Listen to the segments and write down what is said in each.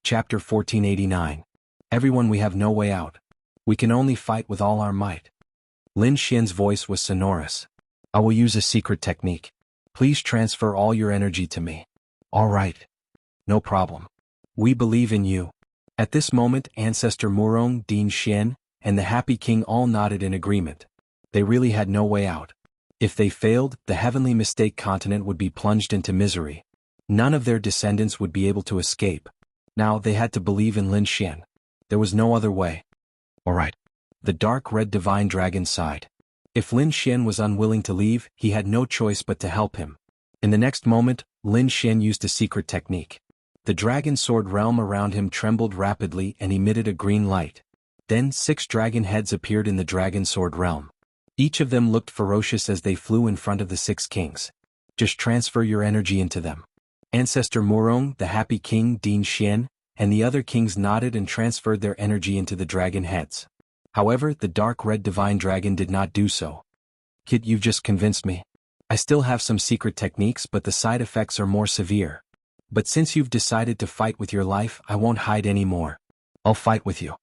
Chapter 1489. Everyone, we have no way out. We can only fight with all our might. Lin Xian's voice was sonorous. I will use a secret technique. Please transfer all your energy to me. All right. No problem. We believe in you. At this moment, Ancestor Murong, Din Xian, and the Happy King all nodded in agreement. They really had no way out. If they failed, the Heavenly Mistake continent would be plunged into misery. None of their descendants would be able to escape. Now they had to believe in Lin Xian. There was no other way. All right. The dark red divine dragon sighed. If Lin Xian was unwilling to leave, he had no choice but to help him. In the next moment, Lin Xian used a secret technique. The dragon sword realm around him trembled rapidly and emitted a green light. Then 6 dragon heads appeared in the dragon sword realm. Each of them looked ferocious as they flew in front of the 6 kings. Just transfer your energy into them. Ancestor Murong, the Happy King, Din Xian, and the other kings nodded and transferred their energy into the dragon heads. However, the dark red divine dragon did not do so. Kid, you've just convinced me. I still have some secret techniques, but the side effects are more severe. But since you've decided to fight with your life, I won't hide anymore. I'll fight with you.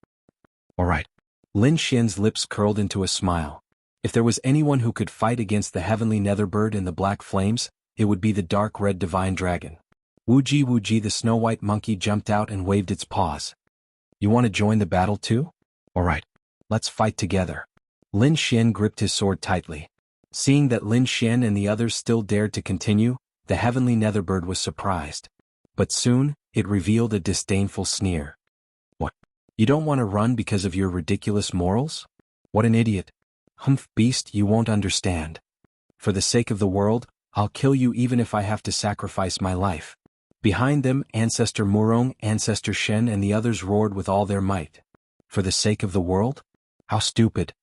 All right. Lin Xian's lips curled into a smile. If there was anyone who could fight against the heavenly netherbird in the black flames, it would be the dark red divine dragon. Wuji, the snow-white monkey jumped out and waved its paws. You want to join the battle too? All right. Let's fight together. Lin Xian gripped his sword tightly. Seeing that Lin Xian and the others still dared to continue, the heavenly netherbird was surprised. But soon, it revealed a disdainful sneer. What? You don't want to run because of your ridiculous morals? What an idiot. Humph, beast, you won't understand. For the sake of the world, I'll kill you even if I have to sacrifice my life. Behind them, Ancestor Murong, Ancestor Shen and the others roared with all their might. For the sake of the world? How stupid.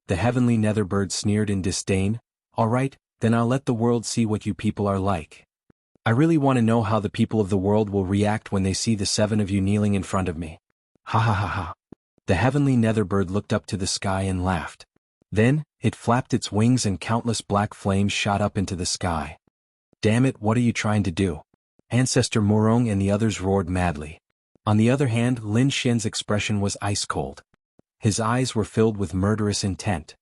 The heavenly netherbird sneered in disdain. All right, then I'll let the world see what you people are like. I really want to know how the people of the world will react when they see the 7 of you kneeling in front of me. Ha ha ha ha. The heavenly netherbird looked up to the sky and laughed. Then, it flapped its wings and countless black flames shot up into the sky. Damn it, what are you trying to do? Ancestor Murong and the others roared madly. On the other hand, Lin Xian's expression was ice-cold. His eyes were filled with murderous intent.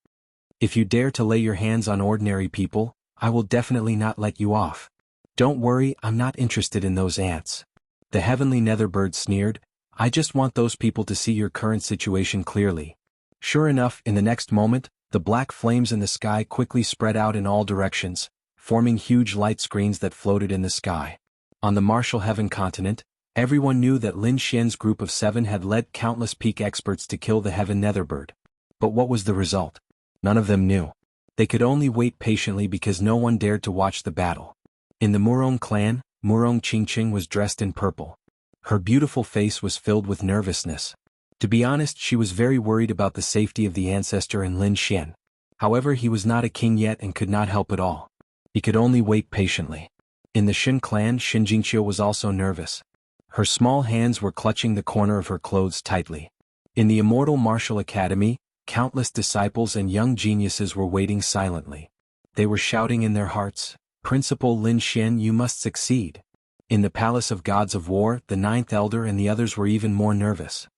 If you dare to lay your hands on ordinary people, I will definitely not let you off. Don't worry, I'm not interested in those ants. The heavenly netherbird sneered, I just want those people to see your current situation clearly. Sure enough, in the next moment, the black flames in the sky quickly spread out in all directions, forming huge light screens that floated in the sky. On the Martial Heaven continent, everyone knew that Lin Xian's group of 7 had led countless peak experts to kill the Heaven Netherbird. But what was the result? None of them knew. They could only wait patiently because no one dared to watch the battle. In the Murong clan, Murong Qingqing was dressed in purple. Her beautiful face was filled with nervousness. To be honest, she was very worried about the safety of the ancestor and Lin Xian. However, he was not a king yet and could not help at all. He could only wait patiently. In the Shin clan, Shin Jingqiu was also nervous. Her small hands were clutching the corner of her clothes tightly. In the Immortal Martial Academy, countless disciples and young geniuses were waiting silently. They were shouting in their hearts, Principal Lin Xian, you must succeed. In the Palace of Gods of War, the 9th Elder and the others were even more nervous.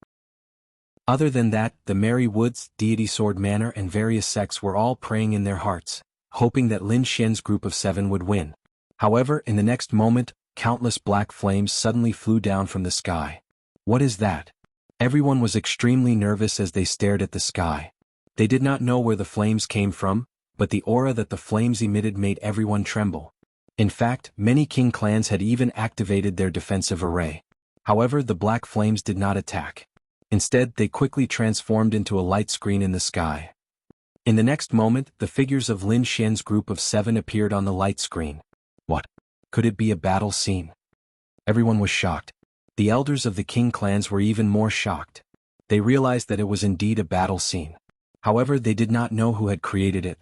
Other than that, the Merry Woods, Deity Sword Manor and various sects were all praying in their hearts, hoping that Lin Xian's group of 7 would win. However, in the next moment, countless black flames suddenly flew down from the sky. What is that? Everyone was extremely nervous as they stared at the sky. They did not know where the flames came from, but the aura that the flames emitted made everyone tremble. In fact, many king clans had even activated their defensive array. However, the black flames did not attack. Instead, they quickly transformed into a light screen in the sky. In the next moment, the figures of Lin Xian's group of 7 appeared on the light screen. What? Could it be a battle scene? Everyone was shocked. The elders of the king clans were even more shocked. They realized that it was indeed a battle scene. However, they did not know who had created it.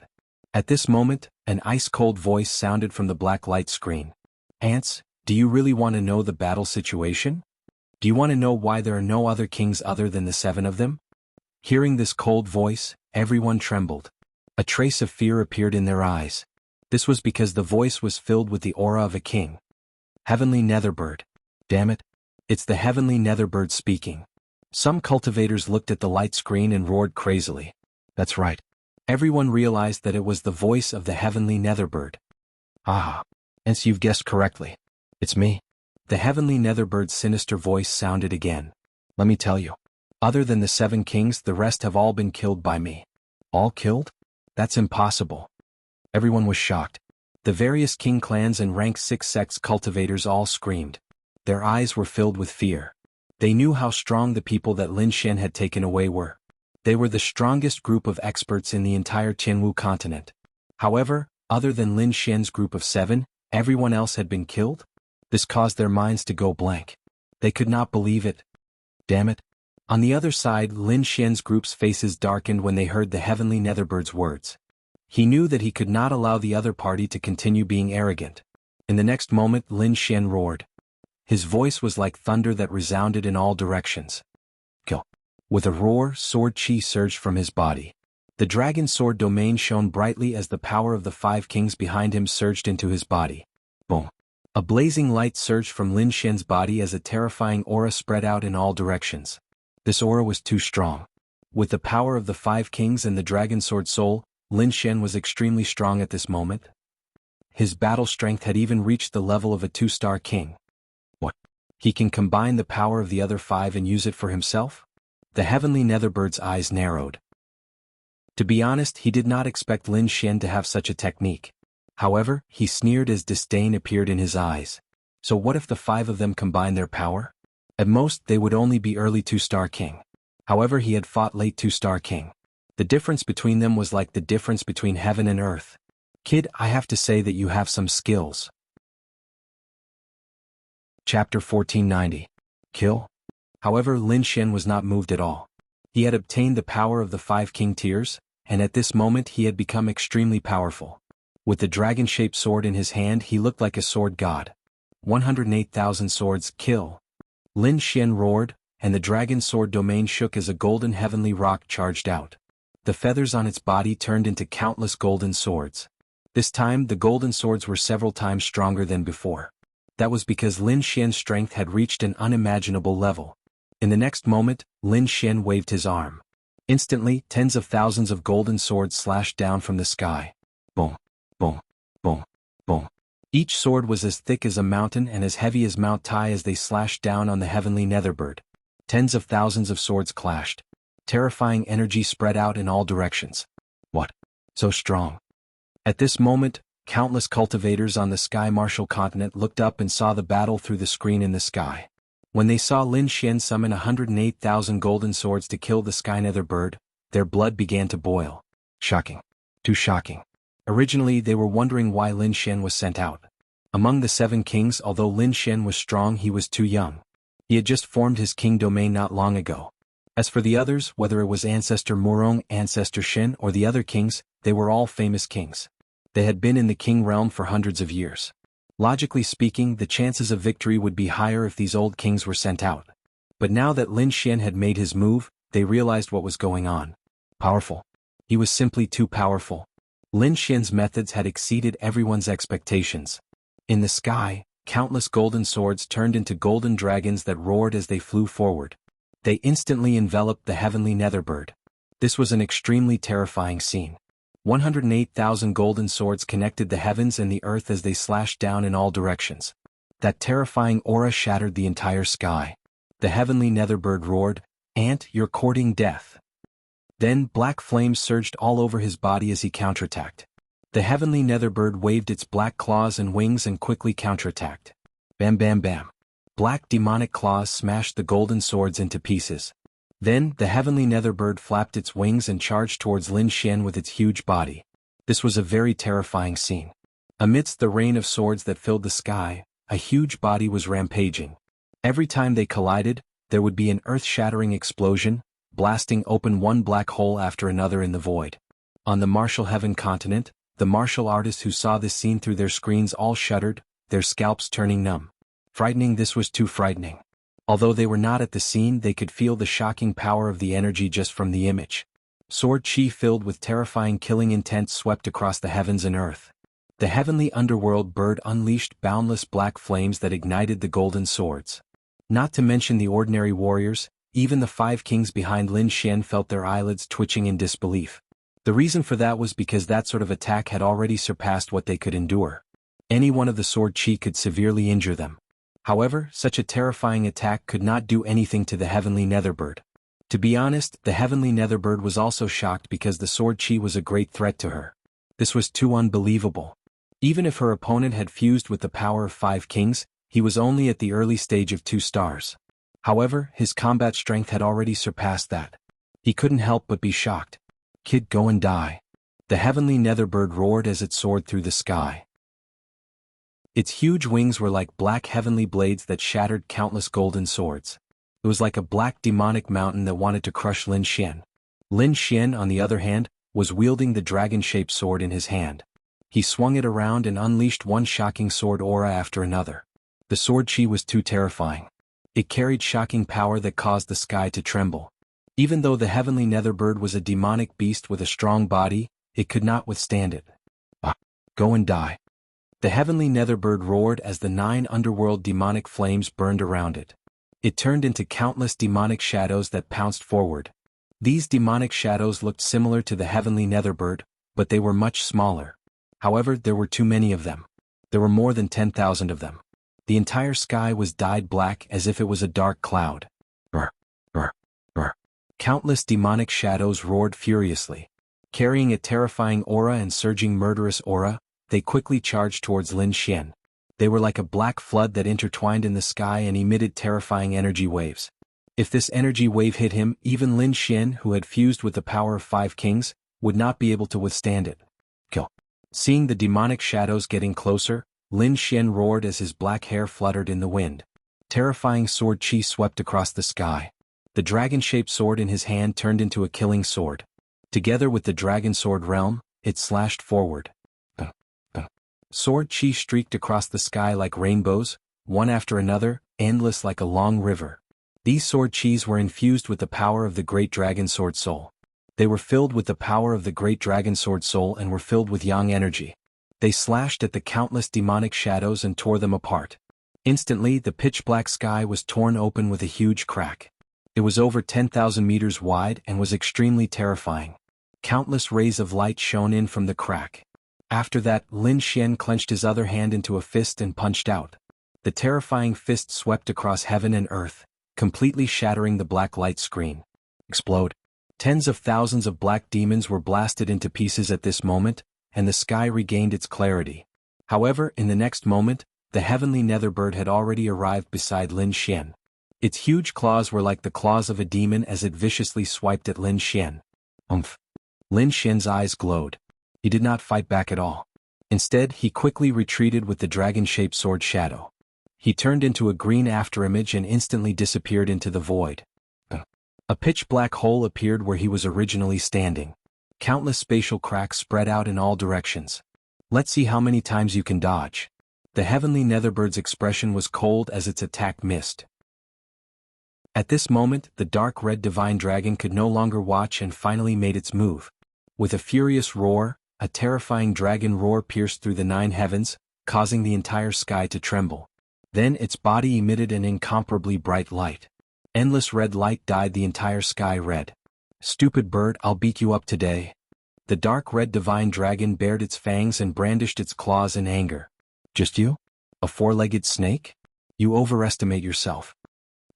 At this moment, an ice-cold voice sounded from the black light screen. Ants, do you really want to know the battle situation? Do you want to know why there are no other kings other than the 7 of them? Hearing this cold voice, everyone trembled. A trace of fear appeared in their eyes. This was because the voice was filled with the aura of a king. Heavenly Netherbird. Damn it. It's the heavenly netherbird speaking. Some cultivators looked at the light screen and roared crazily. That's right. Everyone realized that it was the voice of the heavenly netherbird. Ah, and so you've guessed correctly. It's me. The heavenly netherbird's sinister voice sounded again. Let me tell you. Other than the 7 kings, the rest have all been killed by me. All killed? That's impossible. Everyone was shocked. The various king clans and rank 6 sects cultivators all screamed. Their eyes were filled with fear. They knew how strong the people that Lin Xian had taken away were. They were the strongest group of experts in the entire Jianghu continent. However, other than Lin Xian's group of 7, everyone else had been killed? This caused their minds to go blank. They could not believe it. Damn it. On the other side, Lin Xian's group's faces darkened when they heard the heavenly netherbird's words. He knew that he could not allow the other party to continue being arrogant. In the next moment, Lin Xian roared. His voice was like thunder that resounded in all directions. Kill. With a roar, sword chi surged from his body. The dragon sword domain shone brightly as the power of the 5 kings behind him surged into his body. Boom. A blazing light surged from Lin Xian's body as a terrifying aura spread out in all directions. This aura was too strong. With the power of the 5 kings and the dragon sword soul, Lin Xian was extremely strong at this moment. His battle strength had even reached the level of a 2-star king. What? He can combine the power of the other 5 and use it for himself? The heavenly netherbird's eyes narrowed. To be honest, he did not expect Lin Xian to have such a technique. However, he sneered as disdain appeared in his eyes. So what if the 5 of them combine their power? At most, they would only be early 2-star king. However, he had fought late 2-star king. The difference between them was like the difference between heaven and earth. Kid, I have to say that you have some skills. Chapter 1490. Kill? However, Lin Xian was not moved at all. He had obtained the power of the 5 king tiers, and at this moment he had become extremely powerful. With the dragon-shaped sword in his hand, he looked like a sword god. 108,000 swords, kill. Lin Xian roared, and the dragon sword domain shook as a golden heavenly rock charged out. The feathers on its body turned into countless golden swords. This time, the golden swords were several times stronger than before. That was because Lin Xian's strength had reached an unimaginable level. In the next moment, Lin Xian waved his arm. Instantly, tens of thousands of golden swords slashed down from the sky. Boom, boom, boom, boom. Each sword was as thick as a mountain and as heavy as Mount Tai as they slashed down on the heavenly netherbird. Tens of thousands of swords clashed. Terrifying energy spread out in all directions. What? So strong. At this moment, countless cultivators on the Sky Martial continent looked up and saw the battle through the screen in the sky. When they saw Lin Xian summon 108,000 golden swords to kill the Sky Nether bird, their blood began to boil. Shocking. Too shocking. Originally, they were wondering why Lin Xian was sent out. Among the 7 kings, although Lin Xian was strong, he was too young. He had just formed his king domain not long ago. As for the others, whether it was Ancestor Murong, Ancestor Shin, or the other kings, they were all famous kings. They had been in the king realm for hundreds of years. Logically speaking, the chances of victory would be higher if these old kings were sent out. But now that Lin Xian had made his move, they realized what was going on. Powerful. He was simply too powerful. Lin Xian's methods had exceeded everyone's expectations. In the sky, countless golden swords turned into golden dragons that roared as they flew forward. They instantly enveloped the heavenly netherbird. This was an extremely terrifying scene. 108,000 golden swords connected the heavens and the earth as they slashed down in all directions. That terrifying aura shattered the entire sky. The heavenly netherbird roared, "Ant, you're courting death." Then black flames surged all over his body as he counterattacked. The heavenly netherbird waved its black claws and wings and quickly counterattacked. Bam bam bam. Black demonic claws smashed the golden swords into pieces. Then, the heavenly netherbird flapped its wings and charged towards Lin Xian with its huge body. This was a very terrifying scene. Amidst the rain of swords that filled the sky, a huge body was rampaging. Every time they collided, there would be an earth-shattering explosion, blasting open one black hole after another in the void. On the martial heaven continent, the martial artists who saw this scene through their screens all shuddered, their scalps turning numb. Frightening, this was too frightening. Although they were not at the scene, they could feel the shocking power of the energy just from the image. Sword chi filled with terrifying killing intent swept across the heavens and earth. The heavenly underworld bird unleashed boundless black flames that ignited the golden swords. Not to mention the ordinary warriors, even the 5 kings behind Lin Xian felt their eyelids twitching in disbelief. The reason for that was because that sort of attack had already surpassed what they could endure. Any one of the sword chi could severely injure them. However, such a terrifying attack could not do anything to the heavenly netherbird. To be honest, the heavenly netherbird was also shocked because the sword chi was a great threat to her. This was too unbelievable. Even if her opponent had fused with the power of 5 kings, he was only at the early stage of 2 stars. However, his combat strength had already surpassed that. He couldn't help but be shocked. "Kid, go and die." The heavenly netherbird roared as it soared through the sky. Its huge wings were like black heavenly blades that shattered countless golden swords. It was like a black demonic mountain that wanted to crush Lin Xian. Lin Xian, on the other hand, was wielding the dragon-shaped sword in his hand. He swung it around and unleashed one shocking sword aura after another. The sword chi was too terrifying. It carried shocking power that caused the sky to tremble. Even though the heavenly netherbird was a demonic beast with a strong body, it could not withstand it. Go and die." The heavenly netherbird roared as the 9 underworld demonic flames burned around it. It turned into countless demonic shadows that pounced forward. These demonic shadows looked similar to the heavenly netherbird, but they were much smaller. However, there were too many of them. There were more than 10,000 of them. The entire sky was dyed black as if it was a dark cloud. Brr, brr, brr. Countless demonic shadows roared furiously. Carrying a terrifying aura and surging murderous aura, they quickly charged towards Lin Xian. They were like a black flood that intertwined in the sky and emitted terrifying energy waves. If this energy wave hit him, even Lin Xian, who had fused with the power of 5 kings, would not be able to withstand it. Kill. Seeing the demonic shadows getting closer, Lin Xian roared as his black hair fluttered in the wind. Terrifying sword chi swept across the sky. The dragon-shaped sword in his hand turned into a killing sword. Together with the dragon sword realm, it slashed forward. Sword chi streaked across the sky like rainbows, one after another, endless like a long river. These sword chis were infused with the power of the great dragon sword soul. They were filled with the power of the great dragon sword soul and were filled with yang energy. They slashed at the countless demonic shadows and tore them apart. Instantly, the pitch-black sky was torn open with a huge crack. It was over 10,000 meters wide and was extremely terrifying. Countless rays of light shone in from the crack. After that, Lin Xian clenched his other hand into a fist and punched out. The terrifying fist swept across heaven and earth, completely shattering the black light screen. Explode. Tens of thousands of black demons were blasted into pieces at this moment, and the sky regained its clarity. However, in the next moment, the heavenly netherbird had already arrived beside Lin Xian. Its huge claws were like the claws of a demon as it viciously swiped at Lin Xian. Lin Xian's eyes glowed. He did not fight back at all. Instead, he quickly retreated with the dragon-shaped sword shadow. He turned into a green afterimage and instantly disappeared into the void. A pitch-black hole appeared where he was originally standing. Countless spatial cracks spread out in all directions. "Let's see how many times you can dodge." The heavenly netherbird's expression was cold as its attack missed. At this moment, the dark red divine dragon could no longer watch and finally made its move. With a furious roar, a terrifying dragon roar pierced through the 9 heavens, causing the entire sky to tremble. Then its body emitted an incomparably bright light. Endless red light dyed the entire sky red. "Stupid bird, I'll beat you up today." The dark red divine dragon bared its fangs and brandished its claws in anger. "Just you? A 4-legged snake? You overestimate yourself."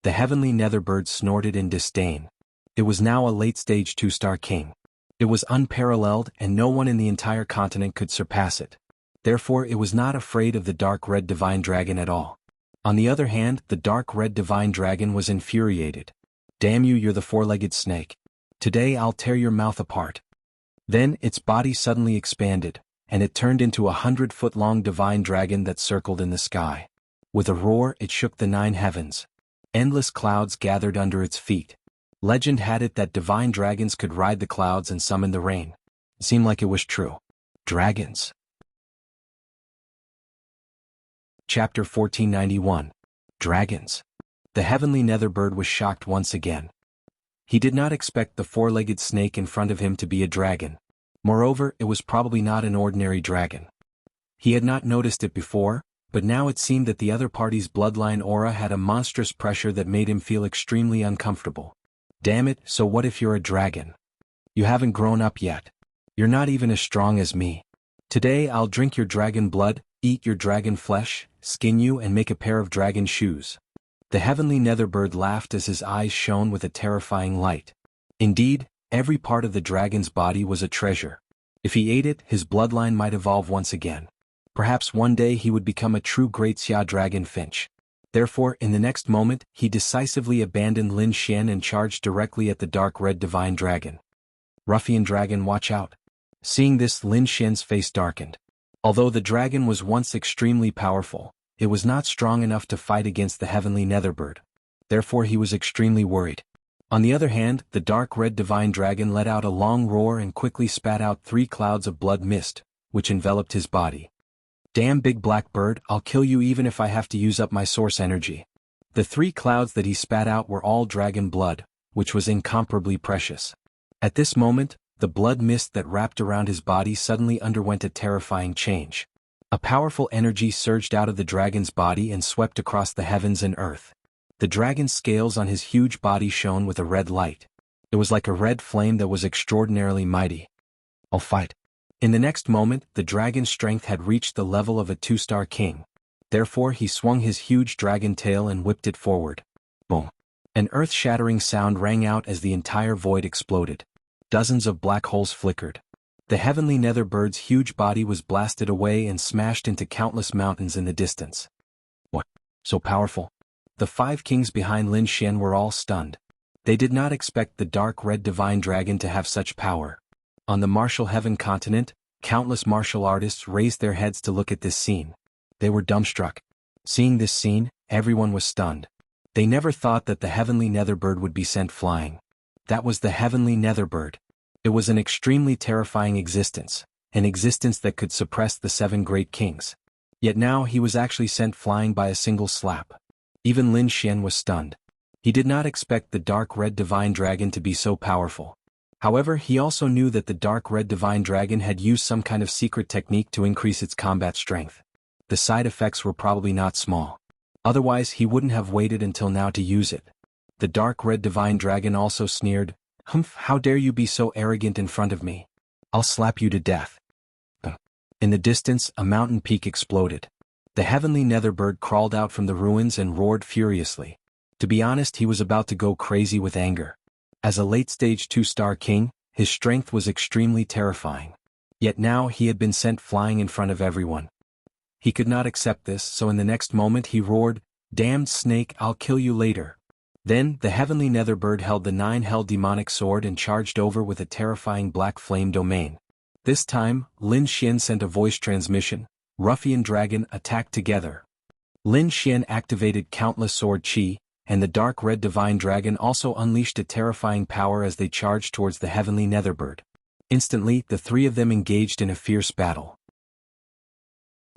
The heavenly netherbird snorted in disdain. It was now a late-stage 2-star king. It was unparalleled and no one in the entire continent could surpass it. Therefore it was not afraid of the dark red divine dragon at all. On the other hand, the dark red divine dragon was infuriated. "Damn you, you're the 4-legged snake. Today I'll tear your mouth apart." Then its body suddenly expanded, and it turned into a 100-foot-long divine dragon that circled in the sky. With a roar, it shook the 9 heavens. Endless clouds gathered under its feet. Legend had it that divine dragons could ride the clouds and summon the rain. It seemed like it was true. Dragons. Chapter 1491. Dragons. The heavenly netherbird was shocked once again. He did not expect the 4-legged snake in front of him to be a dragon. Moreover, it was probably not an ordinary dragon. He had not noticed it before, but now it seemed that the other party's bloodline aura had a monstrous pressure that made him feel extremely uncomfortable. Damn it, so what if you're a dragon? You haven't grown up yet. You're not even as strong as me. Today I'll drink your dragon blood, eat your dragon flesh, skin you and make a pair of dragon shoes. The heavenly netherbird laughed as his eyes shone with a terrifying light. Indeed, every part of the dragon's body was a treasure. If he ate it, his bloodline might evolve once again. Perhaps one day he would become a true great Xia dragon finch. Therefore, in the next moment, he decisively abandoned Lin Xian and charged directly at the dark red divine dragon. Ruffian dragon, watch out. Seeing this, Lin Xian's face darkened. Although the dragon was once extremely powerful, it was not strong enough to fight against the heavenly netherbird. Therefore he was extremely worried. On the other hand, the dark red divine dragon let out a long roar and quickly spat out 3 clouds of blood mist, which enveloped his body. Damn big black bird, I'll kill you even if I have to use up my source energy. The 3 clouds that he spat out were all dragon blood, which was incomparably precious. At this moment, the blood mist that wrapped around his body suddenly underwent a terrifying change. A powerful energy surged out of the dragon's body and swept across the heavens and earth. The dragon's scales on his huge body shone with a red light. It was like a red flame that was extraordinarily mighty. I'll fight. In the next moment, the dragon's strength had reached the level of a 2-star king. Therefore he swung his huge dragon tail and whipped it forward. Boom. An earth-shattering sound rang out as the entire void exploded. Dozens of black holes flickered. The heavenly netherbird's huge body was blasted away and smashed into countless mountains in the distance. What? So powerful? The 5 kings behind Lin Xian were all stunned. They did not expect the dark red divine dragon to have such power. On the martial heaven continent, countless martial artists raised their heads to look at this scene. They were dumbstruck. Seeing this scene, everyone was stunned. They never thought that the heavenly netherbird would be sent flying. That was the heavenly netherbird. It was an extremely terrifying existence, an existence that could suppress the 7 great kings. Yet now he was actually sent flying by a single slap. Even Lin Xian was stunned. He did not expect the dark red divine dragon to be so powerful. However, he also knew that the dark red divine dragon had used some kind of secret technique to increase its combat strength. The side effects were probably not small. Otherwise he wouldn't have waited until now to use it. The dark red divine dragon also sneered, "Humph, how dare you be so arrogant in front of me? I'll slap you to death." In the distance, a mountain peak exploded. The heavenly netherbird crawled out from the ruins and roared furiously. To be honest, he was about to go crazy with anger. As a late-stage 2-star king, his strength was extremely terrifying. Yet now he had been sent flying in front of everyone. He could not accept this, so in the next moment he roared, "Damned snake, I'll kill you later." Then, the heavenly netherbird held the 9-hell demonic sword and charged over with a terrifying black flame domain. This time, Lin Xian sent a voice transmission. Ruffian dragon attacked together. Lin Xian activated countless sword chi, and the dark red divine dragon also unleashed a terrifying power as they charged towards the heavenly netherbird. Instantly, the 3 of them engaged in a fierce battle.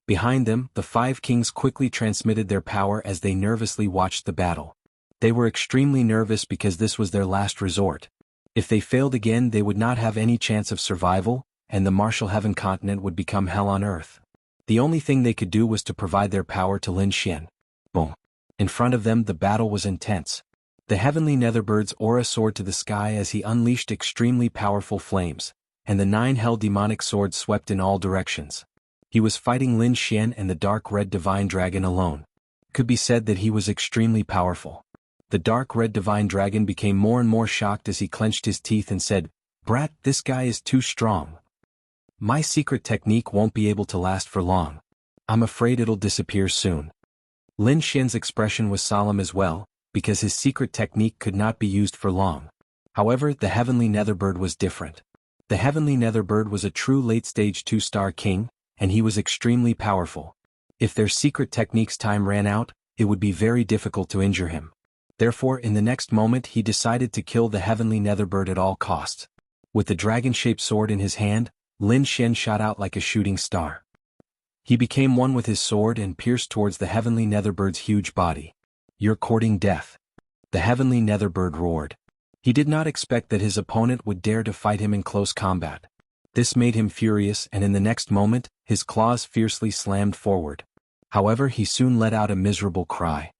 Behind them, the 5 kings quickly transmitted their power as they nervously watched the battle. They were extremely nervous because this was their last resort. If they failed again, they would not have any chance of survival, and the martial heaven continent would become hell on earth. The only thing they could do was to provide their power to Lin Xian. Boom. In front of them, the battle was intense. The heavenly netherbird's aura soared to the sky as he unleashed extremely powerful flames, and the 9-hell demonic sword swept in all directions. He was fighting Lin Xian and the dark red divine dragon alone. It could be said that he was extremely powerful. The dark red divine dragon became more and more shocked as he clenched his teeth and said, "Brat, this guy is too strong. My secret technique won't be able to last for long. I'm afraid it'll disappear soon." Lin Xian's expression was solemn as well, because his secret technique could not be used for long. However, the heavenly netherbird was different. The heavenly netherbird was a true late-stage 2-star king, and he was extremely powerful. If their secret technique's time ran out, it would be very difficult to injure him. Therefore, in the next moment he decided to kill the heavenly netherbird at all costs. With the dragon-shaped sword in his hand, Lin Xian shot out like a shooting star. He became one with his sword and pierced towards the heavenly netherbird's huge body. "You're courting death." The heavenly netherbird roared. He did not expect that his opponent would dare to fight him in close combat. This made him furious, and in the next moment, his claws fiercely slammed forward. However, he soon let out a miserable cry.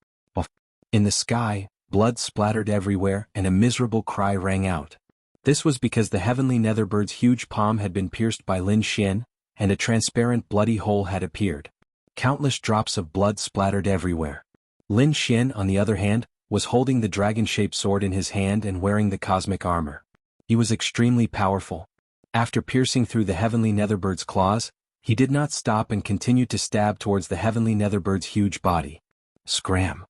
In the sky, blood splattered everywhere and a miserable cry rang out. This was because the heavenly netherbird's huge palm had been pierced by Lin Xian, and a transparent bloody hole had appeared. Countless drops of blood splattered everywhere. Lin Xian, on the other hand, was holding the dragon-shaped sword in his hand and wearing the cosmic armor. He was extremely powerful. After piercing through the heavenly netherbird's claws, he did not stop and continued to stab towards the heavenly netherbird's huge body. Scram!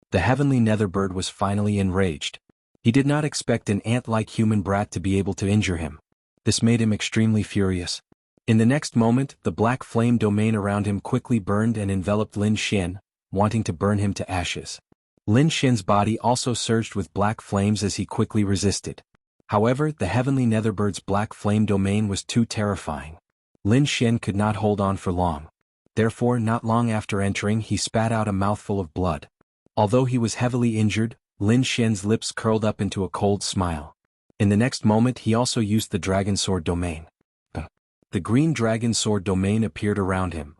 The heavenly netherbird was finally enraged. He did not expect an ant-like human brat to be able to injure him. This made him extremely furious. In the next moment, the black flame domain around him quickly burned and enveloped Lin Xian, wanting to burn him to ashes. Lin Xian's body also surged with black flames as he quickly resisted. However, the heavenly netherbird's black flame domain was too terrifying. Lin Xian could not hold on for long. Therefore, not long after entering, he spat out a mouthful of blood. Although he was heavily injured, Lin Xian's lips curled up into a cold smile. In the next moment, he also used the dragon sword domain. The green dragon sword domain appeared around him.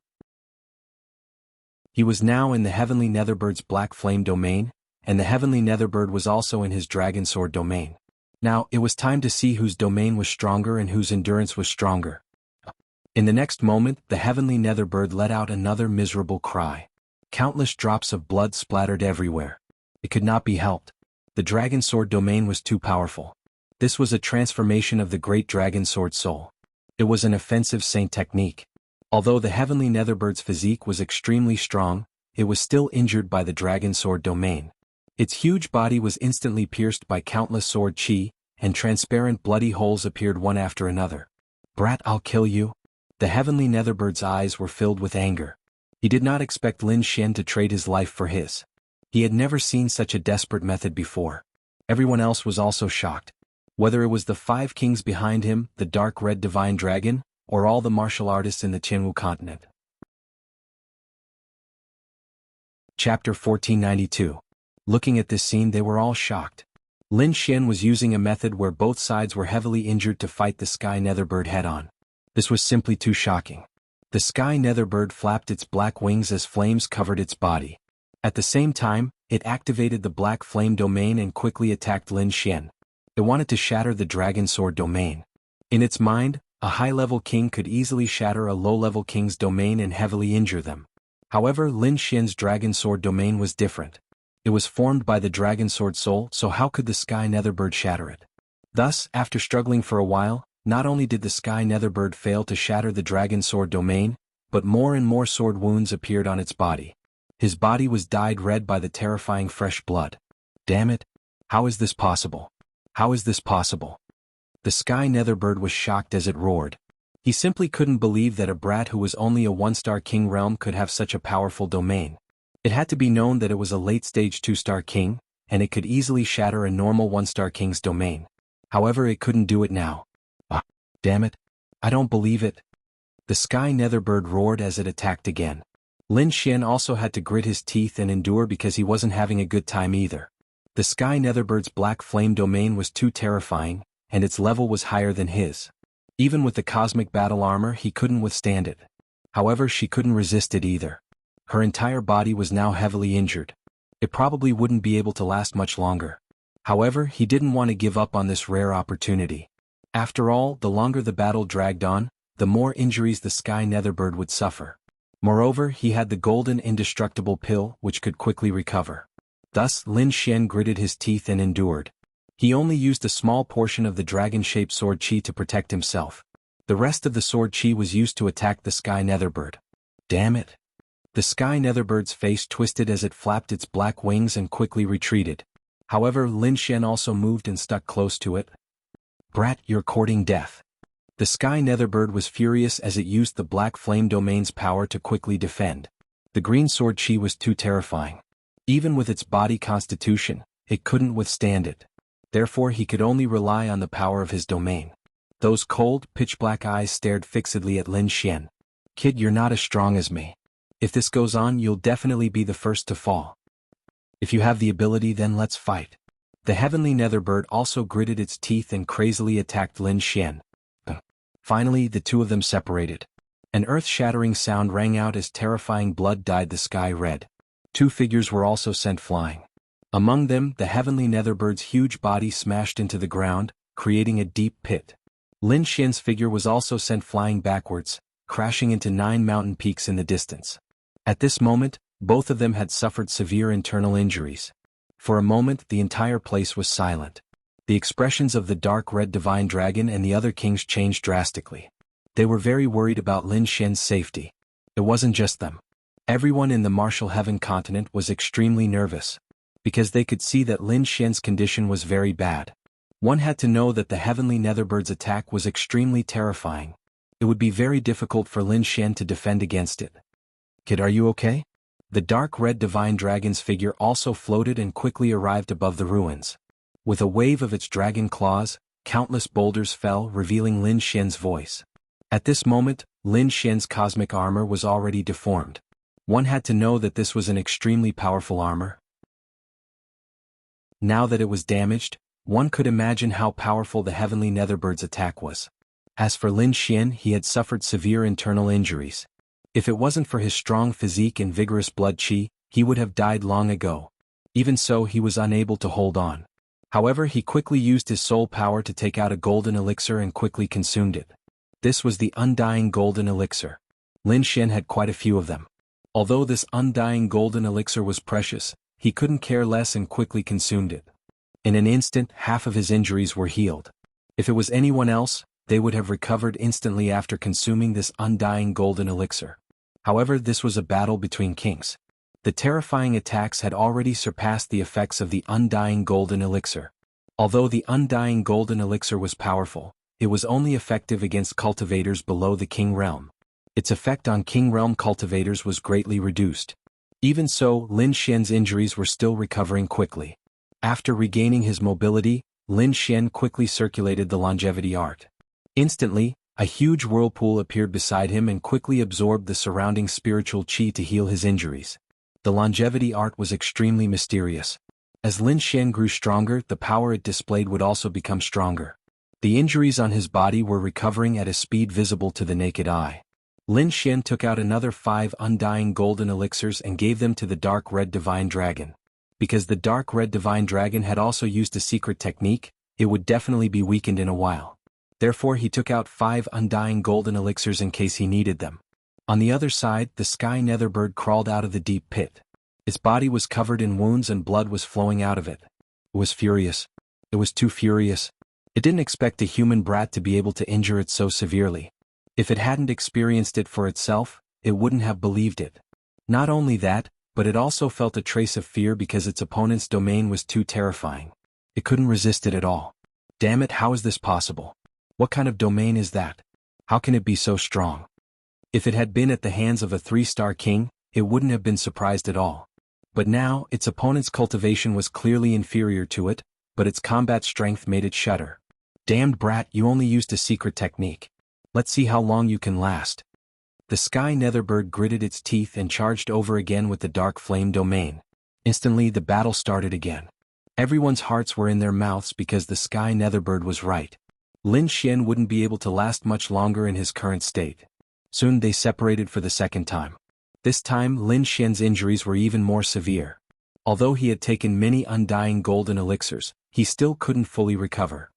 He was now in the heavenly netherbird's black flame domain, and the heavenly netherbird was also in his dragon sword domain. Now, it was time to see whose domain was stronger and whose endurance was stronger. In the next moment, the heavenly netherbird let out another miserable cry. Countless drops of blood splattered everywhere. It could not be helped. The dragon sword domain was too powerful. This was a transformation of the great dragon sword soul. It was an offensive saint technique. Although the heavenly netherbird's physique was extremely strong, it was still injured by the dragon sword domain. Its huge body was instantly pierced by countless sword chi, and transparent bloody holes appeared one after another. Brat, I'll kill you. The heavenly netherbird's eyes were filled with anger. He did not expect Lin Xian to trade his life for his. He had never seen such a desperate method before. Everyone else was also shocked. Whether it was the 5 kings behind him, the dark red divine dragon, or all the martial artists in the Jianghu continent. Chapter 1492. Looking at this scene, they were all shocked. Lin Xian was using a method where both sides were heavily injured to fight the sky netherbird head-on. This was simply too shocking. The sky netherbird flapped its black wings as flames covered its body. At the same time, it activated the black flame domain and quickly attacked Lin Xian. It wanted to shatter the dragon sword domain. In its mind, a high-level king could easily shatter a low-level king's domain and heavily injure them. However, Lin Xian's dragon sword domain was different. It was formed by the dragon sword soul, so how could the sky netherbird shatter it? Thus, after struggling for a while, not only did the sky netherbird fail to shatter the dragon sword domain, but more and more sword wounds appeared on its body. His body was dyed red by the terrifying fresh blood. Damn it! How is this possible? How is this possible? The sky netherbird was shocked as it roared. He simply couldn't believe that a brat who was only a 1-star king realm could have such a powerful domain. It had to be known that it was a late-stage 2-star king, and it could easily shatter a normal 1-star king's domain. However, it couldn't do it now. Ah, damn it! I don't believe it. The sky netherbird roared as it attacked again. Lin Xian also had to grit his teeth and endure because he wasn't having a good time either. The sky netherbird's black flame domain was too terrifying, and its level was higher than his. Even with the cosmic battle armor, he couldn't withstand it. However, she couldn't resist it either. Her entire body was now heavily injured. It probably wouldn't be able to last much longer. However, he didn't want to give up on this rare opportunity. After all, the longer the battle dragged on, the more injuries the sky netherbird would suffer. Moreover, he had the golden indestructible pill, which could quickly recover. Thus, Lin Xian gritted his teeth and endured. He only used a small portion of the dragon-shaped sword chi to protect himself. The rest of the sword chi was used to attack the sky netherbird. Damn it! The sky netherbird's face twisted as it flapped its black wings and quickly retreated. However, Lin Xian also moved and stuck close to it. Brat, you're courting death. The sky netherbird was furious as it used the black flame domain's power to quickly defend. The green sword chi was too terrifying. Even with its body constitution, it couldn't withstand it. Therefore, he could only rely on the power of his domain. Those cold, pitch-black eyes stared fixedly at Lin Xian. Kid, you're not as strong as me. If this goes on, you'll definitely be the first to fall. If you have the ability, then let's fight. The heavenly netherbird also gritted its teeth and crazily attacked Lin Xian. Finally, the two of them separated. An earth-shattering sound rang out as terrifying blood dyed the sky red. 2 figures were also sent flying. Among them, the heavenly netherbird's huge body smashed into the ground, creating a deep pit. Lin Xian's figure was also sent flying backwards, crashing into 9 mountain peaks in the distance. At this moment, both of them had suffered severe internal injuries. For a moment, the entire place was silent. The expressions of the dark red divine dragon and the other kings changed drastically. They were very worried about Lin Xian's safety. It wasn't just them. Everyone in the martial heaven continent was extremely nervous, because they could see that Lin Xian's condition was very bad. One had to know that the heavenly netherbird's attack was extremely terrifying. It would be very difficult for Lin Xian to defend against it. "Kid, are you okay?" The dark red divine dragon's figure also floated and quickly arrived above the ruins. With a wave of its dragon claws, countless boulders fell, revealing Lin Xian's voice. At this moment, Lin Xian's cosmic armor was already deformed. One had to know that this was an extremely powerful armor. Now that it was damaged, one could imagine how powerful the heavenly netherbird's attack was. As for Lin Xian, he had suffered severe internal injuries. If it wasn't for his strong physique and vigorous blood qi, he would have died long ago. Even so, he was unable to hold on. However, he quickly used his soul power to take out a golden elixir and quickly consumed it. This was the undying golden elixir. Lin Xian had quite a few of them. Although this undying golden elixir was precious, he couldn't care less and quickly consumed it. In an instant, half of his injuries were healed. If it was anyone else, they would have recovered instantly after consuming this undying golden elixir. However, this was a battle between kings. The terrifying attacks had already surpassed the effects of the undying golden elixir. Although the undying golden elixir was powerful, it was only effective against cultivators below the king realm. Its effect on king realm cultivators was greatly reduced. Even so, Lin Xian's injuries were still recovering quickly. After regaining his mobility, Lin Xian quickly circulated the longevity art. Instantly, a huge whirlpool appeared beside him and quickly absorbed the surrounding spiritual qi to heal his injuries. The longevity art was extremely mysterious. As Lin Xian grew stronger, the power it displayed would also become stronger. The injuries on his body were recovering at a speed visible to the naked eye. Lin Xian took out another 5 undying golden elixirs and gave them to the dark red divine dragon. Because the dark red divine dragon had also used a secret technique, it would definitely be weakened in a while. Therefore he took out 5 undying golden elixirs in case he needed them. On the other side, the sky netherbird crawled out of the deep pit. Its body was covered in wounds and blood was flowing out of it. It was furious. It was too furious. It didn't expect a human brat to be able to injure it so severely. If it hadn't experienced it for itself, it wouldn't have believed it. Not only that, but it also felt a trace of fear because its opponent's domain was too terrifying. It couldn't resist it at all. Damn it, how is this possible? What kind of domain is that? How can it be so strong? If it had been at the hands of a 3-star king, it wouldn't have been surprised at all. But now, its opponent's cultivation was clearly inferior to it, but its combat strength made it shudder. Damned brat, you only used a secret technique. Let's see how long you can last. The sky netherbird gritted its teeth and charged over again with the dark flame domain. Instantly the battle started again. Everyone's hearts were in their mouths because the sky netherbird was right. Lin Xian wouldn't be able to last much longer in his current state. Soon they separated for the second time. This time Lin Xian's injuries were even more severe. Although he had taken many undying golden elixirs, he still couldn't fully recover.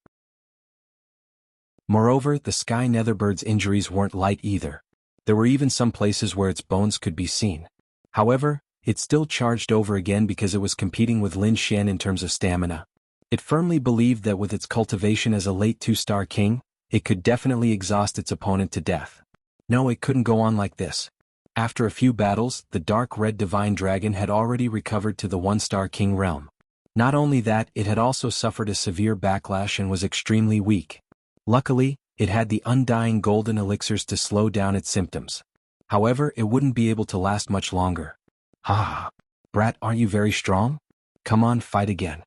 Moreover, the sky netherbird's injuries weren't light either. There were even some places where its bones could be seen. However, it still charged over again because it was competing with Lin Xian in terms of stamina. It firmly believed that with its cultivation as a late 2-star king, it could definitely exhaust its opponent to death. No, it couldn't go on like this. After a few battles, the dark red divine dragon had already recovered to the 1-star king realm. Not only that, it had also suffered a severe backlash and was extremely weak. Luckily, it had the undying golden elixirs to slow down its symptoms. However, it wouldn't be able to last much longer. Ha! Brat, aren't you very strong? Come on, fight again.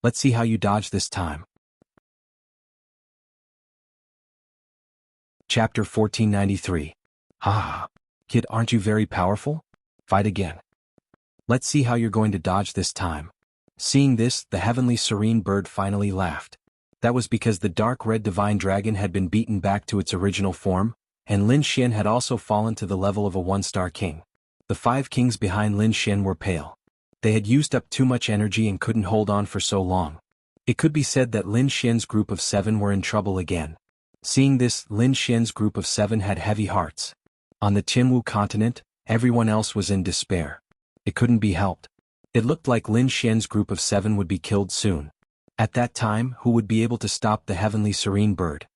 Let's see how you dodge this time. Chapter 1493. Ha! Kid, aren't you very powerful? Fight again. Let's see how you're going to dodge this time. Seeing this, the heavenly serene bird finally laughed. That was because the dark red divine dragon had been beaten back to its original form, and Lin Xian had also fallen to the level of a one-star king. The 5 kings behind Lin Xian were pale. They had used up too much energy and couldn't hold on for so long. It could be said that Lin Xian's group of 7 were in trouble again. Seeing this, Lin Xian's group of 7 had heavy hearts. On the Jianghu continent, everyone else was in despair. It couldn't be helped. It looked like Lin Xian's group of 7 would be killed soon. At that time, who would be able to stop the heavenly serene bird?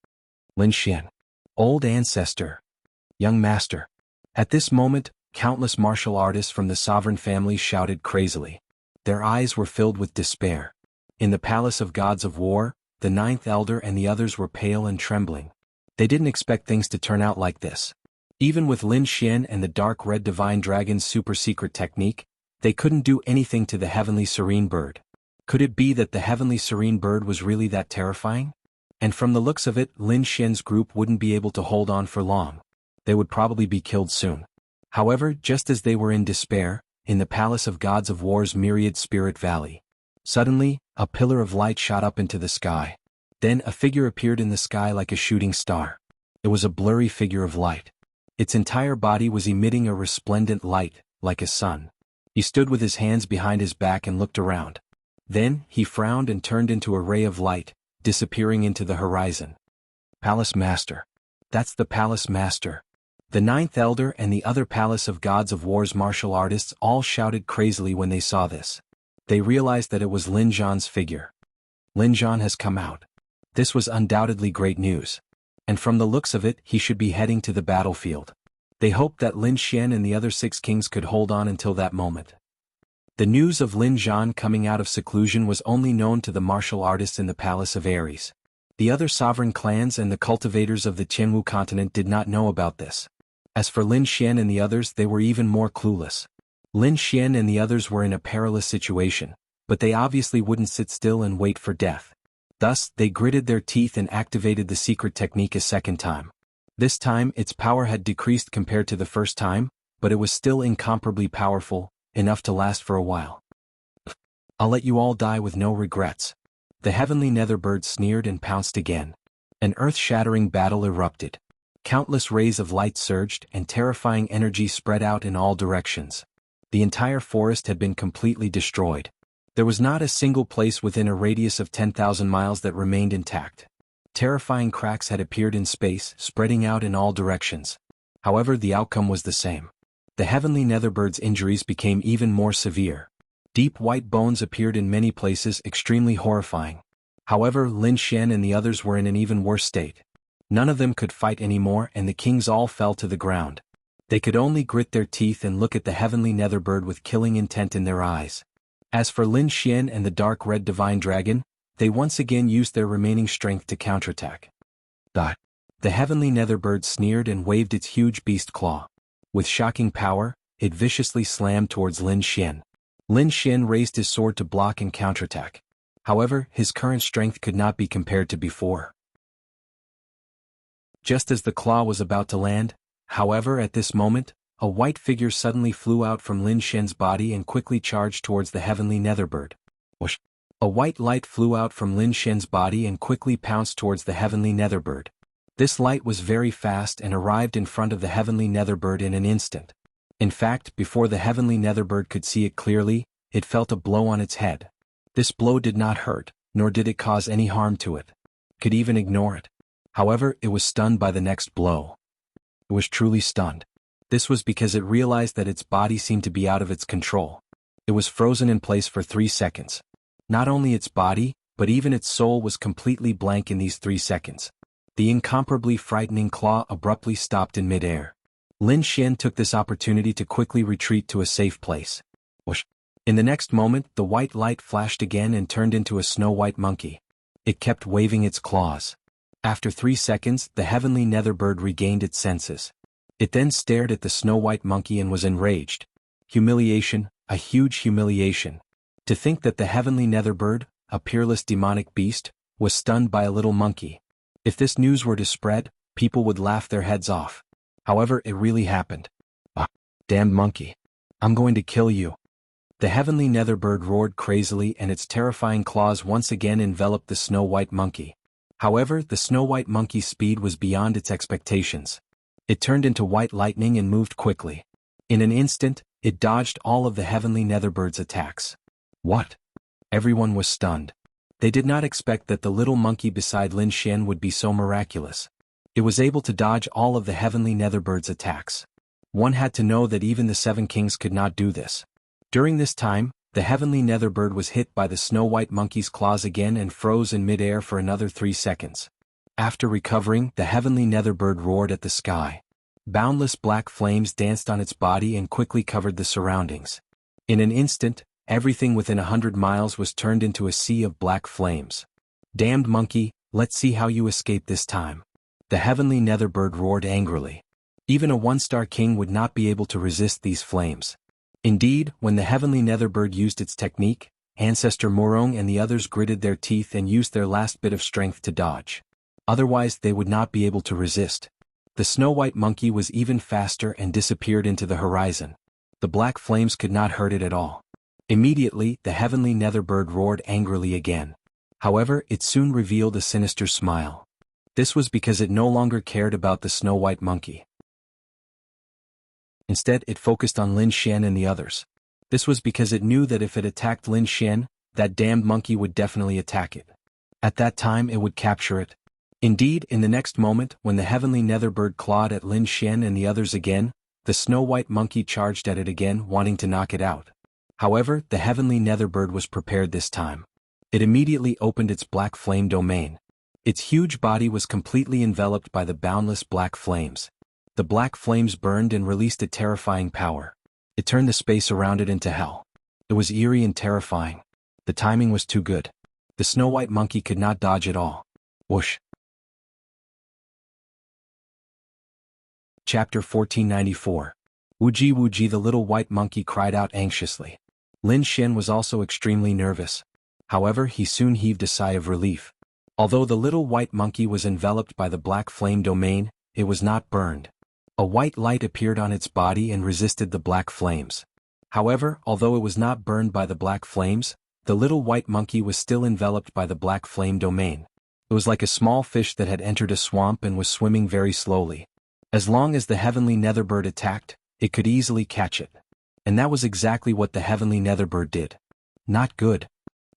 Lin Xian. Old ancestor. Young master. At this moment, countless martial artists from the sovereign family shouted crazily. Their eyes were filled with despair. In the palace of gods of war, the 9th elder and the others were pale and trembling. They didn't expect things to turn out like this. Even with Lin Xian and the dark red divine dragon's super secret technique, they couldn't do anything to the heavenly serene bird. Could it be that the heavenly serene bird was really that terrifying? And from the looks of it, Lin Xian's group wouldn't be able to hold on for long. They would probably be killed soon. However, just as they were in despair, in the palace of gods of war's myriad spirit valley, suddenly, a pillar of light shot up into the sky. Then a figure appeared in the sky like a shooting star. It was a blurry figure of light. Its entire body was emitting a resplendent light, like a sun. He stood with his hands behind his back and looked around. Then, he frowned and turned into a ray of light, disappearing into the horizon. Palace Master. That's the Palace Master. The 9th elder and the other palace of gods of war's martial artists all shouted crazily when they saw this. They realized that it was Lin Zhan's figure. Lin Zhan has come out. This was undoubtedly great news. And from the looks of it, he should be heading to the battlefield. They hoped that Lin Xian and the other 6 kings could hold on until that moment. The news of Lin Zhan coming out of seclusion was only known to the martial artists in the Palace of Ares. The other sovereign clans and the cultivators of the Jianghu continent did not know about this. As for Lin Xian and the others, they were even more clueless. Lin Xian and the others were in a perilous situation, but they obviously wouldn't sit still and wait for death. Thus, they gritted their teeth and activated the secret technique a second time. This time, its power had decreased compared to the first time, but it was still incomparably powerful, enough to last for a while. I'll let you all die with no regrets. The heavenly netherbird sneered and pounced again. An earth-shattering battle erupted. Countless rays of light surged and terrifying energy spread out in all directions. The entire forest had been completely destroyed. There was not a single place within a radius of 10,000 miles that remained intact. Terrifying cracks had appeared in space, spreading out in all directions. However, the outcome was the same. The heavenly netherbird's injuries became even more severe. Deep white bones appeared in many places, extremely horrifying. However, Lin Xian and the others were in an even worse state. None of them could fight anymore, and the kings all fell to the ground. They could only grit their teeth and look at the heavenly netherbird with killing intent in their eyes. As for Lin Xian and the dark red divine dragon, they once again used their remaining strength to counterattack. The heavenly netherbird sneered and waved its huge beast claw. With shocking power, it viciously slammed towards Lin Xian. Lin Xian raised his sword to block and counterattack. However, his current strength could not be compared to before. Just as the claw was about to land, however, at this moment, a white figure suddenly flew out from Lin Xian's body and quickly charged towards the heavenly netherbird. Whoosh! A white light flew out from Lin Xian's body and quickly pounced towards the heavenly netherbird. This light was very fast and arrived in front of the heavenly netherbird in an instant. In fact, before the heavenly netherbird could see it clearly, it felt a blow on its head. This blow did not hurt, nor did it cause any harm to it. It could even ignore it. However, it was stunned by the next blow. It was truly stunned. This was because it realized that its body seemed to be out of its control. It was frozen in place for 3 seconds. Not only its body, but even its soul was completely blank in these 3 seconds. The incomparably frightening claw abruptly stopped in midair. Lin Xian took this opportunity to quickly retreat to a safe place. Whoosh! In the next moment, the white light flashed again and turned into a snow-white monkey. It kept waving its claws. After 3 seconds, the heavenly netherbird regained its senses. It then stared at the snow-white monkey and was enraged. Humiliation, a huge humiliation. To think that the heavenly netherbird, a peerless demonic beast, was stunned by a little monkey. If this news were to spread, people would laugh their heads off. However, it really happened. Ah, damned monkey. I'm going to kill you. The heavenly netherbird roared crazily and its terrifying claws once again enveloped the snow-white monkey. However, the snow-white monkey's speed was beyond its expectations. It turned into white lightning and moved quickly. In an instant, it dodged all of the heavenly netherbird's attacks. What? Everyone was stunned. They did not expect that the little monkey beside Lin Xian would be so miraculous. It was able to dodge all of the heavenly netherbird's attacks. One had to know that even the seven kings could not do this. During this time, the heavenly netherbird was hit by the snow-white monkey's claws again and froze in mid-air for another 3 seconds. After recovering, the heavenly netherbird roared at the sky. Boundless black flames danced on its body and quickly covered the surroundings. In an instant, everything within 100 miles was turned into a sea of black flames. Damned monkey, let's see how you escape this time. The heavenly netherbird roared angrily. Even a one-star king would not be able to resist these flames. Indeed, when the heavenly netherbird used its technique, Ancestor Morong and the others gritted their teeth and used their last bit of strength to dodge. Otherwise they would not be able to resist. The snow-white monkey was even faster and disappeared into the horizon. The black flames could not hurt it at all. Immediately, the heavenly netherbird roared angrily again. However, it soon revealed a sinister smile. This was because it no longer cared about the snow-white monkey. Instead, it focused on Lin Xian and the others. This was because it knew that if it attacked Lin Xian, that damned monkey would definitely attack it. At that time it would capture it. Indeed, in the next moment, when the heavenly netherbird clawed at Lin Xian and the others again, the snow-white monkey charged at it again, wanting to knock it out. However, the heavenly netherbird was prepared this time. It immediately opened its black flame domain. Its huge body was completely enveloped by the boundless black flames. The black flames burned and released a terrifying power. It turned the space around it into hell. It was eerie and terrifying. The timing was too good. The snow-white monkey could not dodge at all. Whoosh. Chapter 1494. Wuji Wuji, the little white monkey cried out anxiously. Lin Xian was also extremely nervous. However, he soon heaved a sigh of relief. Although the little white monkey was enveloped by the black flame domain, it was not burned. A white light appeared on its body and resisted the black flames. However, although it was not burned by the black flames, the little white monkey was still enveloped by the black flame domain. It was like a small fish that had entered a swamp and was swimming very slowly. As long as the heavenly netherbird attacked, it could easily catch it. And that was exactly what the heavenly netherbird did. Not good.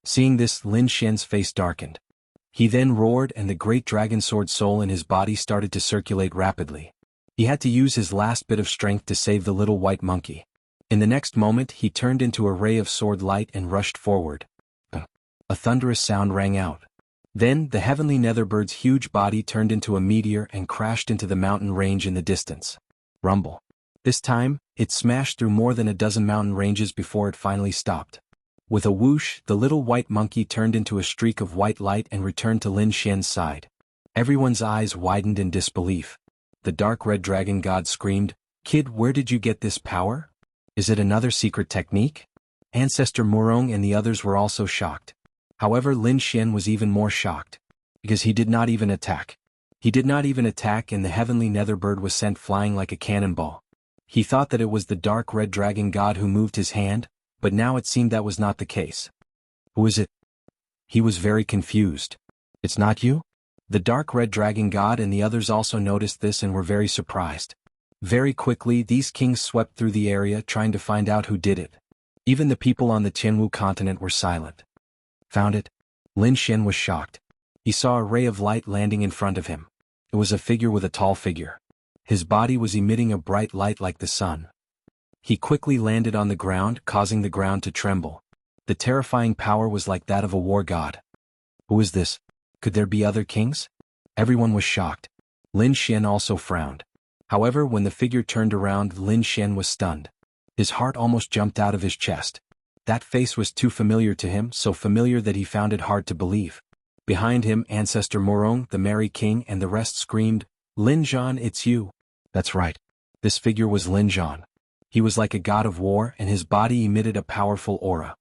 Seeing this, Lin Xian's face darkened. He then roared and the great dragon sword soul in his body started to circulate rapidly. He had to use his last bit of strength to save the little white monkey. In the next moment he turned into a ray of sword light and rushed forward. A thunderous sound rang out. Then, the heavenly netherbird's huge body turned into a meteor and crashed into the mountain range in the distance. Rumble. This time, it smashed through more than a dozen mountain ranges before it finally stopped. With a whoosh, the little white monkey turned into a streak of white light and returned to Lin Xian's side. Everyone's eyes widened in disbelief. The dark red dragon god screamed, "Kid, where did you get this power? Is it another secret technique?" Ancestor Morong and the others were also shocked. However, Lin Xian was even more shocked. Because he did not even attack. He did not even attack and the heavenly netherbird was sent flying like a cannonball. He thought that it was the dark red dragon god who moved his hand, but now it seemed that was not the case. Who is it? He was very confused. It's not you? The dark red dragon god and the others also noticed this and were very surprised. Very quickly these kings swept through the area trying to find out who did it. Even the people on the Jianghu continent were silent. Found it? Lin Xian was shocked. He saw a ray of light landing in front of him. It was a figure with a tall figure. His body was emitting a bright light like the sun. He quickly landed on the ground, causing the ground to tremble. The terrifying power was like that of a war god. Who is this? Could there be other kings? Everyone was shocked. Lin Xian also frowned. However, when the figure turned around, Lin Xian was stunned. His heart almost jumped out of his chest. That face was too familiar to him, so familiar that he found it hard to believe. Behind him, Ancestor Morong, the Merry King, and the rest screamed, "Lin Zhan, it's you." That's right. This figure was Lin Zhan. He was like a god of war and his body emitted a powerful aura.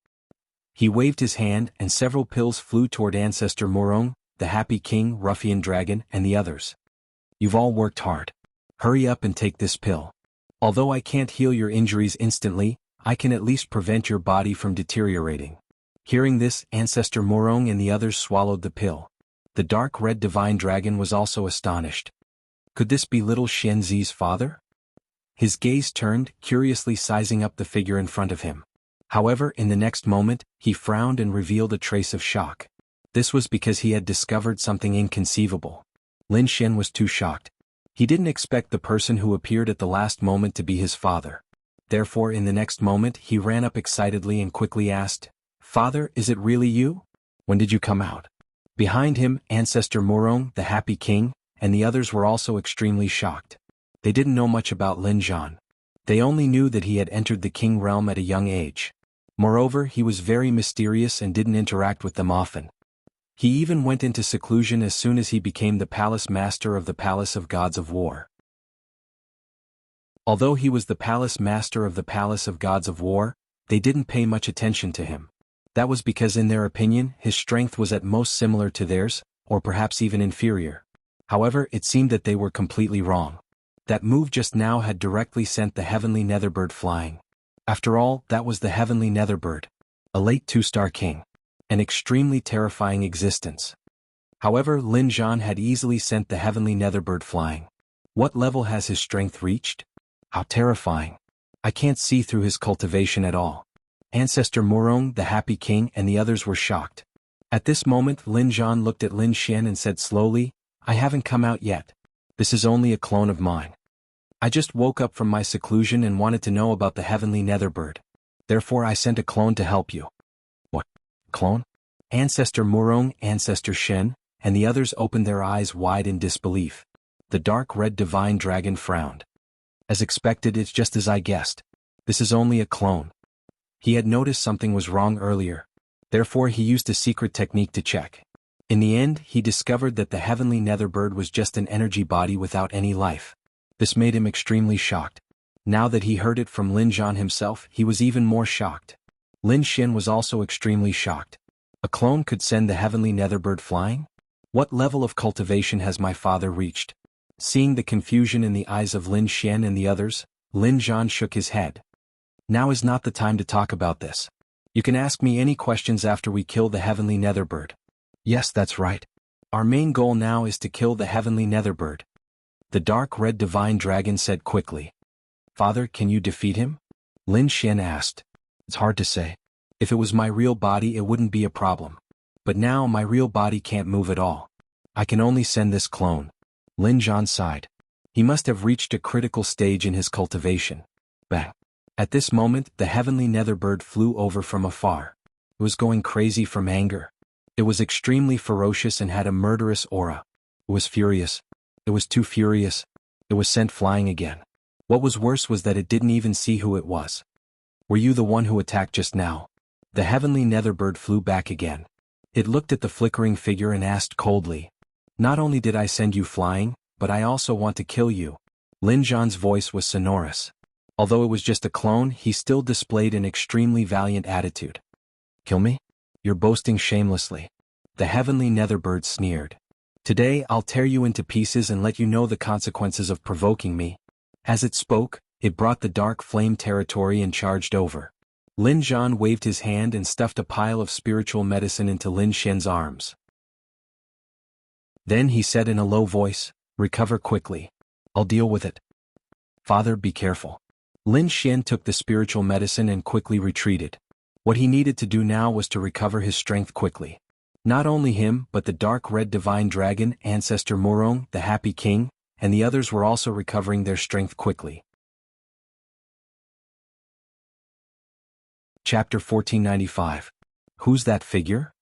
He waved his hand and several pills flew toward Ancestor Morong, the Happy King, Ruffian Dragon, and the others. You've all worked hard. Hurry up and take this pill. Although I can't heal your injuries instantly, I can at least prevent your body from deteriorating. Hearing this, Ancestor Morong and the others swallowed the pill. The dark red divine dragon was also astonished. Could this be little Xianzi's father? His gaze turned, curiously sizing up the figure in front of him. However, in the next moment, he frowned and revealed a trace of shock. This was because he had discovered something inconceivable. Lin Xian was too shocked. He didn't expect the person who appeared at the last moment to be his father. Therefore, in the next moment, he ran up excitedly and quickly asked, "Father, is it really you? When did you come out?" Behind him, Ancestor Murong, the Happy King, and the others were also extremely shocked. They didn't know much about Lin Zhan. They only knew that he had entered the king realm at a young age. Moreover, he was very mysterious and didn't interact with them often. He even went into seclusion as soon as he became the palace master of the Palace of Gods of War. Although he was the palace master of the Palace of Gods of War, they didn't pay much attention to him. That was because in their opinion, his strength was at most similar to theirs, or perhaps even inferior. However, it seemed that they were completely wrong. That move just now had directly sent the heavenly netherbird flying. After all, that was the heavenly netherbird, a late two-star king. An extremely terrifying existence. However, Lin Zhan had easily sent the heavenly netherbird flying. What level has his strength reached? How terrifying. I can't see through his cultivation at all. Ancestor Murong, the Happy King, and the others were shocked. At this moment, Lin Zhan looked at Lin Xian and said slowly, "I haven't come out yet. This is only a clone of mine. I just woke up from my seclusion and wanted to know about the heavenly netherbird. Therefore I sent a clone to help you." "What? Clone?" Ancestor Murong, Ancestor Shen, and the others opened their eyes wide in disbelief. The dark red divine dragon frowned. "As expected, it's just as I guessed. This is only a clone." He had noticed something was wrong earlier. Therefore he used a secret technique to check. In the end, he discovered that the heavenly netherbird was just an energy body without any life. This made him extremely shocked. Now that he heard it from Lin Zhan himself, he was even more shocked. Lin Xian was also extremely shocked. A clone could send the heavenly netherbird flying? What level of cultivation has my father reached? Seeing the confusion in the eyes of Lin Xian and the others, Lin Zhan shook his head. "Now is not the time to talk about this. You can ask me any questions after we kill the heavenly netherbird." "Yes, that's right. Our main goal now is to kill the heavenly netherbird," the dark red divine dragon said quickly. "Father, can you defeat him?" Lin Xian asked. "It's hard to say. If it was my real body, it wouldn't be a problem. But now my real body can't move at all. I can only send this clone." Lin Zhan sighed. He must have reached a critical stage in his cultivation. Bang. At this moment, the heavenly netherbird flew over from afar. It was going crazy from anger. It was extremely ferocious and had a murderous aura. It was furious. It was too furious. It was sent flying again. What was worse was that it didn't even see who it was. "Were you the one who attacked just now?" The heavenly netherbird flew back again. It looked at the flickering figure and asked coldly, "Not only did I send you flying, but I also want to kill you." Lin Zhan's voice was sonorous. Although it was just a clone, he still displayed an extremely valiant attitude. "Kill me? You're boasting shamelessly." The heavenly netherbird sneered. "Today I'll tear you into pieces and let you know the consequences of provoking me." As it spoke, it brought the dark flame territory and charged over. Lin Zhan waved his hand and stuffed a pile of spiritual medicine into Lin Xian's arms. Then he said in a low voice, "Recover quickly. I'll deal with it." "Father, be careful." Lin Xian took the spiritual medicine and quickly retreated. What he needed to do now was to recover his strength quickly. Not only him, but the dark red divine dragon, Ancestor Murong, the Happy King, and the others were also recovering their strength quickly. Chapter 1495. Who's that figure?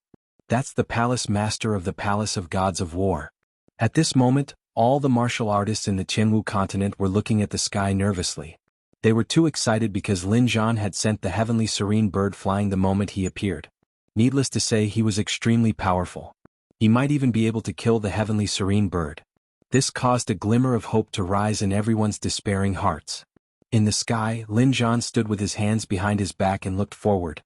That's the palace master of the Palace of Gods of War. At this moment, all the martial artists in the Jianghu continent were looking at the sky nervously. They were too excited because Lin Zhan had sent the heavenly serene bird flying the moment he appeared. Needless to say, he was extremely powerful. He might even be able to kill the heavenly serene bird. This caused a glimmer of hope to rise in everyone's despairing hearts. In the sky, Lin Zhan stood with his hands behind his back and looked forward.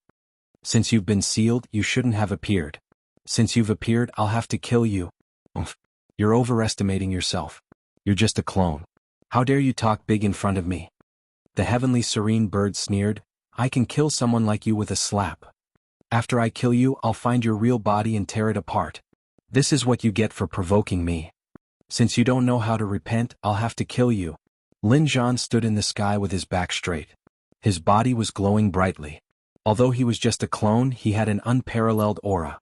"Since you've been sealed, you shouldn't have appeared. Since you've appeared, I'll have to kill you." "Oomph. You're overestimating yourself. You're just a clone. How dare you talk big in front of me?" The heavenly serene bird sneered, "I can kill someone like you with a slap. After I kill you, I'll find your real body and tear it apart. This is what you get for provoking me." Since you don't know how to repent, I'll have to kill you. Lin Zhan stood in the sky with his back straight. His body was glowing brightly. Although he was just a clone, he had an unparalleled aura.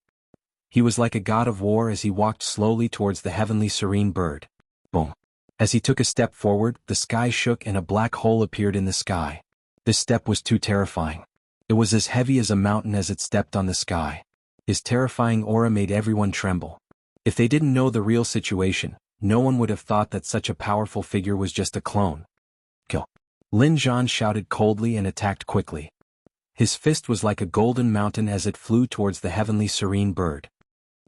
He was like a god of war as he walked slowly towards the heavenly serene bird. Boom. As he took a step forward, the sky shook and a black hole appeared in the sky. This step was too terrifying. It was as heavy as a mountain as it stepped on the sky. His terrifying aura made everyone tremble. If they didn't know the real situation, no one would have thought that such a powerful figure was just a clone. Kill. Lin Zhan shouted coldly and attacked quickly. His fist was like a golden mountain as it flew towards the heavenly serene bird.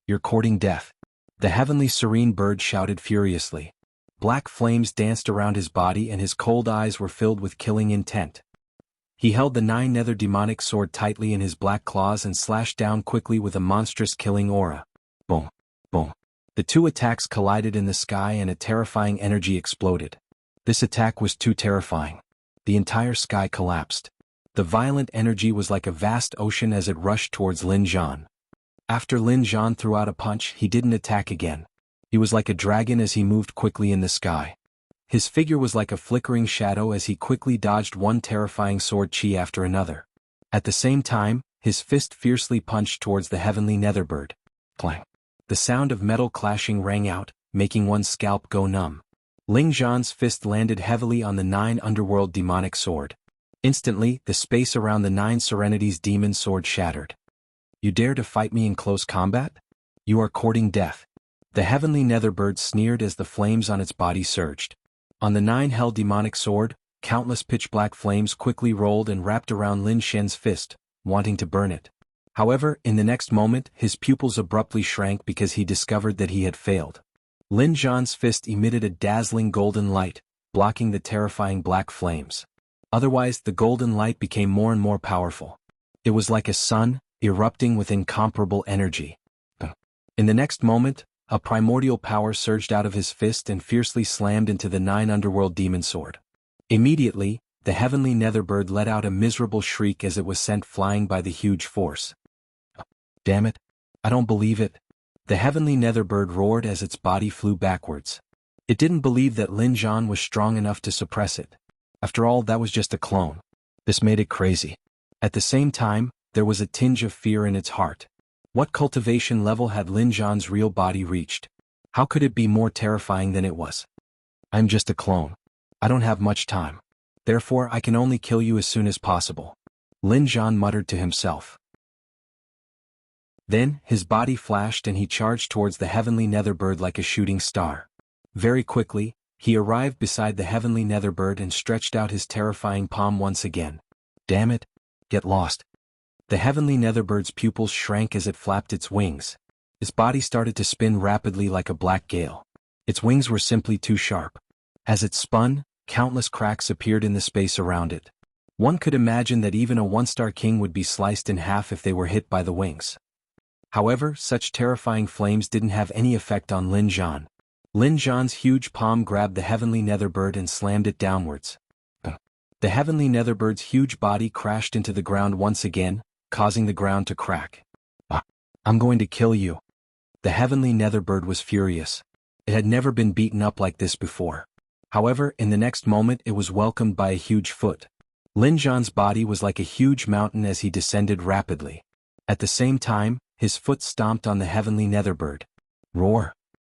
You're courting death. The heavenly serene bird shouted furiously. Black flames danced around his body and his cold eyes were filled with killing intent. He held the 9 nether demonic sword tightly in his black claws and slashed down quickly with a monstrous killing aura. Boom. Boom. The two attacks collided in the sky and a terrifying energy exploded. This attack was too terrifying. The entire sky collapsed. The violent energy was like a vast ocean as it rushed towards Lin Zhan. After Lin Zhan threw out a punch, he didn't attack again. He was like a dragon as he moved quickly in the sky. His figure was like a flickering shadow as he quickly dodged one terrifying sword chi after another. At the same time, his fist fiercely punched towards the heavenly netherbird. Clang. The sound of metal clashing rang out, making one's scalp go numb. Lin Zhan's fist landed heavily on the 9 underworld demonic sword. Instantly, the space around the 9 serenities demon sword shattered. You dare to fight me in close combat? You are courting death. The heavenly netherbird sneered as the flames on its body surged. On the 9 hell demonic sword, countless pitch-black flames quickly rolled and wrapped around Lin Xian's fist, wanting to burn it. However, in the next moment, his pupils abruptly shrank because he discovered that he had failed. Lin Zhan's fist emitted a dazzling golden light, blocking the terrifying black flames. Otherwise, the golden light became more and more powerful. It was like a sun, erupting with incomparable energy. In the next moment, a primordial power surged out of his fist and fiercely slammed into the 9 underworld demon sword. Immediately, the heavenly netherbird let out a miserable shriek as it was sent flying by the huge force. Damn it! I don't believe it. The heavenly netherbird roared as its body flew backwards. It didn't believe that Lin Zhan was strong enough to suppress it. After all, that was just a clone. This made it crazy. At the same time, there was a tinge of fear in its heart. What cultivation level had Lin Zhan's real body reached? How could it be more terrifying than it was? I'm just a clone. I don't have much time. Therefore, I can only kill you as soon as possible. Lin Zhan muttered to himself. Then, his body flashed and he charged towards the heavenly netherbird like a shooting star. Very quickly, he arrived beside the heavenly netherbird and stretched out his terrifying palm once again. Damn it! Get lost. The heavenly netherbird's pupils shrank as it flapped its wings. Its body started to spin rapidly like a black gale. Its wings were simply too sharp. As it spun, countless cracks appeared in the space around it. One could imagine that even a 1-star king would be sliced in half if they were hit by the wings. However, such terrifying flames didn't have any effect on Lin Zhan. Lin Zhan's huge palm grabbed the heavenly netherbird and slammed it downwards. The heavenly netherbird's huge body crashed into the ground once again, causing the ground to crack. I'm going to kill you. The heavenly netherbird was furious. It had never been beaten up like this before. However, in the next moment it was welcomed by a huge foot. Lin Zhan's body was like a huge mountain as he descended rapidly. At the same time, his foot stomped on the heavenly netherbird. Roar!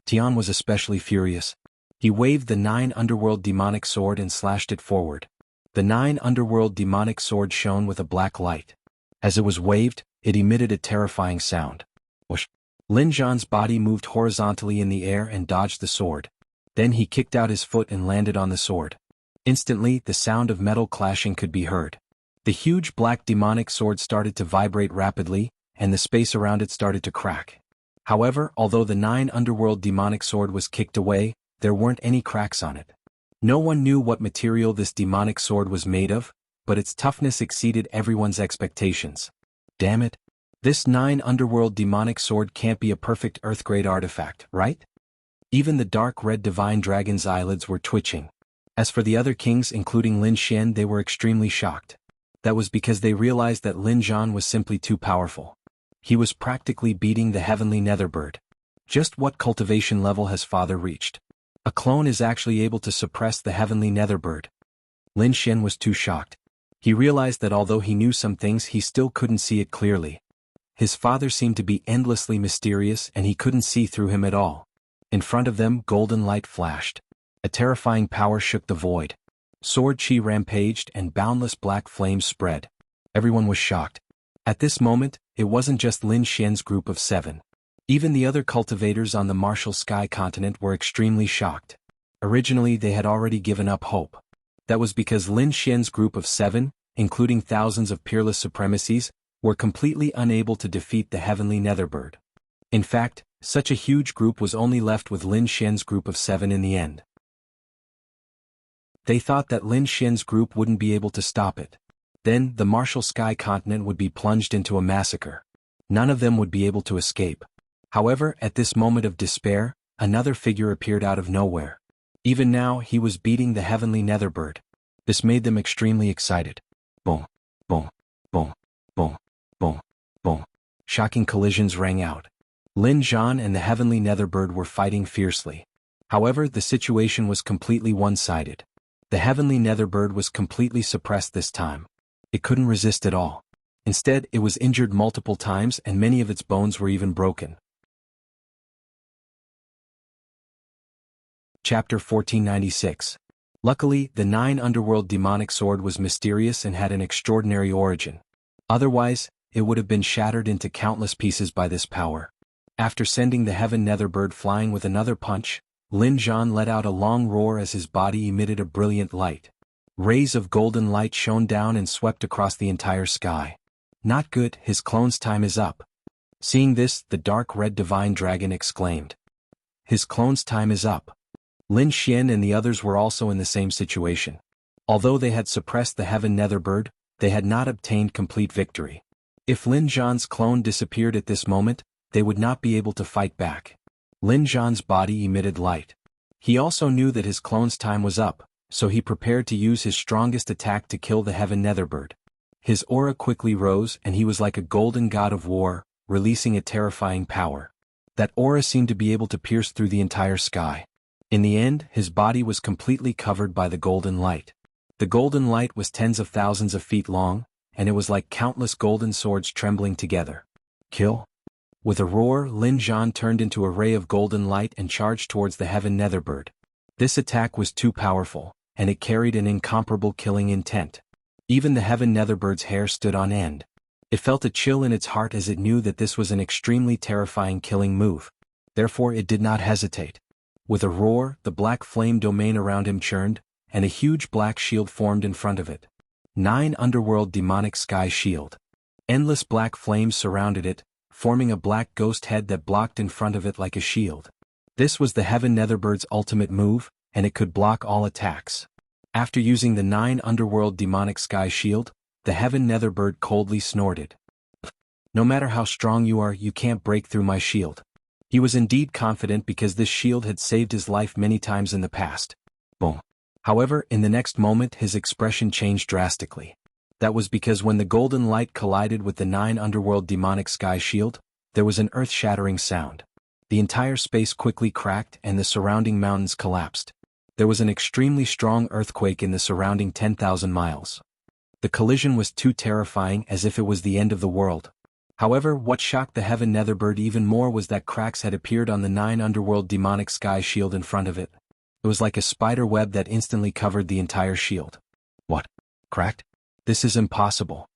Tian was especially furious. He waved the 9 underworld demonic sword and slashed it forward. The 9 underworld demonic sword shone with a black light. As it was waved, it emitted a terrifying sound. Whoosh! Lin Zhan's body moved horizontally in the air and dodged the sword. Then he kicked out his foot and landed on the sword. Instantly, the sound of metal clashing could be heard. The huge black demonic sword started to vibrate rapidly, and the space around it started to crack. However, although the 9 underworld demonic sword was kicked away, there weren't any cracks on it. No one knew what material this demonic sword was made of, but its toughness exceeded everyone's expectations. Damn it! This 9 underworld demonic sword can't be a perfect Earth-grade artifact, right? Even the dark red divine dragon's eyelids were twitching. As for the other kings including Lin Xian, they were extremely shocked. That was because they realized that Lin Zhan was simply too powerful. He was practically beating the heavenly netherbird. Just what cultivation level has father reached? A clone is actually able to suppress the heavenly netherbird. Lin Xian was too shocked. He realized that although he knew some things, he still couldn't see it clearly. His father seemed to be endlessly mysterious and he couldn't see through him at all. In front of them, golden light flashed. A terrifying power shook the void. Sword chi rampaged and boundless black flames spread. Everyone was shocked. At this moment, it wasn't just Lin Xian's group of 7. Even the other cultivators on the Martial Sky continent were extremely shocked. Originally, they had already given up hope. That was because Lin Xian's group of 7, including thousands of peerless supremacies, were completely unable to defeat the heavenly netherbird. In fact, such a huge group was only left with Lin Xian's group of 7 in the end. They thought that Lin Xian's group wouldn't be able to stop it. Then, the Martial Sky continent would be plunged into a massacre. None of them would be able to escape. However, at this moment of despair, another figure appeared out of nowhere. Even now, he was beating the heavenly netherbird. This made them extremely excited. Boom, boom, boom, boom, boom, boom. Shocking collisions rang out. Lin Zhan and the heavenly netherbird were fighting fiercely. However, the situation was completely one-sided. The heavenly netherbird was completely suppressed this time. It couldn't resist at all. Instead, it was injured multiple times and many of its bones were even broken. Chapter 1496. Luckily, the 9 underworld demonic sword was mysterious and had an extraordinary origin. Otherwise, it would have been shattered into countless pieces by this power. After sending the heaven netherbird flying with another punch, Lin Zhan let out a long roar as his body emitted a brilliant light. Rays of golden light shone down and swept across the entire sky. Not good, his clone's time is up. Seeing this, the dark red divine dragon exclaimed. His clone's time is up. Lin Xian and the others were also in the same situation. Although they had suppressed the heaven netherbird, they had not obtained complete victory. If Lin Zhan's clone disappeared at this moment, they would not be able to fight back. Lin Zhan's body emitted light. He also knew that his clone's time was up, so he prepared to use his strongest attack to kill the heaven netherbird. His aura quickly rose and he was like a golden god of war, releasing a terrifying power. That aura seemed to be able to pierce through the entire sky. In the end, his body was completely covered by the golden light. The golden light was tens of thousands of feet long, and it was like countless golden swords trembling together. Kill? With a roar, Lin Zhan turned into a ray of golden light and charged towards the heaven netherbird. This attack was too powerful, and it carried an incomparable killing intent. Even the heaven netherbird's hair stood on end. It felt a chill in its heart as it knew that this was an extremely terrifying killing move. Therefore it did not hesitate. With a roar, the black flame domain around him churned, and a huge black shield formed in front of it. 9 underworld demonic sky shield. Endless black flames surrounded it, forming a black ghost head that blocked in front of it like a shield. This was the heaven netherbird's ultimate move, and it could block all attacks. After using the 9 underworld demonic sky shield, the heaven netherbird coldly snorted. No matter how strong you are, you can't break through my shield. He was indeed confident because this shield had saved his life many times in the past. Boom. However, in the next moment his expression changed drastically. That was because when the golden light collided with the 9 underworld demonic sky shield, there was an earth-shattering sound. The entire space quickly cracked and the surrounding mountains collapsed. There was an extremely strong earthquake in the surrounding 10,000 miles. The collision was too terrifying, as if it was the end of the world. However, what shocked the heaven netherbird even more was that cracks had appeared on the 9 underworld demonic sky shield in front of it. It was like a spider web that instantly covered the entire shield. What? Cracked? This is impossible.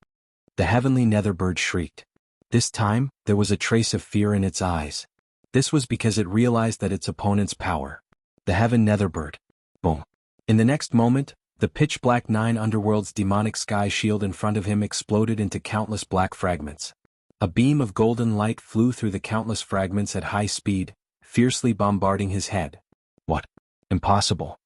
The heavenly netherbird shrieked. This time, there was a trace of fear in its eyes. This was because it realized that its opponent's power. The heaven netherbird. Boom. In the next moment, the pitch-black 9 underworld's demonic sky shield in front of him exploded into countless black fragments. A beam of golden light flew through the countless fragments at high speed, fiercely bombarding his head. What? Impossible.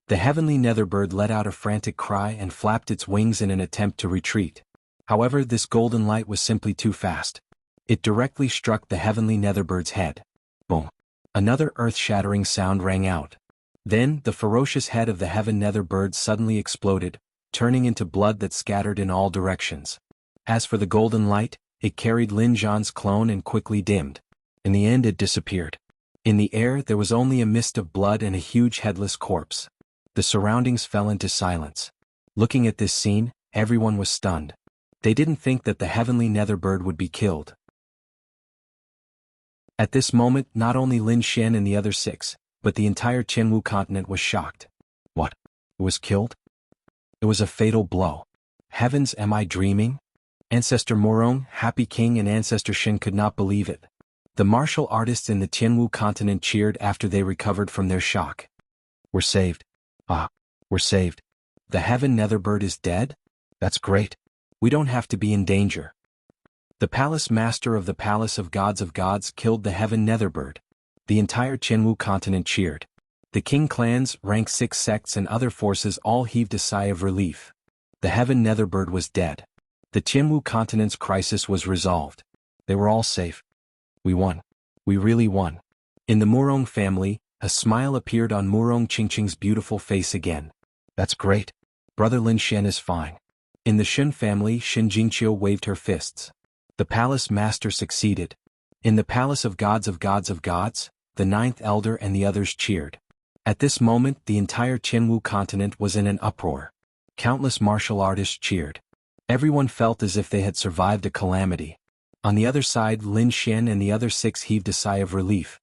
The heavenly netherbird let out a frantic cry and flapped its wings in an attempt to retreat. However, this golden light was simply too fast. It directly struck the heavenly netherbirds' head. Boom. Another earth-shattering sound rang out. Then, the ferocious head of the heaven netherbird suddenly exploded, turning into blood that scattered in all directions. As for the golden light, it carried Lin Zhan's clone and quickly dimmed. In the end it disappeared. In the air there was only a mist of blood and a huge headless corpse. The surroundings fell into silence. Looking at this scene, everyone was stunned. They didn't think that the heavenly netherbird would be killed. At this moment not only Lin Xian and the other 6, but the entire Jianghu continent was shocked. What? It was killed? It was a fatal blow. Heavens, am I dreaming? Ancestor Morong, Happy King and Ancestor Shin could not believe it. The martial artists in the Jianghu continent cheered after they recovered from their shock. We're saved. Ah, we're saved. The heaven netherbird is dead? That's great. We don't have to be in danger. The palace master of the Palace of Gods killed the heaven netherbird. The entire Jianghu continent cheered. The king clans, rank 6 sects and other forces all heaved a sigh of relief. The heaven netherbird was dead. The Jianghu continent's crisis was resolved. They were all safe. We won. We really won. In the Murong family, a smile appeared on Murong Qingqing's beautiful face again. That's great. Brother Lin Xian is fine. In the Shen family, Shen Jingqiu waved her fists. The palace master succeeded. In the Palace of Gods, the 9th elder and the others cheered. At this moment the entire Jianghu continent was in an uproar. Countless martial artists cheered. Everyone felt as if they had survived a calamity. On the other side Lin Xian and the other 6 heaved a sigh of relief.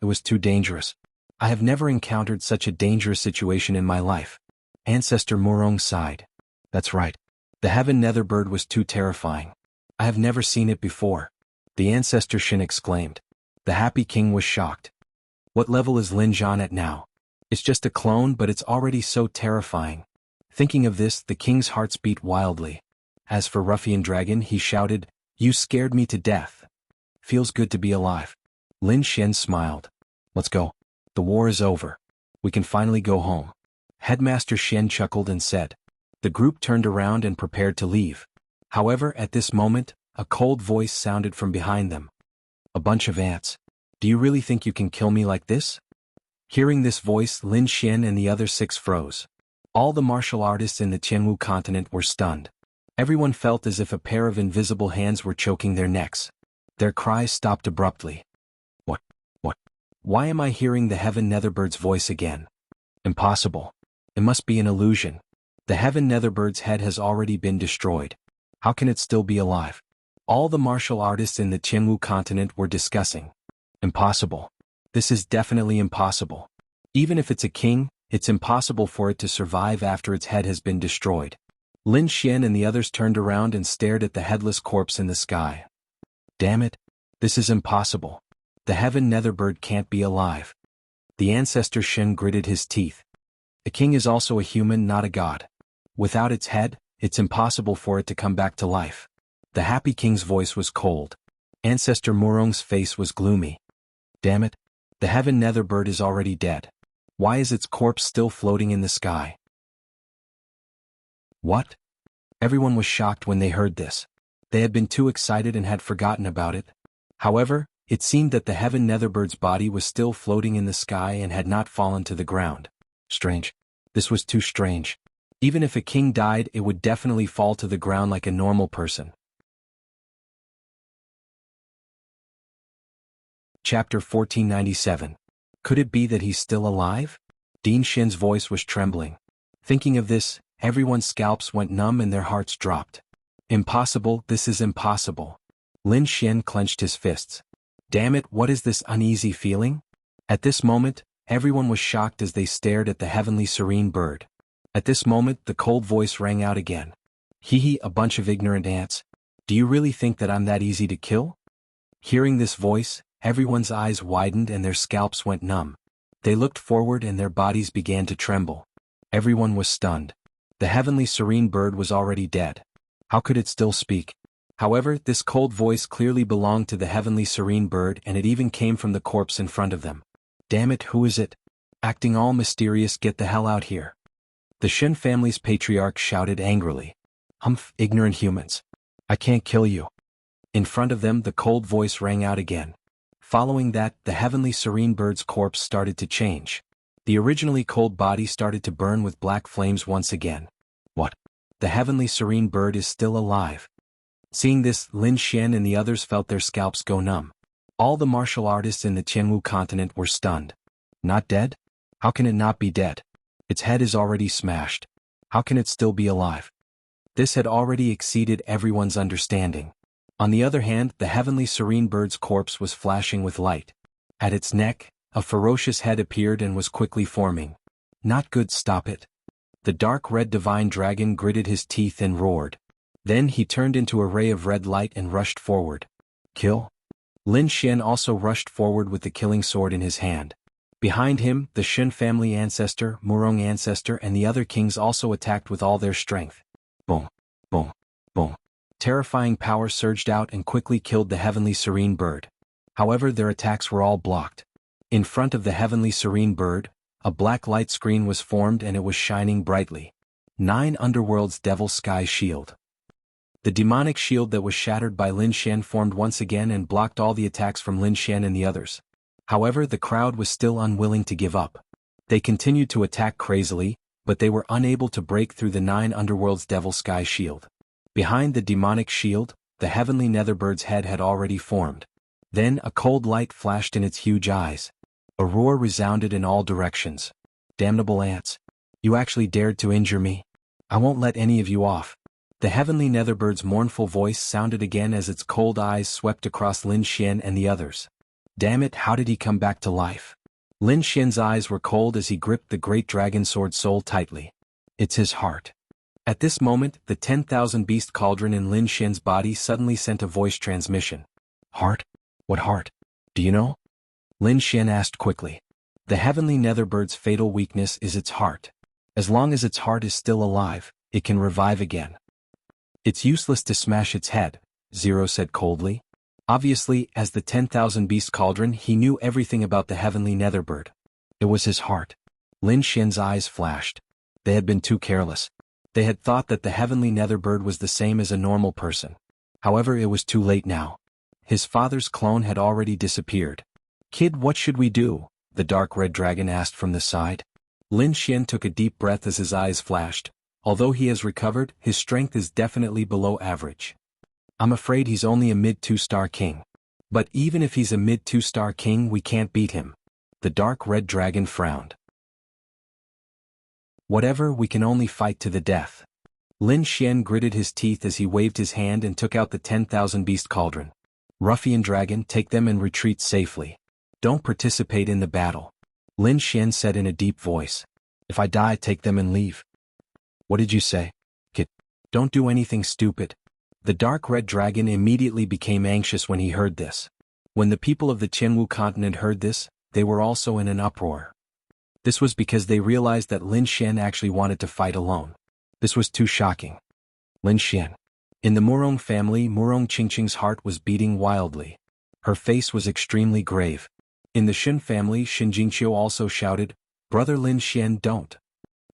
It was too dangerous. I have never encountered such a dangerous situation in my life. Ancestor Murong sighed. That's right. The heaven netherbird was too terrifying. I have never seen it before. The Ancestor Shin exclaimed. The Happy King was shocked. What level is Lin Zhan at now? It's just a clone, but it's already so terrifying. Thinking of this, the king's hearts beat wildly. As for Ruffian Dragon, he shouted, You scared me to death. Feels good to be alive. Lin Xian smiled. Let's go. The war is over. We can finally go home. Headmaster Xian chuckled and said. The group turned around and prepared to leave. However, at this moment, a cold voice sounded from behind them. A bunch of ants. Do you really think you can kill me like this? Hearing this voice, Lin Xian and the other 6 froze. All the martial artists in the Jianghu continent were stunned. Everyone felt as if a pair of invisible hands were choking their necks. Their cries stopped abruptly. What? Why am I hearing the heaven netherbird's voice again? Impossible. It must be an illusion. The heaven netherbird's head has already been destroyed. How can it still be alive? All the martial artists in the Jianghu continent were discussing. Impossible. This is definitely impossible. Even if it's a king, it's impossible for it to survive after its head has been destroyed. Lin Xian and the others turned around and stared at the headless corpse in the sky. Damn it. This is impossible. The heaven netherbird can't be alive. The Ancestor Shen gritted his teeth. A king is also a human, not a god. Without its head, it's impossible for it to come back to life. The Happy King's voice was cold. Ancestor Murong's face was gloomy. Damn it. The heaven netherbird is already dead. Why is its corpse still floating in the sky? What? Everyone was shocked when they heard this. They had been too excited and had forgotten about it. However, it seemed that the heaven netherbird's body was still floating in the sky and had not fallen to the ground. Strange. This was too strange. Even if a king died, it would definitely fall to the ground like a normal person. Chapter 1497. Could it be that he's still alive? Dean Shin's voice was trembling. Thinking of this, everyone's scalps went numb and their hearts dropped. Impossible, this is impossible. Lin Xian clenched his fists. Damn it, what is this uneasy feeling? At this moment, everyone was shocked as they stared at the heavenly serene bird. At this moment, the cold voice rang out again. Hee, a bunch of ignorant ants. Do you really think that I'm that easy to kill? Hearing this voice, everyone's eyes widened and their scalps went numb. They looked forward and their bodies began to tremble. Everyone was stunned. The heavenly serene bird was already dead. How could it still speak? However, this cold voice clearly belonged to the heavenly serene bird and it even came from the corpse in front of them. Damn it, who is it? Acting all mysterious, get the hell out here. The Shen family's patriarch shouted angrily. Humph, ignorant humans. I can't kill you. In front of them the cold voice rang out again. Following that, the heavenly serene bird's corpse started to change. The originally cold body started to burn with black flames once again. What? The heavenly serene bird is still alive. Seeing this, Lin Xian and the others felt their scalps go numb. All the martial artists in the Jianghu continent were stunned. Not dead? How can it not be dead? Its head is already smashed. How can it still be alive? This had already exceeded everyone's understanding. On the other hand, the heavenly serene bird's corpse was flashing with light. At its neck, a ferocious head appeared and was quickly forming. Not good, stop it. The dark red divine dragon gritted his teeth and roared. Then he turned into a ray of red light and rushed forward. Kill? Lin Xian also rushed forward with the killing sword in his hand. Behind him, the Shen family ancestor, Murong ancestor and the other kings also attacked with all their strength. Boom, boom, boom. Terrifying power surged out and quickly killed the heavenly serene bird. However, their attacks were all blocked. In front of the heavenly serene bird, a black light screen was formed and it was shining brightly. 9 Underworld's Devil Sky Shield. The demonic shield that was shattered by Lin Xian formed once again and blocked all the attacks from Lin Xian and the others. However, the crowd was still unwilling to give up. They continued to attack crazily, but they were unable to break through the 9 Underworld's Devil Sky Shield. Behind the demonic shield, the heavenly netherbird's head had already formed. Then a cold light flashed in its huge eyes. A roar resounded in all directions. Damnable ants! You actually dared to injure me? I won't let any of you off. The heavenly netherbird's mournful voice sounded again as its cold eyes swept across Lin Xian and the others. Damn it, how did he come back to life? Lin Xian's eyes were cold as he gripped the great dragon sword soul tightly. It's his heart. At this moment, the 10,000 beast cauldron in Lin Xian's body suddenly sent a voice transmission. Heart? What heart? Do you know? Lin Xian asked quickly. The heavenly netherbird's fatal weakness is its heart. As long as its heart is still alive, it can revive again. It's useless to smash its head, Zero said coldly. Obviously, as the 10,000 beast cauldron, he knew everything about the heavenly netherbird. It was his heart. Lin Xian's eyes flashed. They had been too careless. They had thought that the heavenly netherbird was the same as a normal person. However, it was too late now. His father's clone had already disappeared. Kid, what should we do? The dark red dragon asked from the side. Lin Xian took a deep breath as his eyes flashed. Although he has recovered, his strength is definitely below average. I'm afraid he's only a mid-2-star king. But even if he's a mid-2-star king, we can't beat him. The dark red dragon frowned. Whatever, we can only fight to the death. Lin Xian gritted his teeth as he waved his hand and took out the 10,000 beast cauldron. Ruffian dragon, take them and retreat safely. Don't participate in the battle. Lin Xian said in a deep voice. If I die, take them and leave. What did you say? Kid, don't do anything stupid. The dark red dragon immediately became anxious when he heard this. When the people of the Jianghu continent heard this, they were also in an uproar. This was because they realized that Lin Xian actually wanted to fight alone. This was too shocking. Lin Xian. In the Murong family, Murong Qingqing's heart was beating wildly. Her face was extremely grave. In the Shen family, Shen Jingqiu also shouted, Brother Lin Xian, don't.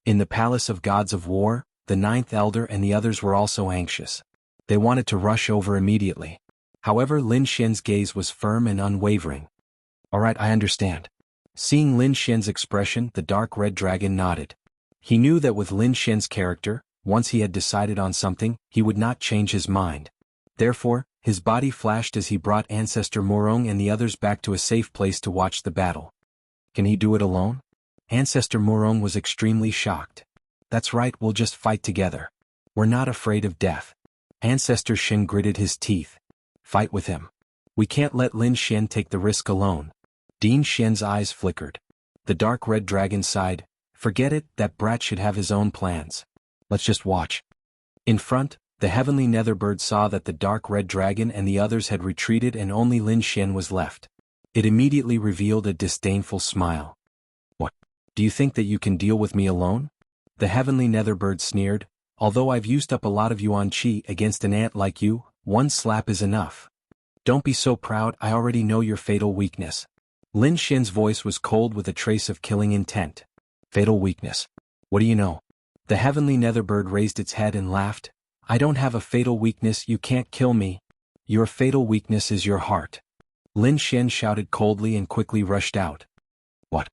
In the Palace of Gods of War, the 9th Elder and the others were also anxious. They wanted to rush over immediately. However, Lin Xian's gaze was firm and unwavering. Alright, I understand. Seeing Lin Xian's expression, the dark red dragon nodded. He knew that with Lin Xian's character, once he had decided on something, he would not change his mind. Therefore, his body flashed as he brought Ancestor Murong and the others back to a safe place to watch the battle. Can he do it alone? Ancestor Murong was extremely shocked. That's right, we'll just fight together. We're not afraid of death. Ancestor Shen gritted his teeth. Fight with him. We can't let Lin Xian take the risk alone. Dean Xian's eyes flickered. The dark red dragon sighed. Forget it, that brat should have his own plans. Let's just watch. In front, the heavenly netherbird saw that the dark red dragon and the others had retreated and only Lin Xian was left. It immediately revealed a disdainful smile. What? Do you think that you can deal with me alone? The heavenly netherbird sneered. Although I've used up a lot of yuan qi against an ant like you, one slap is enough. Don't be so proud, I already know your fatal weakness. Lin Xian's voice was cold with a trace of killing intent. Fatal weakness. What do you know? The heavenly netherbird raised its head and laughed. I don't have a fatal weakness, you can't kill me. Your fatal weakness is your heart. Lin Xian shouted coldly and quickly rushed out. What?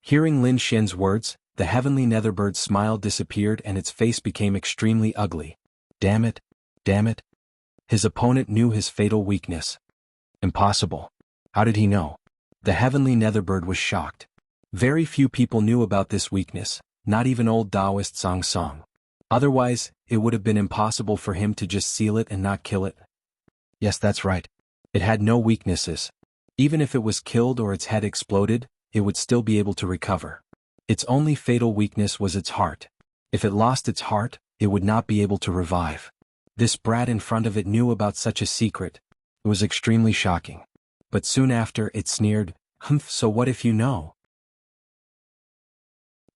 Hearing Lin Xian's words, the heavenly netherbird smile disappeared and its face became extremely ugly. Damn it, damn it. His opponent knew his fatal weakness. Impossible. How did he know? The heavenly netherbird was shocked. Very few people knew about this weakness, not even old Taoist Song Song. Otherwise, it would have been impossible for him to just seal it and not kill it. Yes, that's right. It had no weaknesses. Even if it was killed or its head exploded, it would still be able to recover. Its only fatal weakness was its heart. If it lost its heart, it would not be able to revive. This brat in front of it knew about such a secret. It was extremely shocking. But soon after, it sneered, "Humph, so what if you know?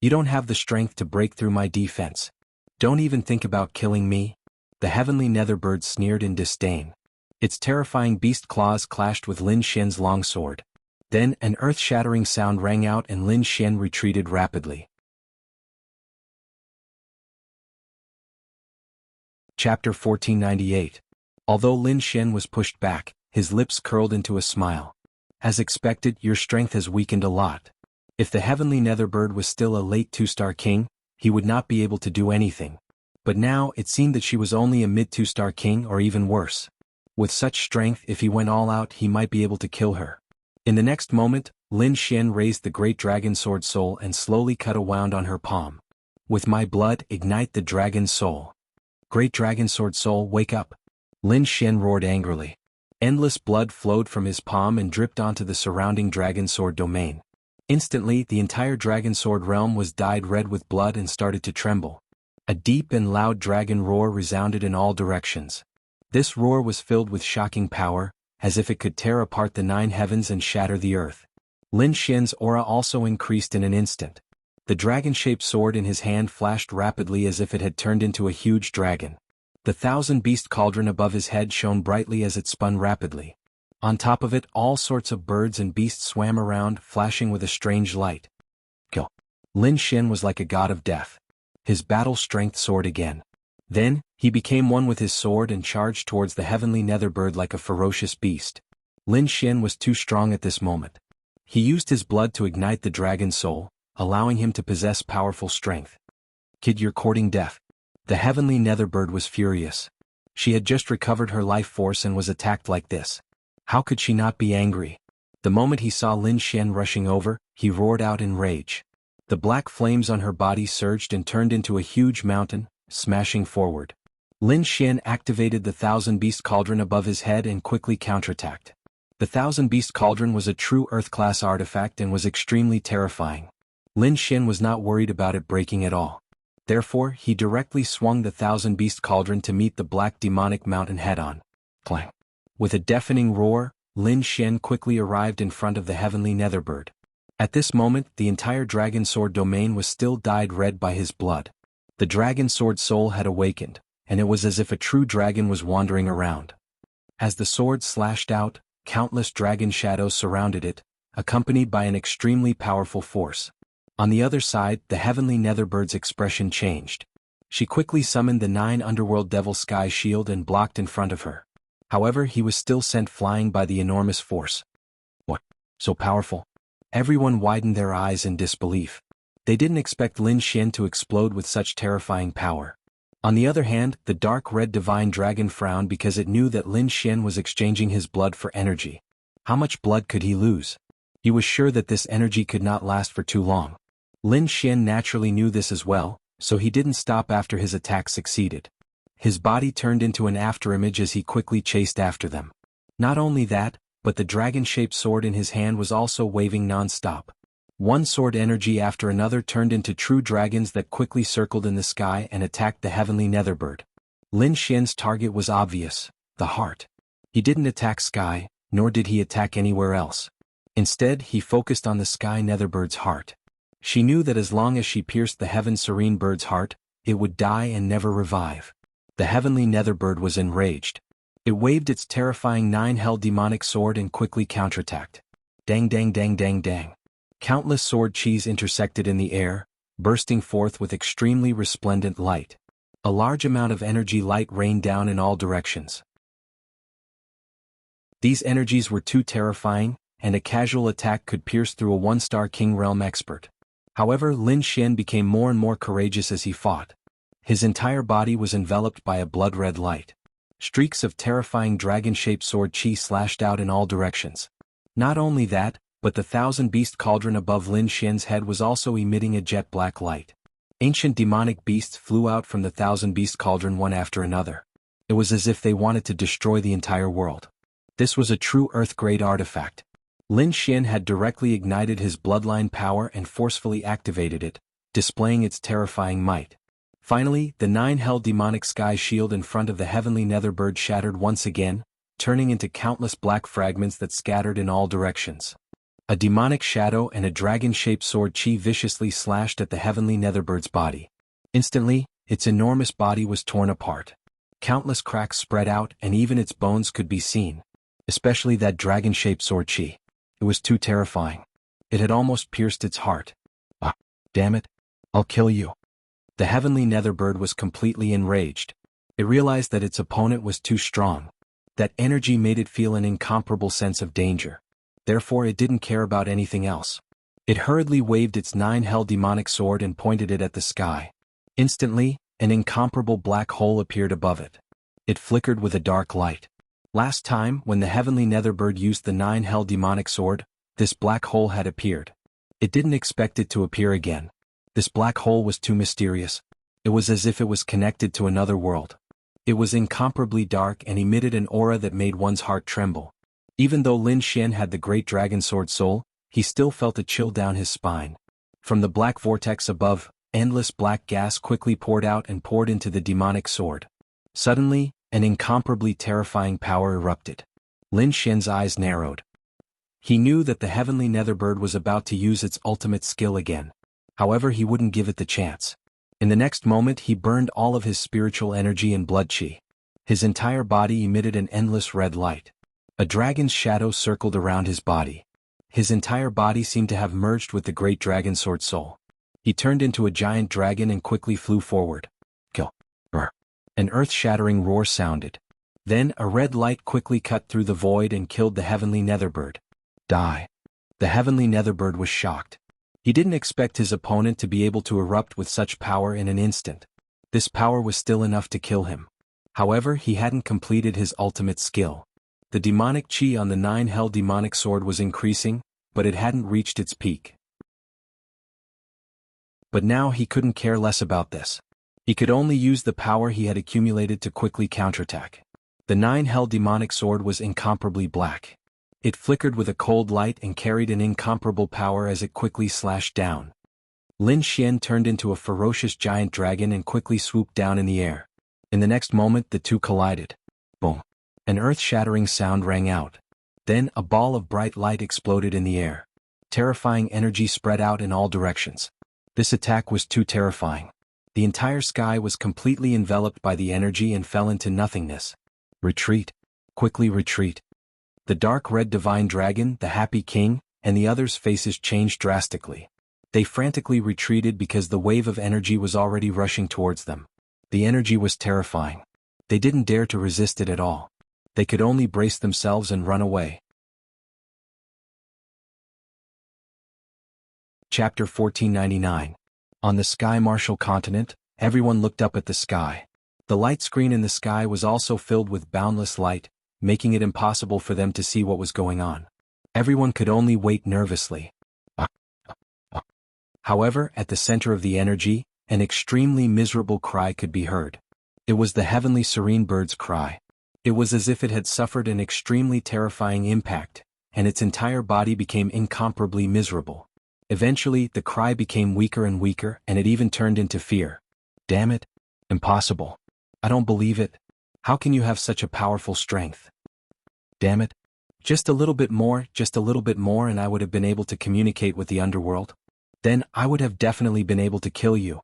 You don't have the strength to break through my defense. Don't even think about killing me." The heavenly netherbird sneered in disdain. Its terrifying beast claws clashed with Lin Xian's long sword. Then an earth-shattering sound rang out and Lin Xian retreated rapidly. Chapter 1498. Although Lin Xian was pushed back, his lips curled into a smile. As expected, your strength has weakened a lot. If the heavenly netherbird was still a late two-star king, he would not be able to do anything. But now it seemed that she was only a mid-two-star king or even worse. With such strength, if he went all out, he might be able to kill her. In the next moment, Lin Xian raised the great dragon sword soul and slowly cut a wound on her palm. With my blood, ignite the dragon soul. Great dragon sword soul, wake up. Lin Xian roared angrily. Endless blood flowed from his palm and dripped onto the surrounding dragon sword domain. Instantly, the entire dragon sword realm was dyed red with blood and started to tremble. A deep and loud dragon roar resounded in all directions. This roar was filled with shocking power, as if it could tear apart the 9 heavens and shatter the earth. Lin Xian's aura also increased in an instant. The dragon-shaped sword in his hand flashed rapidly as if it had turned into a huge dragon. The 1,000-beast cauldron above his head shone brightly as it spun rapidly. On top of it, all sorts of birds and beasts swam around, flashing with a strange light. Go. Lin Xian was like a god of death. His battle strength soared again. Then, he became one with his sword and charged towards the heavenly netherbird like a ferocious beast. Lin Xian was too strong at this moment. He used his blood to ignite the dragon soul, allowing him to possess powerful strength. Kid, you're courting death. The heavenly netherbird was furious. She had just recovered her life force and was attacked like this. How could she not be angry? The moment he saw Lin Xian rushing over, he roared out in rage. The black flames on her body surged and turned into a huge mountain, smashing forward. Lin Xian activated the 1,000-beast cauldron above his head and quickly counterattacked. The 1,000-beast cauldron was a true Earth-class artifact and was extremely terrifying. Lin Xian was not worried about it breaking at all. Therefore, he directly swung the 1,000-beast cauldron to meet the black demonic mountain head-on. Clang! With a deafening roar, Lin Xian quickly arrived in front of the heavenly netherbird. At this moment, the entire dragon sword domain was still dyed red by his blood. The dragon sword soul had awakened, and it was as if a true dragon was wandering around. As the sword slashed out, countless dragon shadows surrounded it, accompanied by an extremely powerful force. On the other side, the heavenly netherbird's expression changed. She quickly summoned the 9 underworld devil sky shield and blocked in front of her. However, he was still sent flying by the enormous force. What? So powerful? Everyone widened their eyes in disbelief. They didn't expect Lin Xian to explode with such terrifying power. On the other hand, the dark red divine dragon frowned because it knew that Lin Xian was exchanging his blood for energy. How much blood could he lose? He was sure that this energy could not last for too long. Lin Xian naturally knew this as well, so he didn't stop after his attack succeeded. His body turned into an afterimage as he quickly chased after them. Not only that, but the dragon-shaped sword in his hand was also waving non-stop. One sword energy after another turned into true dragons that quickly circled in the sky and attacked the heavenly netherbird. Lin Xian's target was obvious, the heart. He didn't attack sky, nor did he attack anywhere else. Instead, he focused on the sky netherbbird's heart. She knew that as long as she pierced the heaven serene bird's heart, it would die and never revive. The heavenly netherbird was enraged. It waved its terrifying 9-hell demonic sword and quickly counterattacked. Dang dang dang dang dang. Countless sword cheese intersected in the air, bursting forth with extremely resplendent light. A large amount of energy light rained down in all directions. These energies were too terrifying, and a casual attack could pierce through a 1-star king realm expert. However, Lin Xian became more and more courageous as he fought. His entire body was enveloped by a blood-red light. Streaks of terrifying dragon-shaped sword chi slashed out in all directions. Not only that, but the thousand-beast cauldron above Lin Xian's head was also emitting a jet-black light. Ancient demonic beasts flew out from the thousand-beast cauldron one after another. It was as if they wanted to destroy the entire world. This was a true Earth-grade artifact. Lin Xian had directly ignited his bloodline power and forcefully activated it, displaying its terrifying might. Finally, the 9 Hell demonic sky shield in front of the heavenly netherbird shattered once again, turning into countless black fragments that scattered in all directions. A demonic shadow and a dragon-shaped sword chi viciously slashed at the heavenly netherbird's body. Instantly, its enormous body was torn apart. Countless cracks spread out and even its bones could be seen. Especially that dragon-shaped sword chi. It was too terrifying. It had almost pierced its heart. Ah, damn it. I'll kill you. The heavenly netherbird was completely enraged. It realized that its opponent was too strong. That energy made it feel an incomparable sense of danger. Therefore it didn't care about anything else. It hurriedly waved its 9 Hell demonic sword and pointed it at the sky. Instantly, an incomparable black hole appeared above it. It flickered with a dark light. Last time, when the heavenly netherbird used the 9 Hell demonic sword, this black hole had appeared. It didn't expect it to appear again. This black hole was too mysterious. It was as if it was connected to another world. It was incomparably dark and emitted an aura that made one's heart tremble. Even though Lin Xian had the great dragon sword soul, he still felt a chill down his spine. From the black vortex above, endless black gas quickly poured out and poured into the demonic sword. Suddenly, an incomparably terrifying power erupted. Lin Xian's eyes narrowed. He knew that the heavenly netherbird was about to use its ultimate skill again. However, he wouldn't give it the chance. In the next moment he burned all of his spiritual energy and blood chi. His entire body emitted an endless red light. A dragon's shadow circled around his body. His entire body seemed to have merged with the great dragon sword soul. He turned into a giant dragon and quickly flew forward. Kill. An earth-shattering roar sounded. Then a red light quickly cut through the void and killed the heavenly netherbird. Die. The heavenly netherbird was shocked. He didn't expect his opponent to be able to erupt with such power in an instant. This power was still enough to kill him. However, he hadn't completed his ultimate skill. The demonic chi on the 9 Hell demonic sword was increasing, but it hadn't reached its peak. But now he couldn't care less about this. He could only use the power he had accumulated to quickly counterattack. The 9 Hell demonic sword was incomparably black. It flickered with a cold light and carried an incomparable power as it quickly slashed down. Lin Xian turned into a ferocious giant dragon and quickly swooped down in the air. In the next moment the two collided. Boom. An earth-shattering sound rang out. Then a ball of bright light exploded in the air. Terrifying energy spread out in all directions. This attack was too terrifying. The entire sky was completely enveloped by the energy and fell into nothingness. Retreat. Quickly retreat. The dark red divine dragon, the happy king, and the others' faces changed drastically. They frantically retreated because the wave of energy was already rushing towards them. The energy was terrifying. They didn't dare to resist it at all. They could only brace themselves and run away. Chapter 1499. On the Sky Martial continent, everyone looked up at the sky. The light screen in the sky was also filled with boundless light, making it impossible for them to see what was going on. Everyone could only wait nervously. However, at the center of the energy, an extremely miserable cry could be heard. It was the heavenly serene bird's cry. It was as if it had suffered an extremely terrifying impact, and its entire body became incomparably miserable. Eventually, the cry became weaker and weaker, and it even turned into fear. Damn it. Impossible. I don't believe it. How can you have such a powerful strength? Damn it. Just a little bit more, and I would have been able to communicate with the underworld. Then I would have definitely been able to kill you.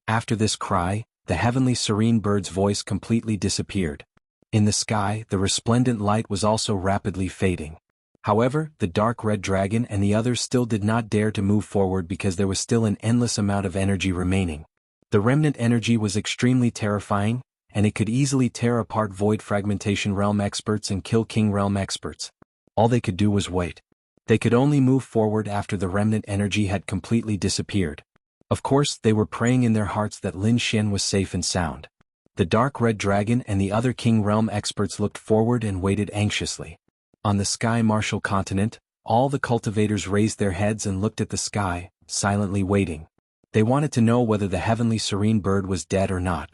After this cry, the heavenly serene bird's voice completely disappeared. In the sky, the resplendent light was also rapidly fading. However, the dark red dragon and the others still did not dare to move forward because there was still an endless amount of energy remaining. The remnant energy was extremely terrifying, and it could easily tear apart Void Fragmentation Realm experts and kill King Realm experts. All they could do was wait. They could only move forward after the remnant energy had completely disappeared. Of course, they were praying in their hearts that Lin Xian was safe and sound. The dark red dragon and the other King Realm experts looked forward and waited anxiously. On the sky martial continent, all the cultivators raised their heads and looked at the sky, silently waiting. They wanted to know whether the heavenly serene bird was dead or not.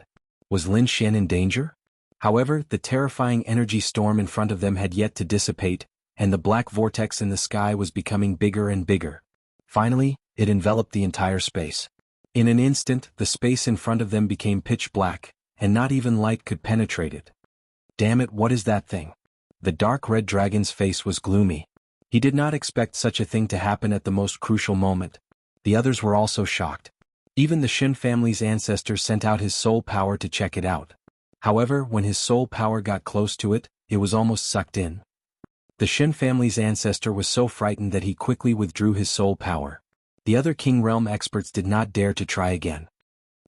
Was Lin Xian in danger? However, the terrifying energy storm in front of them had yet to dissipate, and the black vortex in the sky was becoming bigger and bigger. Finally, it enveloped the entire space. In an instant, the space in front of them became pitch black, and not even light could penetrate it. Damn it, what is that thing? The dark red dragon's face was gloomy. He did not expect such a thing to happen at the most crucial moment. The others were also shocked. Even the Shin family's ancestor sent out his soul power to check it out. However, when his soul power got close to it, it was almost sucked in. The Shin family's ancestor was so frightened that he quickly withdrew his soul power. The other King Realm experts did not dare to try again.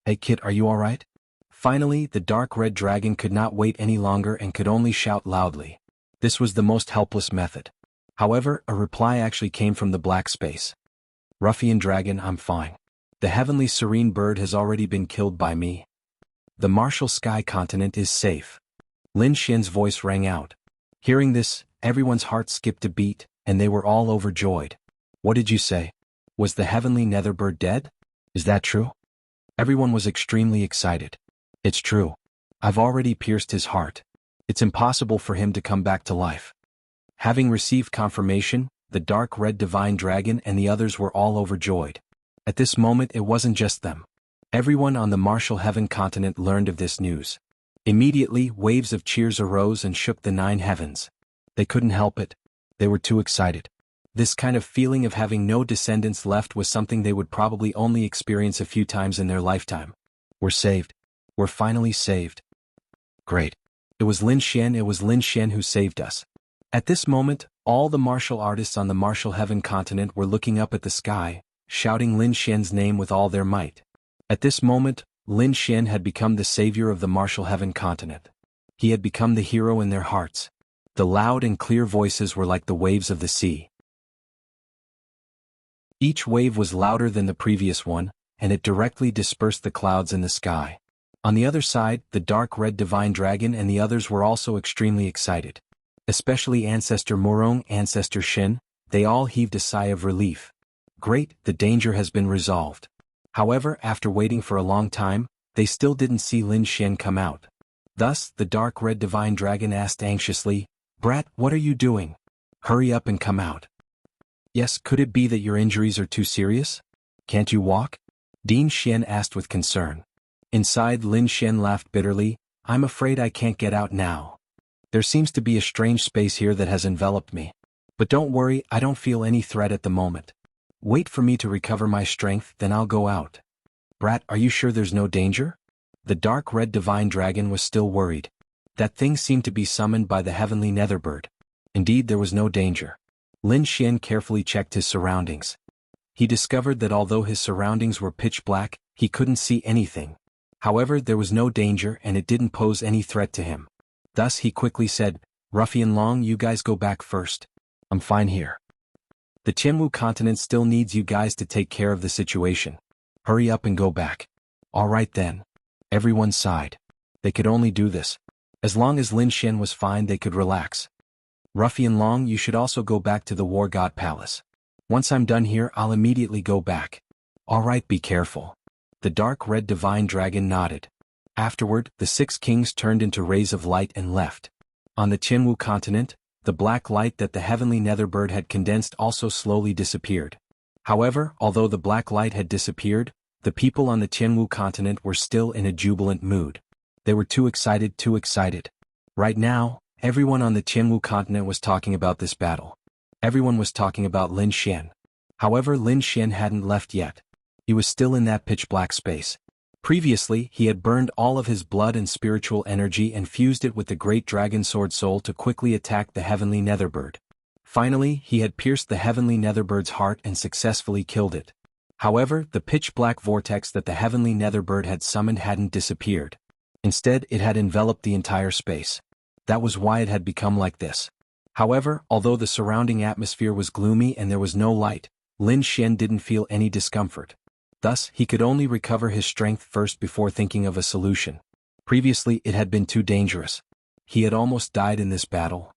Hey kid, are you alright? Finally, the dark red dragon could not wait any longer and could only shout loudly. This was the most helpless method. However, a reply actually came from the black space. Ruffian dragon, I'm fine. The heavenly serene bird has already been killed by me. The martial sky continent is safe. Lin Xian's voice rang out. Hearing this, everyone's heart skipped a beat, and they were all overjoyed. What did you say? Was the heavenly nether bird dead? Is that true? Everyone was extremely excited. It's true. I've already pierced his heart. It's impossible for him to come back to life. Having received confirmation, the dark red divine dragon and the others were all overjoyed. At this moment it wasn't just them. Everyone on the martial heaven continent learned of this news. Immediately, waves of cheers arose and shook the 9 heavens. They couldn't help it. They were too excited. This kind of feeling of having no descendants left was something they would probably only experience a few times in their lifetime. We're saved. We're finally saved. Great. It was Lin Xian who saved us. At this moment, all the martial artists on the martial heaven continent were looking up at the sky, shouting Lin Xian's name with all their might. At this moment, Lin Xian had become the savior of the martial heaven continent. He had become the hero in their hearts. The loud and clear voices were like the waves of the sea. Each wave was louder than the previous one, and it directly dispersed the clouds in the sky. On the other side, the dark red divine dragon and the others were also extremely excited. Especially Ancestor Murong, Ancestor Shin, they all heaved a sigh of relief. Great, the danger has been resolved. However, after waiting for a long time, they still didn't see Lin Xian come out. Thus, the dark red divine dragon asked anxiously, Brat, what are you doing? Hurry up and come out. Yes, could it be that your injuries are too serious? Can't you walk? Din Xian asked with concern. Inside, Lin Xian laughed bitterly, I'm afraid I can't get out now. There seems to be a strange space here that has enveloped me. But don't worry, I don't feel any threat at the moment. Wait for me to recover my strength, then I'll go out. Brat, are you sure there's no danger? The dark red divine dragon was still worried. That thing seemed to be summoned by the heavenly netherbird. Indeed, there was no danger. Lin Xian carefully checked his surroundings. He discovered that although his surroundings were pitch black, he couldn't see anything. However, there was no danger and it didn't pose any threat to him. Thus he quickly said, Ruffian Long, you guys go back first. I'm fine here. The Jianghu continent still needs you guys to take care of the situation. Hurry up and go back. All right then. Everyone sighed. They could only do this. As long as Lin Xian was fine, they could relax. Ruffian Long, you should also go back to the War God Palace. Once I'm done here, I'll immediately go back. All right, be careful. The dark red divine dragon nodded. Afterward, the 6 kings turned into rays of light and left. On the Jianghu continent, the black light that the heavenly netherbird had condensed also slowly disappeared. However, although the black light had disappeared, the people on the Jianghu continent were still in a jubilant mood. They were too excited. Right now, everyone on the Jianghu continent was talking about this battle. Everyone was talking about Lin Xian. However, Lin Xian hadn't left yet. He was still in that pitch-black space. Previously, he had burned all of his blood and spiritual energy and fused it with the great dragon sword soul to quickly attack the heavenly netherbird. Finally, he had pierced the heavenly netherbird's heart and successfully killed it. However, the pitch-black vortex that the heavenly netherbird had summoned hadn't disappeared. Instead, it had enveloped the entire space. That was why it had become like this. However, although the surrounding atmosphere was gloomy and there was no light, Lin Xian didn't feel any discomfort. Thus, he could only recover his strength first before thinking of a solution. Previously, it had been too dangerous. He had almost died in this battle.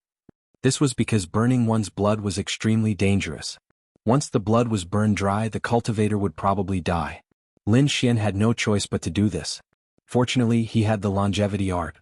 This was because burning one's blood was extremely dangerous. Once the blood was burned dry, the cultivator would probably die. Lin Xian had no choice but to do this. Fortunately, he had the longevity art.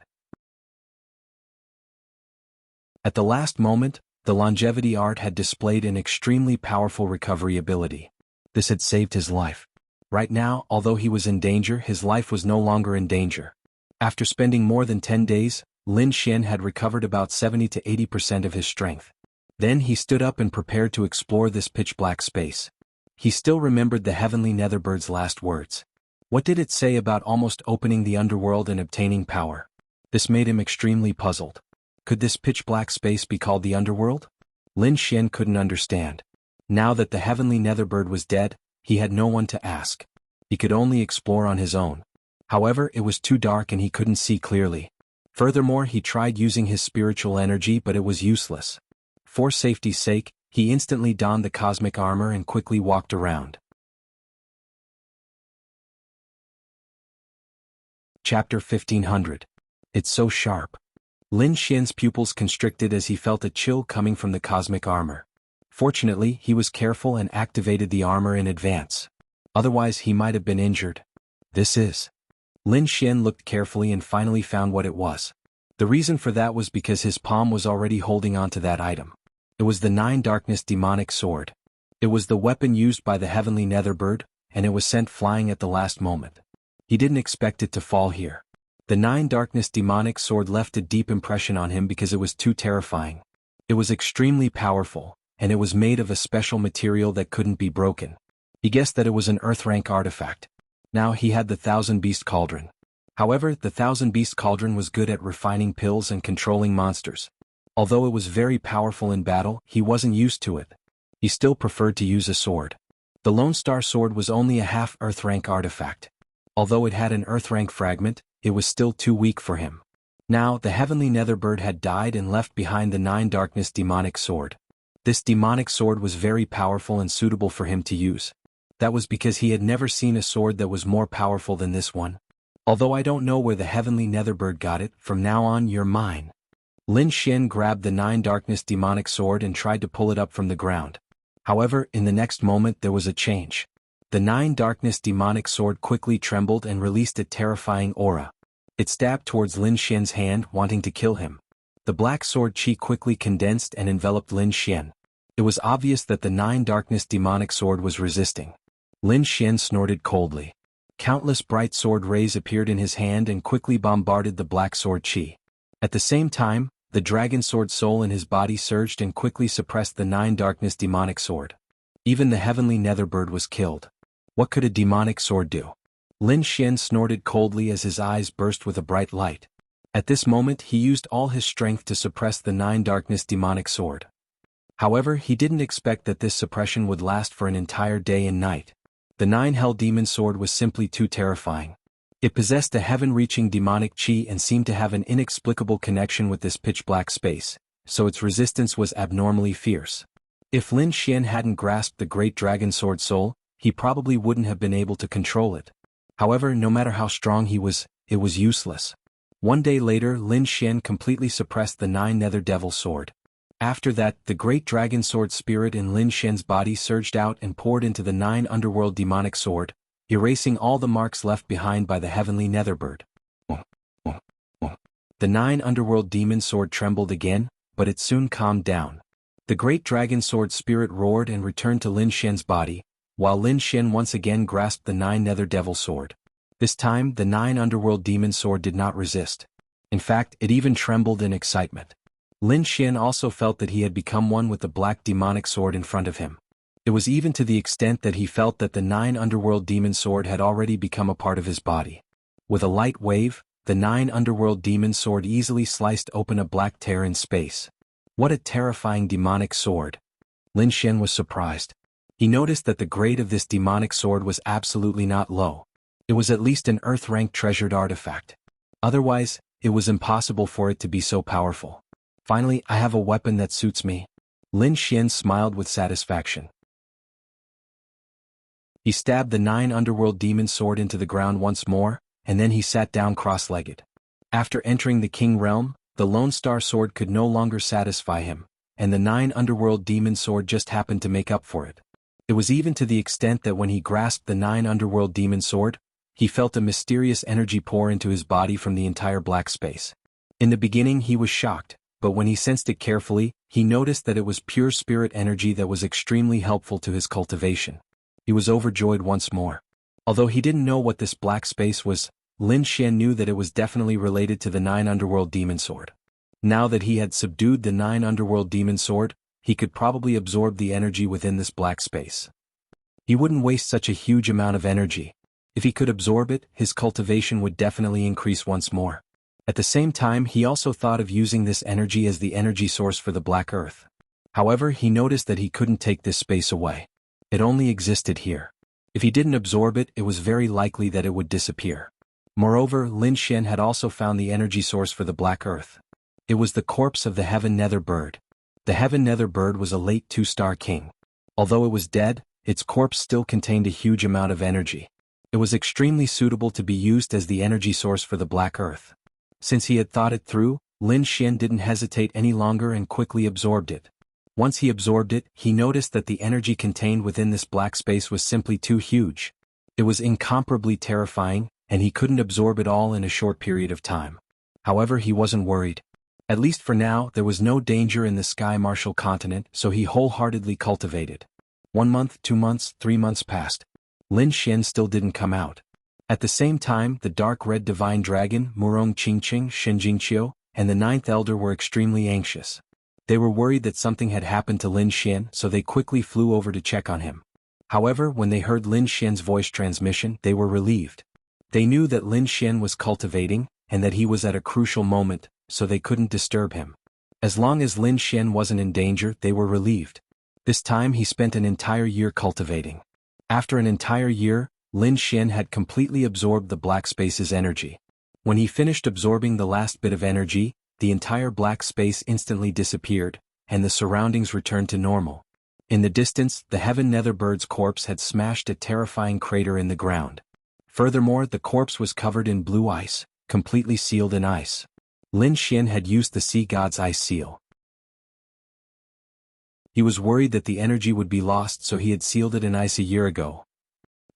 At the last moment, the longevity art had displayed an extremely powerful recovery ability. This had saved his life. Right now, although he was in danger, his life was no longer in danger. After spending more than 10 days, Lin Xian had recovered about 70 to 80% of his strength. Then he stood up and prepared to explore this pitch-black space. He still remembered the heavenly Netherbird's last words. What did it say about almost opening the underworld and obtaining power? This made him extremely puzzled. Could this pitch-black space be called the underworld? Lin Xian couldn't understand. Now that the heavenly Netherbird was dead, he had no one to ask. He could only explore on his own. However, it was too dark and he couldn't see clearly. Furthermore, he tried using his spiritual energy, but it was useless. For safety's sake, he instantly donned the cosmic armor and quickly walked around. Chapter 1500. It's so sharp. Lin Xian's pupils constricted as he felt a chill coming from the cosmic armor. Fortunately, he was careful and activated the armor in advance. Otherwise, he might have been injured. This is. Lin Xian looked carefully and finally found what it was. The reason for that was because his palm was already holding onto that item. It was the 9 Darkness Demonic Sword. It was the weapon used by the heavenly Netherbird, and it was sent flying at the last moment. He didn't expect it to fall here. The 9 Darkness Demonic Sword left a deep impression on him because it was too terrifying. It was extremely powerful, and it was made of a special material that couldn't be broken. He guessed that it was an Earth-rank artifact. Now he had the Thousand Beast Cauldron. However, the Thousand Beast Cauldron was good at refining pills and controlling monsters. Although it was very powerful in battle, he wasn't used to it. He still preferred to use a sword. The Lone Star Sword was only a half Earth-rank artifact. Although it had an Earth-rank fragment, it was still too weak for him. Now, the heavenly Netherbird had died and left behind the 9 Darkness Demonic Sword. This demonic sword was very powerful and suitable for him to use. That was because he had never seen a sword that was more powerful than this one. Although I don't know where the heavenly Netherbird got it, from now on you're mine. Lin Xian grabbed the 9 Darkness Demonic Sword and tried to pull it up from the ground. However, in the next moment there was a change. The 9 Darkness Demonic Sword quickly trembled and released a terrifying aura. It stabbed towards Lin Xian's hand, wanting to kill him. The black sword chi quickly condensed and enveloped Lin Xian. It was obvious that the 9 Darkness Demonic Sword was resisting. Lin Xian snorted coldly. Countless bright sword rays appeared in his hand and quickly bombarded the black sword chi. At the same time, the dragon sword soul in his body surged and quickly suppressed the 9 Darkness Demonic Sword. Even the heavenly Netherbird was killed. What could a demonic sword do? Lin Xian snorted coldly as his eyes burst with a bright light. At this moment he used all his strength to suppress the 9 Darkness Demonic Sword. However, he didn't expect that this suppression would last for an entire day and night. The 9 Hell Demon Sword was simply too terrifying. It possessed a heaven-reaching demonic chi and seemed to have an inexplicable connection with this pitch-black space, so its resistance was abnormally fierce. If Lin Xian hadn't grasped the Great Dragon Sword Soul, he probably wouldn't have been able to control it. However, no matter how strong he was, it was useless. One day later, Lin Xian completely suppressed the 9 Nether Devil Sword. After that, the Great Dragon Sword spirit in Lin Xian's body surged out and poured into the 9 Underworld Demonic Sword, erasing all the marks left behind by the heavenly Netherbird. The 9 Underworld Demon Sword trembled again, but it soon calmed down. The Great Dragon Sword spirit roared and returned to Lin Xian's body, while Lin Xian once again grasped the 9 Nether Devil Sword. This time, the 9 Underworld Demon Sword did not resist. In fact, it even trembled in excitement. Lin Xian also felt that he had become one with the black demonic sword in front of him. It was even to the extent that he felt that the 9 Underworld Demon Sword had already become a part of his body. With a light wave, the 9 Underworld Demon Sword easily sliced open a black tear in space. What a terrifying demonic sword! Lin Xian was surprised. He noticed that the grade of this demonic sword was absolutely not low. It was at least an Earth-rank treasured artifact. Otherwise, it was impossible for it to be so powerful. Finally, I have a weapon that suits me. Lin Xian smiled with satisfaction. He stabbed the 9 Underworld Demon Sword into the ground once more, and then he sat down cross-legged. After entering the King Realm, the Lone Star Sword could no longer satisfy him, and the 9 underworld demon sword just happened to make up for it. It was even to the extent that when he grasped the 9 underworld demon sword, he felt a mysterious energy pour into his body from the entire black space. In the beginning he was shocked, but when he sensed it carefully, he noticed that it was pure spirit energy that was extremely helpful to his cultivation. He was overjoyed once more. Although he didn't know what this black space was, Lin Xian knew that it was definitely related to the 9 underworld demon sword. Now that he had subdued the 9 underworld demon sword, he could probably absorb the energy within this black space. He wouldn't waste such a huge amount of energy. If he could absorb it, his cultivation would definitely increase once more. At the same time, he also thought of using this energy as the energy source for the Black Earth. However, he noticed that he couldn't take this space away. It only existed here. If he didn't absorb it, it was very likely that it would disappear. Moreover, Lin Xian had also found the energy source for the Black Earth. It was the corpse of the Heaven Nether Bird. The Heaven Nether Bird was a late 2-star king. Although it was dead, its corpse still contained a huge amount of energy. It was extremely suitable to be used as the energy source for the Black Earth. Since he had thought it through, Lin Xian didn't hesitate any longer and quickly absorbed it. Once he absorbed it, he noticed that the energy contained within this black space was simply too huge. It was incomparably terrifying, and he couldn't absorb it all in a short period of time. However, he wasn't worried. At least for now, there was no danger in the Sky Martial continent, so he wholeheartedly cultivated. 1 month, 2 months, 3 months passed. Lin Xian still didn't come out. At the same time, the dark red divine dragon, Murong Qingqing Shenjingqiu, and the 9th elder were extremely anxious. They were worried that something had happened to Lin Xian, so they quickly flew over to check on him. However, when they heard Lin Xian's voice transmission, they were relieved. They knew that Lin Xian was cultivating, and that he was at a crucial moment, so they couldn't disturb him. As long as Lin Xian wasn't in danger, they were relieved. This time he spent an entire year cultivating. After an entire year, Lin Xian had completely absorbed the black space's energy. When he finished absorbing the last bit of energy, the entire black space instantly disappeared, and the surroundings returned to normal. In the distance, the Heaven Nether Bird's corpse had smashed a terrifying crater in the ground. Furthermore, the corpse was covered in blue ice, completely sealed in ice. Lin Xian had used the sea god's ice seal. He was worried that the energy would be lost, so he had sealed it in ice a year ago.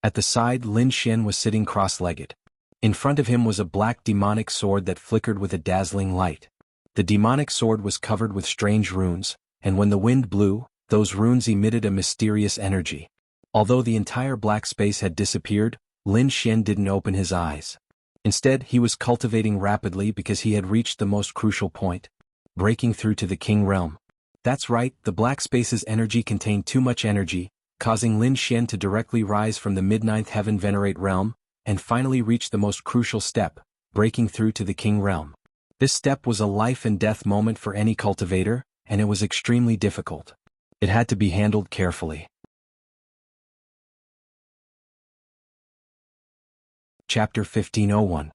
At the side, Lin Xian was sitting cross-legged. In front of him was a black demonic sword that flickered with a dazzling light. The demonic sword was covered with strange runes, and when the wind blew, those runes emitted a mysterious energy. Although the entire black space had disappeared, Lin Xian didn't open his eyes. Instead, he was cultivating rapidly because he had reached the most crucial point, breaking through to the King Realm. That's right, the black space's energy contained too much energy, causing Lin Xian to directly rise from the Mid-Ninth Heaven Venerate Realm, and finally reach the most crucial step, breaking through to the King Realm. This step was a life-and-death moment for any cultivator, and it was extremely difficult. It had to be handled carefully. Chapter 1501.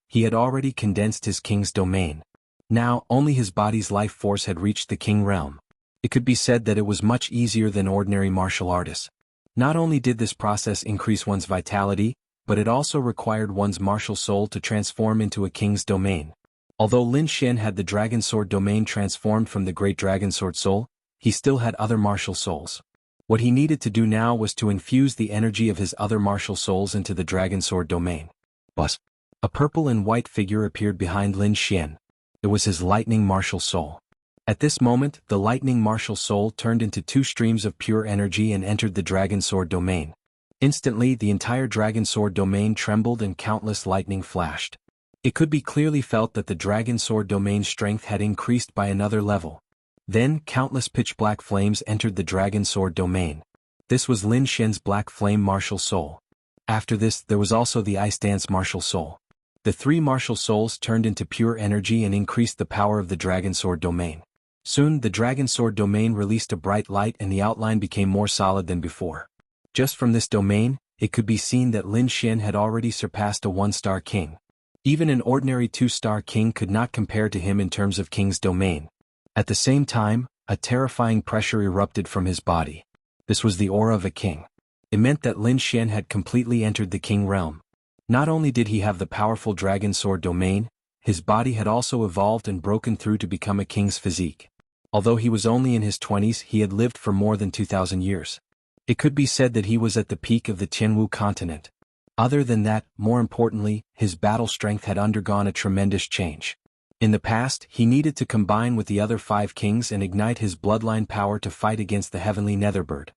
He had already condensed his king's domain. Now, only his body's life force had reached the King Realm. It could be said that it was much easier than ordinary martial artists. Not only did this process increase one's vitality, but it also required one's martial soul to transform into a king's domain. Although Lin Xian had the Dragon Sword domain transformed from the Great Dragon Sword soul, he still had other martial souls. What he needed to do now was to infuse the energy of his other martial souls into the Dragon Sword domain. But a purple and white figure appeared behind Lin Xian. It was his lightning martial soul. At this moment, the lightning martial soul turned into 2 streams of pure energy and entered the Dragon Sword domain. Instantly, the entire Dragon Sword domain trembled and countless lightning flashed. It could be clearly felt that the Dragon Sword domain's strength had increased by another level. Then, countless pitch-black flames entered the Dragon Sword domain. This was Lin Xian's Black Flame martial soul. After this, there was also the Ice Dance martial soul. The 3 martial souls turned into pure energy and increased the power of the Dragon Sword domain. Soon, the Dragon Sword domain released a bright light and the outline became more solid than before. Just from this domain, it could be seen that Lin Xian had already surpassed a 1-star king. Even an ordinary 2-star king could not compare to him in terms of king's domain. At the same time, a terrifying pressure erupted from his body. This was the aura of a king. It meant that Lin Xian had completely entered the King Realm. Not only did he have the powerful Dragon Sword domain, his body had also evolved and broken through to become a king's physique. Although he was only in his 20s, he had lived for more than 2,000 years. It could be said that he was at the peak of the Jianghu continent. Other than that, more importantly, his battle strength had undergone a tremendous change. In the past, he needed to combine with the other 5 kings and ignite his bloodline power to fight against the heavenly Netherbird.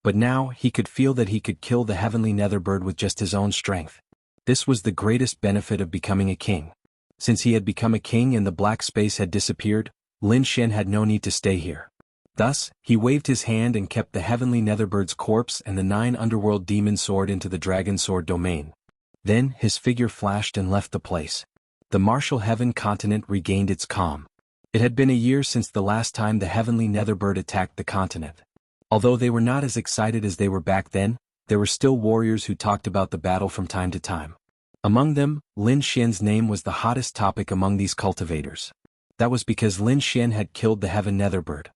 But now, he could feel that he could kill the heavenly Netherbird with just his own strength. This was the greatest benefit of becoming a king. Since he had become a king and the black space had disappeared, Lin Xian had no need to stay here. Thus, he waved his hand and kept the heavenly Netherbird's corpse and the 9 underworld demon sword into the dragon sword domain. Then, his figure flashed and left the place. The martial heaven continent regained its calm. It had been a year since the last time the heavenly Netherbird attacked the continent. Although they were not as excited as they were back then, there were still warriors who talked about the battle from time to time. Among them, Lin Xian's name was the hottest topic among these cultivators. That was because Lin Xian had killed the heaven Netherbird.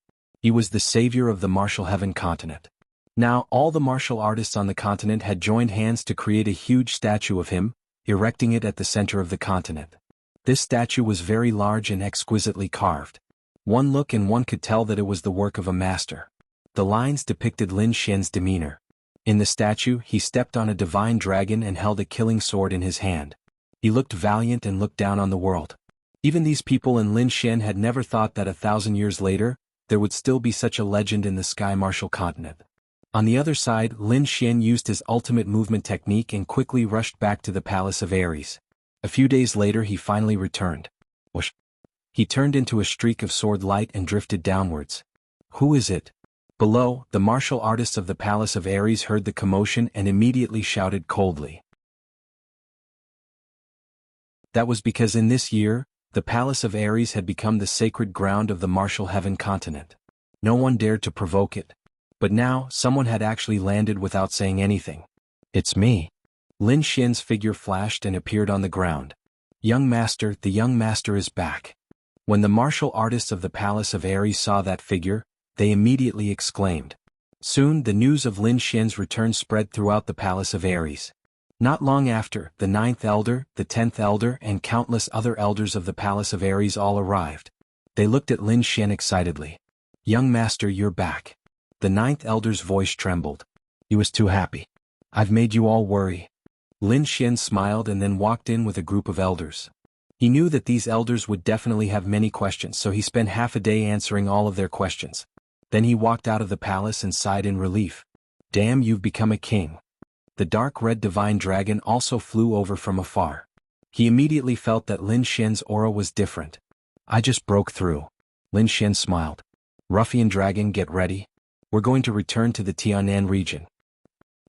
He was the savior of the martial heaven continent. Now, all the martial artists on the continent had joined hands to create a huge statue of him, erecting it at the center of the continent. This statue was very large and exquisitely carved. One look and one could tell that it was the work of a master. The lines depicted Lin Xian's demeanor. In the statue, he stepped on a divine dragon and held a killing sword in his hand. He looked valiant and looked down on the world. Even these people in Lin Xian had never thought that 1,000 years later, there would still be such a legend in the sky martial continent. On the other side, Lin Xian used his ultimate movement technique and quickly rushed back to the palace of Ares. A few days later he finally returned. Whoosh! He turned into a streak of sword light and drifted downwards. Who is it? Below, the martial artists of the palace of Ares heard the commotion and immediately shouted coldly. That was because in this year, the palace of Ares had become the sacred ground of the martial heaven continent. No one dared to provoke it. But now, someone had actually landed without saying anything. It's me. Lin Xian's figure flashed and appeared on the ground. Young master, the young master is back. When the martial artists of the palace of Ares saw that figure, they immediately exclaimed. Soon, the news of Lin Xian's return spread throughout the palace of Ares. Not long after, the 9th elder, the 10th elder and countless other elders of the palace of Ares all arrived. They looked at Lin Xian excitedly. Young master, you're back. The 9th elder's voice trembled. He was too happy. I've made you all worry. Lin Xian smiled and then walked in with a group of elders. He knew that these elders would definitely have many questions, so he spent half a day answering all of their questions. Then he walked out of the palace and sighed in relief. Damn, you've become a king. The dark red divine dragon also flew over from afar. He immediately felt that Lin Xian's aura was different. I just broke through. Lin Xian smiled. Ruffian dragon, get ready. We're going to return to the Tianan region.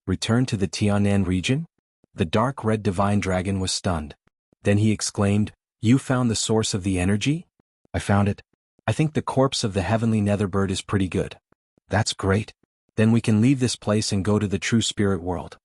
Return to the Tianan region? The dark red divine dragon was stunned. Then he exclaimed, You found the source of the energy? I found it. I think the corpse of the heavenly Netherbird is pretty good. That's great. Then we can leave this place and go to the true spirit world.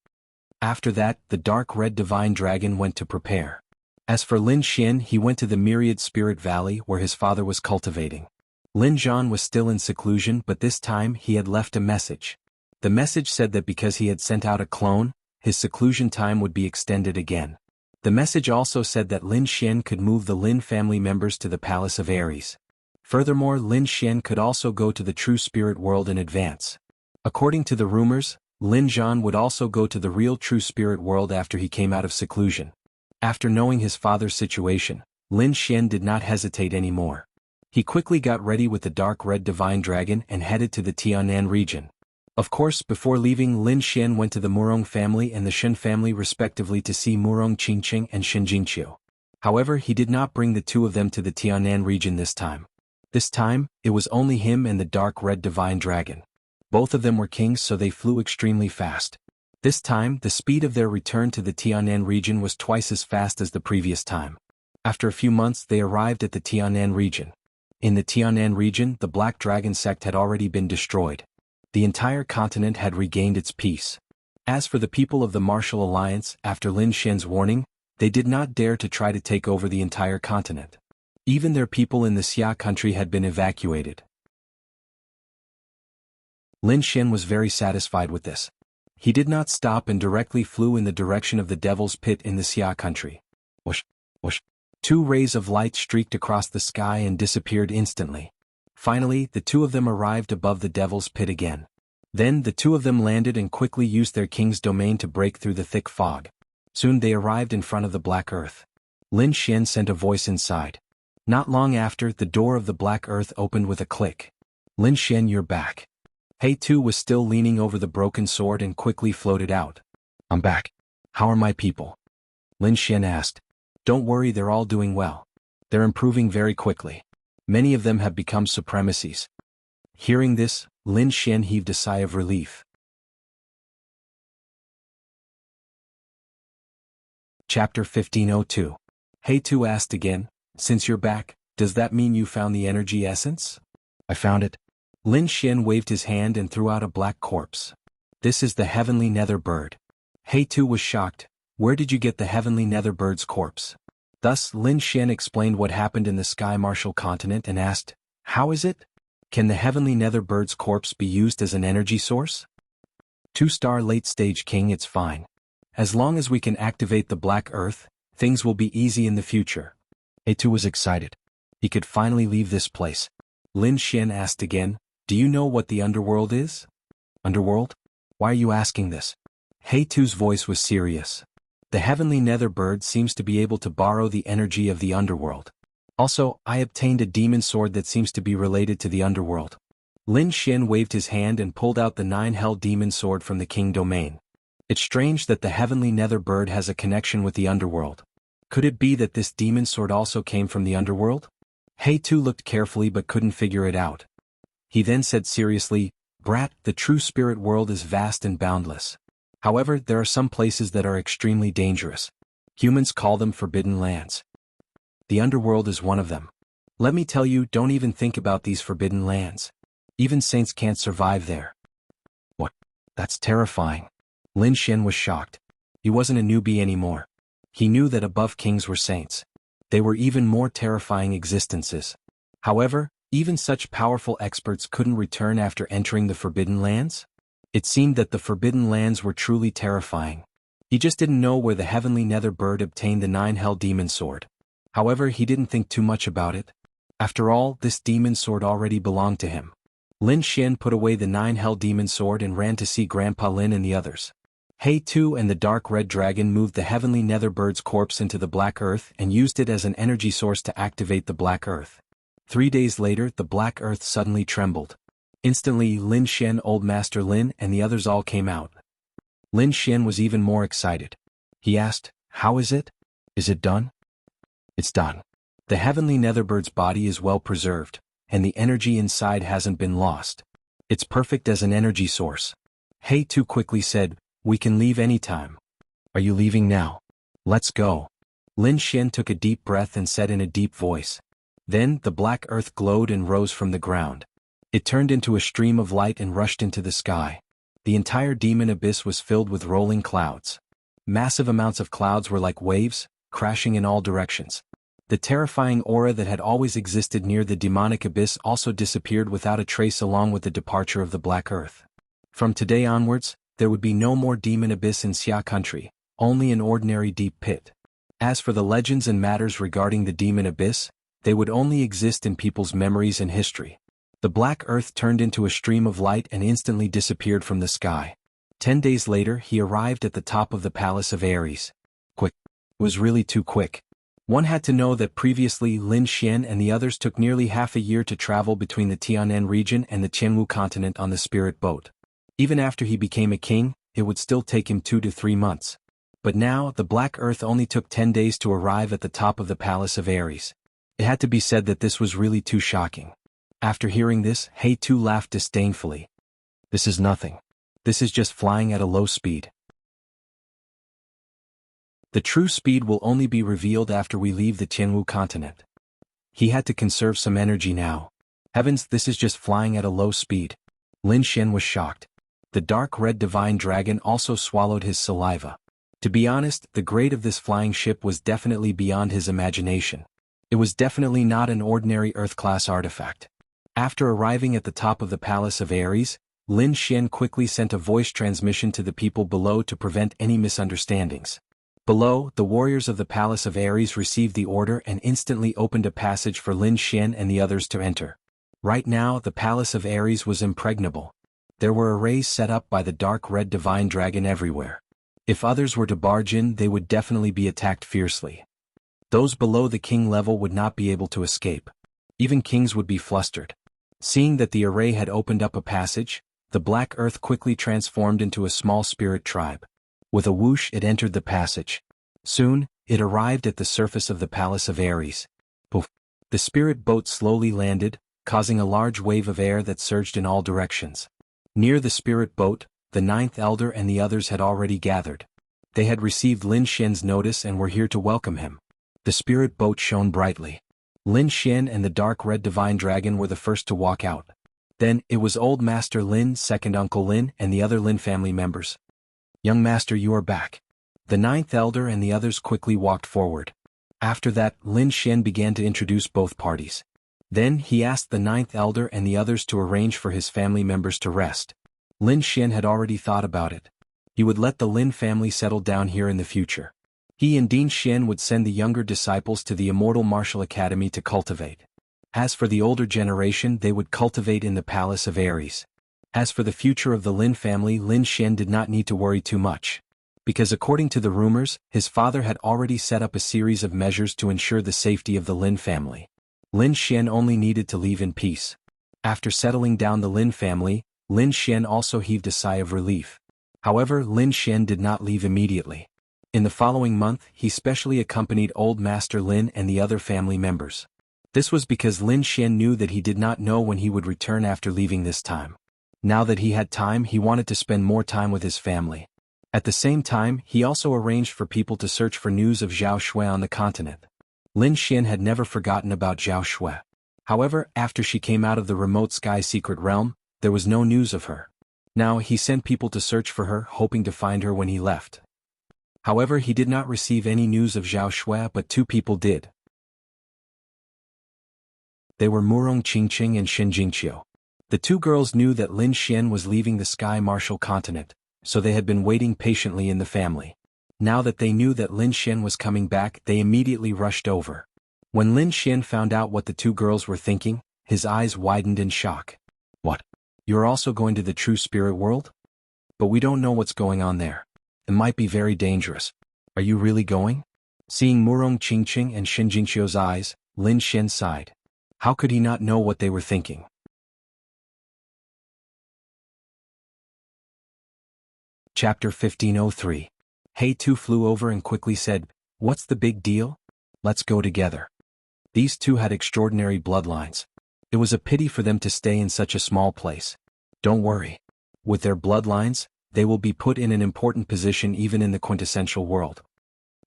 After that, the dark red divine dragon went to prepare. As for Lin Xian, he went to the Myriad Spirit Valley where his father was cultivating. Lin Zhan was still in seclusion, but this time he had left a message. The message said that because he had sent out a clone, his seclusion time would be extended again. The message also said that Lin Xian could move the Lin family members to the palace of Ares. Furthermore, Lin Xian could also go to the true spirit world in advance. According to the rumors, Lin Zhan would also go to the real true spirit world after he came out of seclusion. After knowing his father's situation, Lin Xian did not hesitate anymore. He quickly got ready with the dark red divine dragon and headed to the Tianan region. Of course, before leaving, Lin Xian went to the Murong family and the Shen family respectively to see Murong Qingqing and Shen Jingqiu. However, he did not bring the two of them to the Tianan region this time. This time, it was only him and the dark red divine dragon. Both of them were kings, so they flew extremely fast. This time, the speed of their return to the Tianan region was twice as fast as the previous time. After a few months, they arrived at the Tianan region. In the Tianan region, the Black Dragon sect had already been destroyed. The entire continent had regained its peace. As for the people of the Martial Alliance, after Lin Xian's warning, they did not dare to try to take over the entire continent. Even their people in the Xia country had been evacuated. Lin Xian was very satisfied with this. He did not stop and directly flew in the direction of the Devil's Pit in the Xia country. Whoosh, whoosh. 2 rays of light streaked across the sky and disappeared instantly. Finally, the two of them arrived above the devil's pit again. Then the two of them landed and quickly used their king's domain to break through the thick fog. Soon they arrived in front of the Black Earth. Lin Xian sent a voice inside. Not long after, the door of the Black Earth opened with a click. Lin Xian, you're back. He Tu was still leaning over the broken sword and quickly floated out. I'm back. How are my people? Lin Xian asked. Don't worry, they're all doing well. They're improving very quickly. Many of them have become supremacies. Hearing this, Lin Xian heaved a sigh of relief. Chapter 1502. He Tu asked again, since you're back, does that mean you found the energy essence? I found it. Lin Xian waved his hand and threw out a black corpse. This is the heavenly nether bird. He Tu was shocked. Where did you get the heavenly nether bird's corpse? Thus Lin Xian explained what happened in the Sky Martial continent and asked, how is it? Can the heavenly nether bird's corpse be used as an energy source? 2-star late stage king, it's fine. As long as we can activate the Black Earth, things will be easy in the future. He Tu was excited. He could finally leave this place. Lin Xian asked again, do you know what the underworld is? Underworld? Why are you asking this? He Tu's voice was serious. The heavenly nether bird seems to be able to borrow the energy of the underworld. Also, I obtained a demon sword that seems to be related to the underworld. Lin Xian waved his hand and pulled out the 9-hell demon sword from the king domain. It's strange that the heavenly nether bird has a connection with the underworld. Could it be that this demon sword also came from the underworld? He Tu looked carefully but couldn't figure it out. He then said seriously, Brat, the true spirit world is vast and boundless. However, there are some places that are extremely dangerous. Humans call them forbidden lands. The underworld is one of them. Let me tell you, don't even think about these forbidden lands. Even saints can't survive there. What? That's terrifying. Lin Xian was shocked. He wasn't a newbie anymore. He knew that above kings were saints. They were even more terrifying existences. However, even such powerful experts couldn't return after entering the forbidden lands? It seemed that the forbidden lands were truly terrifying. He just didn't know where the heavenly nether bird obtained the 9-hell demon sword. However, he didn't think too much about it. After all, this demon sword already belonged to him. Lin Xian put away the 9-hell demon sword and ran to see Grandpa Lin and the others. He Tu and the dark red dragon moved the heavenly nether bird's corpse into the Black Earth and used it as an energy source to activate the Black Earth. 3 days later, the Black Earth suddenly trembled. Instantly, Lin Xian, Old Master Lin, and the others all came out. Lin Xian was even more excited. He asked, how is it? Is it done? It's done. The heavenly netherbird's body is well preserved, and the energy inside hasn't been lost. It's perfect as an energy source. He Tu quickly said, we can leave anytime. Are you leaving now? Let's go. Lin Xian took a deep breath and said in a deep voice. Then the Black Earth glowed and rose from the ground. It turned into a stream of light and rushed into the sky. The entire demon abyss was filled with rolling clouds. Massive amounts of clouds were like waves, crashing in all directions. The terrifying aura that had always existed near the demonic abyss also disappeared without a trace along with the departure of the Black Earth. From today onwards, there would be no more demon abyss in Xia country, only an ordinary deep pit. As for the legends and matters regarding the demon abyss, they would only exist in people's memories and history. The Black Earth turned into a stream of light and instantly disappeared from the sky. 10 days later, he arrived at the top of the Palace of Ares. Quick. It was really too quick. One had to know that previously Lin Xian and the others took nearly half a year to travel between the Tianan region and the Jianghu continent on the spirit boat. Even after he became a king, it would still take him 2 to 3 months. But now, the Black Earth only took 10 days to arrive at the top of the Palace of Ares. It had to be said that this was really too shocking. After hearing this, He Tu laughed disdainfully. This is nothing. This is just flying at a low speed. The true speed will only be revealed after we leave the Jianghu continent. He had to conserve some energy now. Heavens, this is just flying at a low speed. Lin Xian was shocked. The dark red divine dragon also swallowed his saliva. To be honest, the grade of this flying ship was definitely beyond his imagination. It was definitely not an ordinary Earth-class artifact. After arriving at the top of the Palace of Ares, Lin Xian quickly sent a voice transmission to the people below to prevent any misunderstandings. Below, the warriors of the Palace of Ares received the order and instantly opened a passage for Lin Xian and the others to enter. Right now, the palace of Ares was impregnable. There were arrays set up by the dark red divine dragon everywhere. If others were to barge in, they would definitely be attacked fiercely. Those below the king level would not be able to escape. Even kings would be flustered. Seeing that the array had opened up a passage, the black earth quickly transformed into a small spirit tribe. With a whoosh, it entered the passage. Soon, it arrived at the surface of the palace of Ares. Poof! The spirit boat slowly landed, causing a large wave of air that surged in all directions. Near the spirit boat, the ninth elder and the others had already gathered. They had received Lin Xian's notice and were here to welcome him. The spirit boat shone brightly. Lin Xian and the dark red divine dragon were the first to walk out. Then, it was Old Master Lin, second Uncle Lin, and the other Lin family members. "Young master, you are back." The ninth elder and the others quickly walked forward. After that, Lin Xian began to introduce both parties. Then he asked the ninth elder and the others to arrange for his family members to rest. Lin Xian had already thought about it. He would let the Lin family settle down here in the future. He and Dean Xian would send the younger disciples to the Immortal Martial Academy to cultivate. As for the older generation, they would cultivate in the palace of Ares. As for the future of the Lin family, Lin Xian did not need to worry too much. Because according to the rumors, his father had already set up a series of measures to ensure the safety of the Lin family. Lin Xian only needed to leave in peace. After settling down the Lin family, Lin Xian also heaved a sigh of relief. However, Lin Xian did not leave immediately. In the following month, he specially accompanied Old Master Lin and the other family members. This was because Lin Xian knew that he did not know when he would return after leaving this time. Now that he had time, he wanted to spend more time with his family. At the same time, he also arranged for people to search for news of Zhao Shui on the continent. Lin Xian had never forgotten about Zhao Shui. However, after she came out of the remote sky secret realm, there was no news of her. Now he sent people to search for her, hoping to find her when he left. However, he did not receive any news of Zhao Shui, but two people did. They were Murong Qingqing and Xin Jingqiu. The two girls knew that Lin Xian was leaving the Sky Martial Continent, so they had been waiting patiently in the family. Now that they knew that Lin Xian was coming back, they immediately rushed over. When Lin Xian found out what the two girls were thinking, his eyes widened in shock. "What? You're also going to the true spirit world? But we don't know what's going on there. It might be very dangerous. Are you really going?" Seeing Murong Qingqing and Xin Jingqiu's eyes, Lin Xian sighed. How could he not know what they were thinking? Chapter 1503. He Tu flew over and quickly said, "What's the big deal? Let's go together." These two had extraordinary bloodlines. It was a pity for them to stay in such a small place. Don't worry. With their bloodlines, they will be put in an important position even in the quintessential world.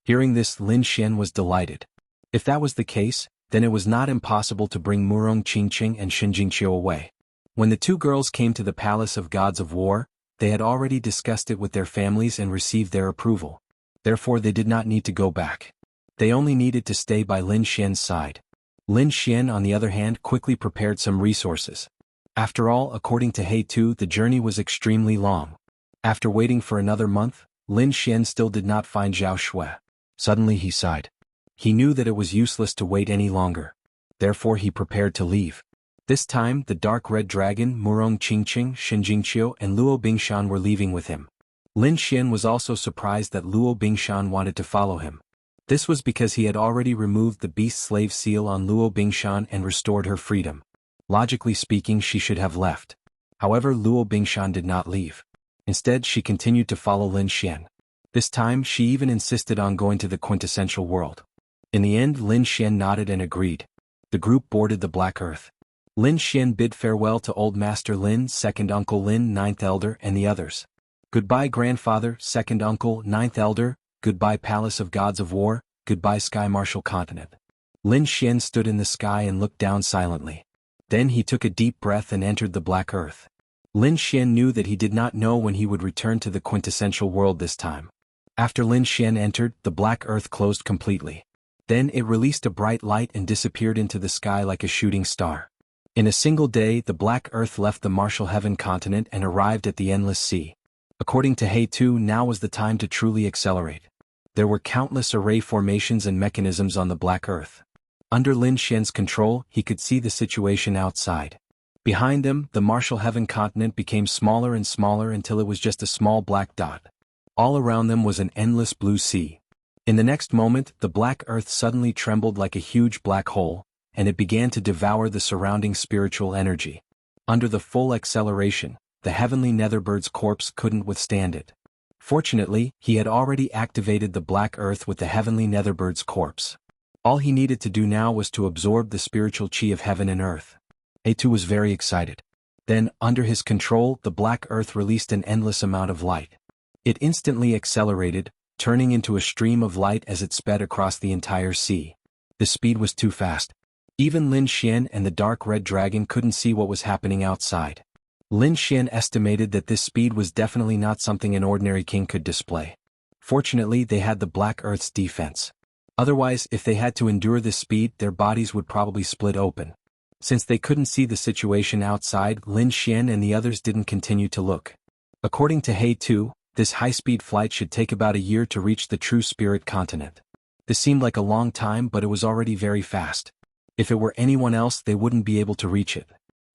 Hearing this, Lin Xian was delighted. If that was the case, then it was not impossible to bring Murong Qingqing and Xin Jingqiu away. When the two girls came to the Palace of Gods of War, they had already discussed it with their families and received their approval. Therefore they did not need to go back. They only needed to stay by Lin Xian's side. Lin Xian, on the other hand, quickly prepared some resources. After all, according to He Tu, the journey was extremely long. After waiting for another month, Lin Xian still did not find Zhao Shui. Suddenly he sighed. He knew that it was useless to wait any longer. Therefore he prepared to leave. This time, the dark red dragon, Murong Qingqing, Xin Jingqiu, and Luo Bingshan were leaving with him. Lin Xian was also surprised that Luo Bingshan wanted to follow him. This was because he had already removed the beast slave seal on Luo Bingshan and restored her freedom. Logically speaking, she should have left. However, Luo Bingshan did not leave. Instead, she continued to follow Lin Xian. This time, she even insisted on going to the quintessential world. In the end, Lin Xian nodded and agreed. The group boarded the Black Earth. Lin Xian bid farewell to Old Master Lin, second Uncle Lin, ninth elder, and the others. Goodbye grandfather, second uncle, ninth elder, goodbye Palace of Gods of War, goodbye Sky Martial Continent. Lin Xian stood in the sky and looked down silently. Then he took a deep breath and entered the Black Earth. Lin Xian knew that he did not know when he would return to the quintessential world this time. After Lin Xian entered, the Black Earth closed completely. Then it released a bright light and disappeared into the sky like a shooting star. In a single day, the Black Earth left the Martial Heaven continent and arrived at the Endless Sea. According to He Tu, now was the time to truly accelerate. There were countless array formations and mechanisms on the Black Earth. Under Lin Xian's control, he could see the situation outside. Behind them, the martial heaven continent became smaller and smaller until it was just a small black dot. All around them was an endless blue sea. In the next moment, the black earth suddenly trembled like a huge black hole, and it began to devour the surrounding spiritual energy. Under the full acceleration, the heavenly netherbird's corpse couldn't withstand it. Fortunately, he had already activated the black earth with the heavenly netherbird's corpse. All he needed to do now was to absorb the spiritual chi of heaven and earth. A2 was very excited. Then, under his control, the black earth released an endless amount of light. It instantly accelerated, turning into a stream of light as it sped across the entire sea. The speed was too fast. Even Lin Xian and the dark red dragon couldn't see what was happening outside. Lin Xian estimated that this speed was definitely not something an ordinary king could display. Fortunately, they had the black earth's defense. Otherwise, if they had to endure this speed, their bodies would probably split open. Since they couldn't see the situation outside, Lin Xian and the others didn't continue to look. According to He Tu, this high-speed flight should take about a year to reach the true spirit continent. This seemed like a long time, but it was already very fast. If it were anyone else, they wouldn't be able to reach it.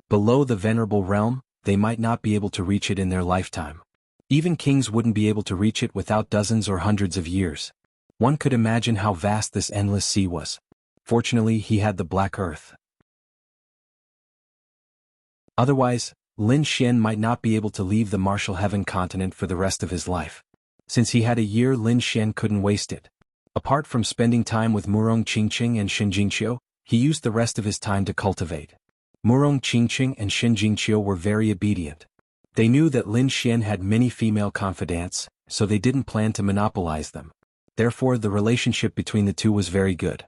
Below the venerable realm, they might not be able to reach it in their lifetime. Even kings wouldn't be able to reach it without dozens or hundreds of years. One could imagine how vast this endless sea was. Fortunately, he had the black earth. Otherwise, Lin Xian might not be able to leave the martial heaven continent for the rest of his life. Since he had a year, Lin Xian couldn't waste it. Apart from spending time with Murong Qingqing and Xin Jingqiu, he used the rest of his time to cultivate. Murong Qingqing and Xin Jingqiu were very obedient. They knew that Lin Xian had many female confidants, so they didn't plan to monopolize them. Therefore, the relationship between the two was very good.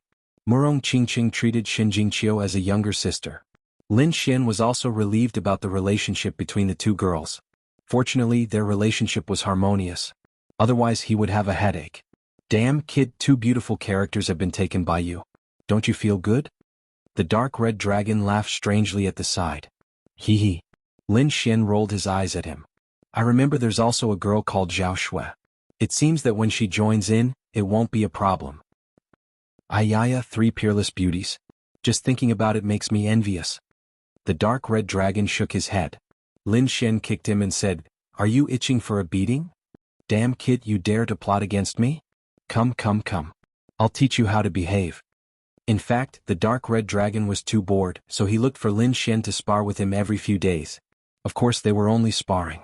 Murong Qingqing treated Xin Jingqiu as a younger sister. Lin Xian was also relieved about the relationship between the two girls. Fortunately, their relationship was harmonious. Otherwise, he would have a headache. Damn, kid, 2 beautiful characters have been taken by you. Don't you feel good? The dark red dragon laughed strangely at the side. Hee hee. Lin Xian rolled his eyes at him. I remember there's also a girl called Zhao Shui. It seems that when she joins in, it won't be a problem. Ayaya, 3 peerless beauties. Just thinking about it makes me envious. The dark red dragon shook his head. Lin Xian kicked him and said, Are you itching for a beating? Damn kid, you dare to plot against me? Come. I'll teach you how to behave. In fact, the dark red dragon was too bored, so he looked for Lin Xian to spar with him every few days. Of course, they were only sparring.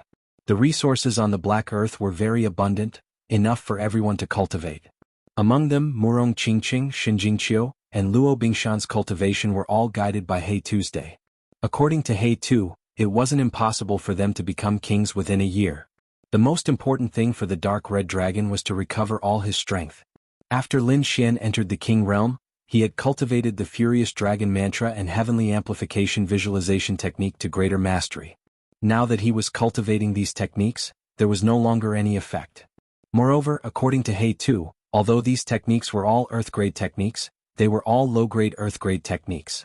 The resources on the black earth were very abundant, enough for everyone to cultivate. Among them, Murong Qingqing, Xin Jingqiu, and Luo Bingshan's cultivation were all guided by He Tuesday. According to He Tu, it wasn't impossible for them to become kings within a year. The most important thing for the dark red dragon was to recover all his strength. After Lin Xian entered the king realm, he had cultivated the Furious Dragon Mantra and Heavenly Amplification Visualization Technique to greater mastery. Now that he was cultivating these techniques, there was no longer any effect. Moreover, according to He Tu, although these techniques were all Earth-grade techniques, they were all low-grade Earth-grade techniques.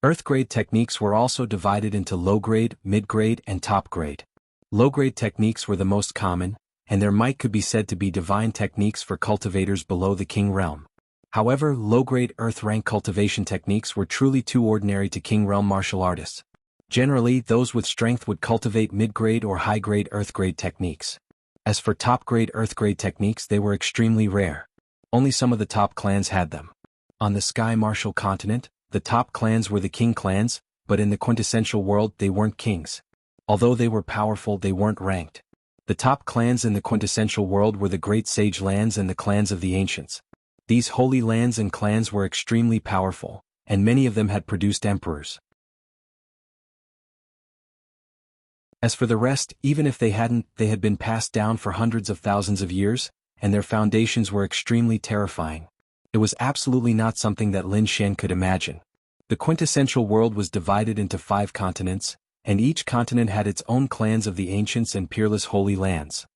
Earth-grade techniques were also divided into low-grade, mid-grade, and top-grade. Low-grade techniques were the most common, and their might could be said to be divine techniques for cultivators below the king realm. However, low-grade Earth-rank cultivation techniques were truly too ordinary to king realm martial artists. Generally, those with strength would cultivate mid-grade or high-grade Earth-grade techniques. As for top-grade Earth-grade techniques, they were extremely rare. Only some of the top clans had them. On the Sky Martial Continent, the top clans were the king clans, but in the quintessential world they weren't kings. Although they were powerful, they weren't ranked. The top clans in the quintessential world were the Great Sage lands and the clans of the ancients. These holy lands and clans were extremely powerful, and many of them had produced emperors. As for the rest, even if they hadn't, they had been passed down for hundreds of thousands of years, and their foundations were extremely terrifying. It was absolutely not something that Lin Xian could imagine. The quintessential world was divided into 5 continents, and each continent had its own clans of the ancients and peerless holy lands.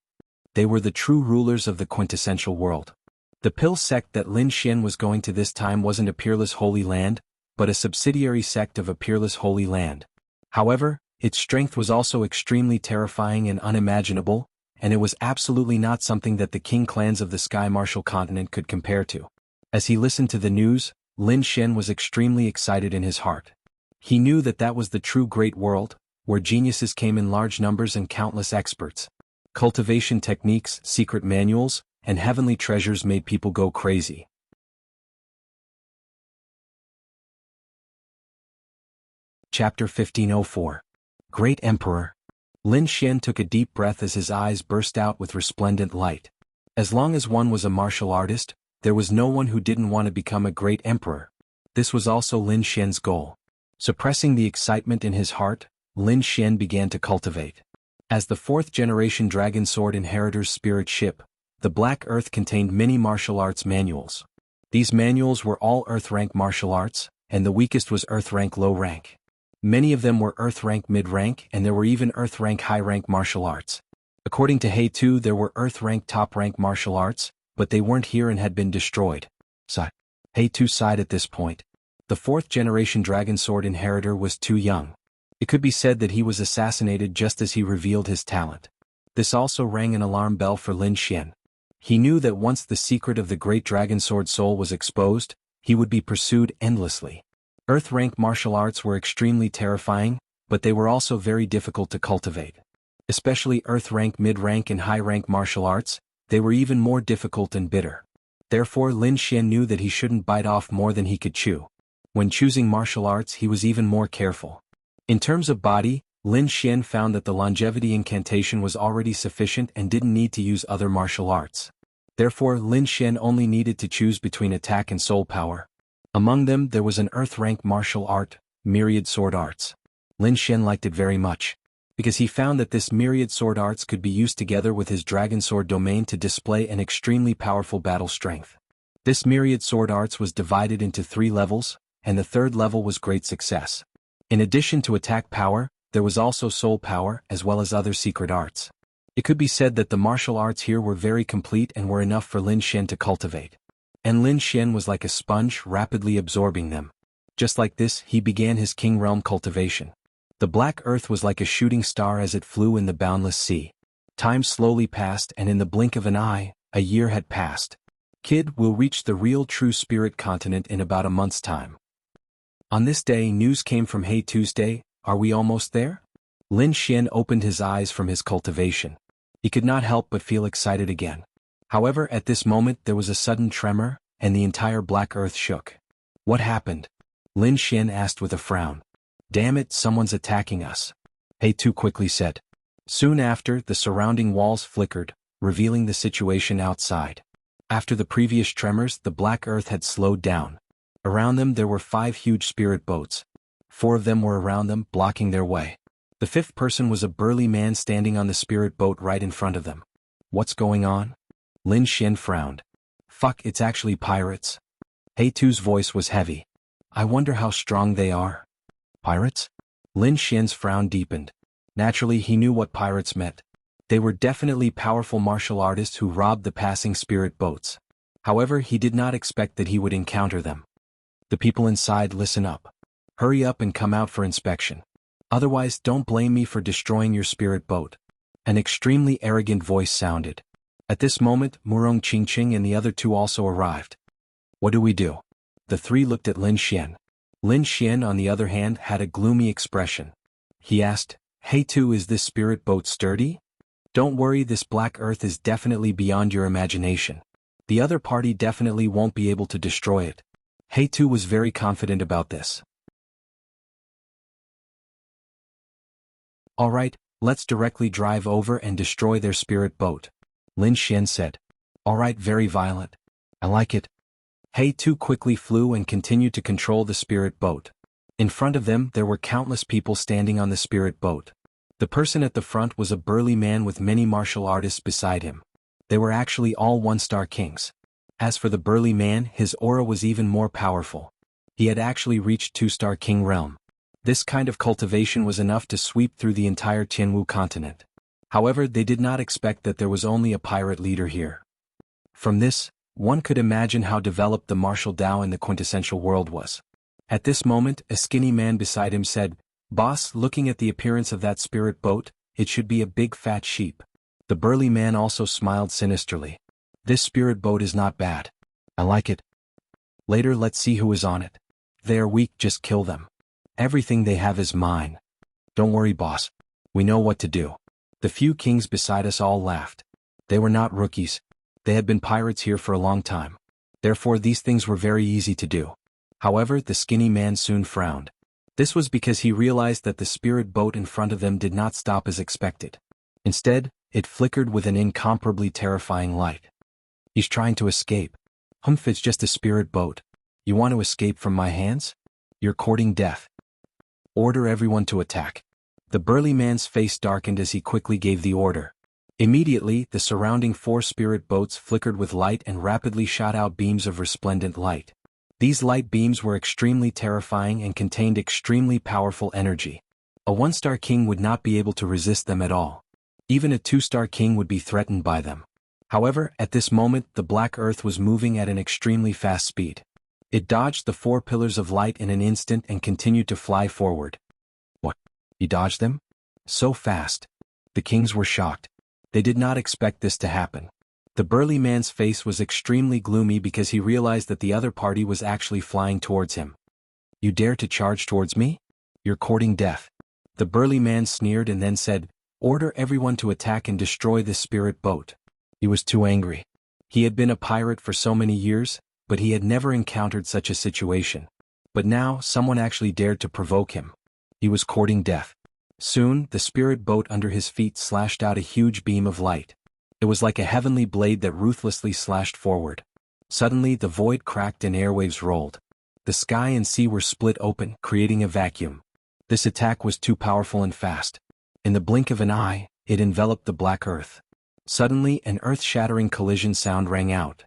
They were the true rulers of the quintessential world. The Pill sect that Lin Xian was going to this time wasn't a peerless holy land, but a subsidiary sect of a peerless holy land. However, its strength was also extremely terrifying and unimaginable, and it was absolutely not something that the king clans of the Sky Martial Continent could compare to. As he listened to the news, Lin Xian was extremely excited in his heart. He knew that that was the true great world, where geniuses came in large numbers and countless experts. Cultivation techniques, secret manuals, and heavenly treasures made people go crazy. Chapter 1504. Great Emperor. Lin Xian took a deep breath as his eyes burst out with resplendent light. As long as one was a martial artist, there was no one who didn't want to become a great emperor. This was also Lin Xian's goal. Suppressing the excitement in his heart, Lin Xian began to cultivate. As the fourth-generation Dragon Sword Inheritor's spirit ship, the Black Earth contained many martial arts manuals. These manuals were all Earth-rank martial arts, and the weakest was Earth-rank low-rank. Many of them were Earth-rank mid-rank, and there were even Earth-rank high-rank martial arts. According to He-Tu, there were Earth-rank top-rank martial arts, but they weren't here and had been destroyed. He-Tu sighed at this point. The fourth-generation Dragon Sword Inheritor was too young. It could be said that he was assassinated just as he revealed his talent. This also rang an alarm bell for Lin Xian. He knew that once the secret of the great Dragon Sword soul was exposed, he would be pursued endlessly. Earth-rank martial arts were extremely terrifying, but they were also very difficult to cultivate. Especially Earth-rank mid-rank and high-rank martial arts, they were even more difficult and bitter. Therefore Lin Xian knew that he shouldn't bite off more than he could chew. When choosing martial arts he was even more careful. In terms of body, Lin Xian found that the longevity incantation was already sufficient and didn't need to use other martial arts. Therefore Lin Xian only needed to choose between attack and soul power. Among them there was an Earth-rank martial art, Myriad Sword Arts. Lin Xian liked it very much, because he found that this Myriad Sword Arts could be used together with his Dragon Sword domain to display an extremely powerful battle strength. This Myriad Sword Arts was divided into 3 levels, and the 3rd level was Great Success. In addition to attack power, there was also soul power as well as other secret arts. It could be said that the martial arts here were very complete and were enough for Lin Xian to cultivate. And Lin Xian was like a sponge rapidly absorbing them. Just like this, he began his King Realm cultivation. The Black Earth was like a shooting star as it flew in the boundless sea. Time slowly passed and in the blink of an eye, a year had passed. Kid will reach the real true spirit continent in about a month's time. On this day news came from Hey Tuesday, are we almost there? Lin Xian opened his eyes from his cultivation. He could not help but feel excited again. However, at this moment there was a sudden tremor, and the entire Black Earth shook. What happened? Lin Xian asked with a frown. Damn it, someone's attacking us. He-Tu quickly said. Soon after, the surrounding walls flickered, revealing the situation outside. After the previous tremors, the Black Earth had slowed down. Around them there were 5 huge spirit boats. 4 of them were around them, blocking their way. The 5th person was a burly man standing on the spirit boat right in front of them. What's going on? Lin Xian frowned. Fuck, it's actually pirates. He-Tu's voice was heavy. I wonder how strong they are. Pirates? Lin Xian's frown deepened. Naturally he knew what pirates meant. They were definitely powerful martial artists who robbed the passing spirit boats. However, he did not expect that he would encounter them. The people inside, listen up. Hurry up and come out for inspection. Otherwise don't blame me for destroying your spirit boat. An extremely arrogant voice sounded. At this moment, Murong Qingqing and the other 2 also arrived. What do we do? The 3 looked at Lin Xian. Lin Xian, on the other hand, had a gloomy expression. He asked, He-Tu, is this spirit boat sturdy? Don't worry, this Black Earth is definitely beyond your imagination. The other party definitely won't be able to destroy it. He-Tu was very confident about this. Alright, let's directly drive over and destroy their spirit boat. Lin Xian said. Alright, very violent. I like it. He-Tu quickly flew and continued to control the spirit boat. In front of them there were countless people standing on the spirit boat. The person at the front was a burly man with many martial artists beside him. They were actually all 1-star kings. As for the burly man, his aura was even more powerful. He had actually reached 2-star king realm. This kind of cultivation was enough to sweep through the entire Jianghu continent. However, they did not expect that there was only a pirate leader here. From this, one could imagine how developed the martial Tao in the quintessential world was. At this moment, a skinny man beside him said, Boss, looking at the appearance of that spirit boat, it should be a big fat sheep. The burly man also smiled sinisterly. This spirit boat is not bad. I like it. Later let's see who is on it. They are weak, just kill them. Everything they have is mine. Don't worry, boss. We know what to do. The few kings beside us all laughed. They were not rookies. They had been pirates here for a long time. Therefore these things were very easy to do. However, the skinny man soon frowned. This was because he realized that the spirit boat in front of them did not stop as expected. Instead, it flickered with an incomparably terrifying light. He's trying to escape. Humph, it's just a spirit boat. You want to escape from my hands? You're courting death. Order everyone to attack. The burly man's face darkened as he quickly gave the order. Immediately, the surrounding 4 spirit boats flickered with light and rapidly shot out beams of resplendent light. These light beams were extremely terrifying and contained extremely powerful energy. A 1-star king would not be able to resist them at all. Even a 2-star king would be threatened by them. However, at this moment the Black Earth was moving at an extremely fast speed. It dodged the 4 pillars of light in an instant and continued to fly forward. What? He dodged them? So fast. The kings were shocked. They did not expect this to happen. The burly man's face was extremely gloomy because he realized that the other party was actually flying towards him. You dare to charge towards me? You're courting death. The burly man sneered and then said, order everyone to attack and destroy this spirit boat. He was too angry. He had been a pirate for so many years, but he had never encountered such a situation. But now, someone actually dared to provoke him. He was courting death. Soon, the spirit boat under his feet slashed out a huge beam of light. It was like a heavenly blade that ruthlessly slashed forward. Suddenly, the void cracked and airwaves rolled. The sky and sea were split open, creating a vacuum. This attack was too powerful and fast. In the blink of an eye, it enveloped the Black Earth. Suddenly, an earth-shattering collision sound rang out.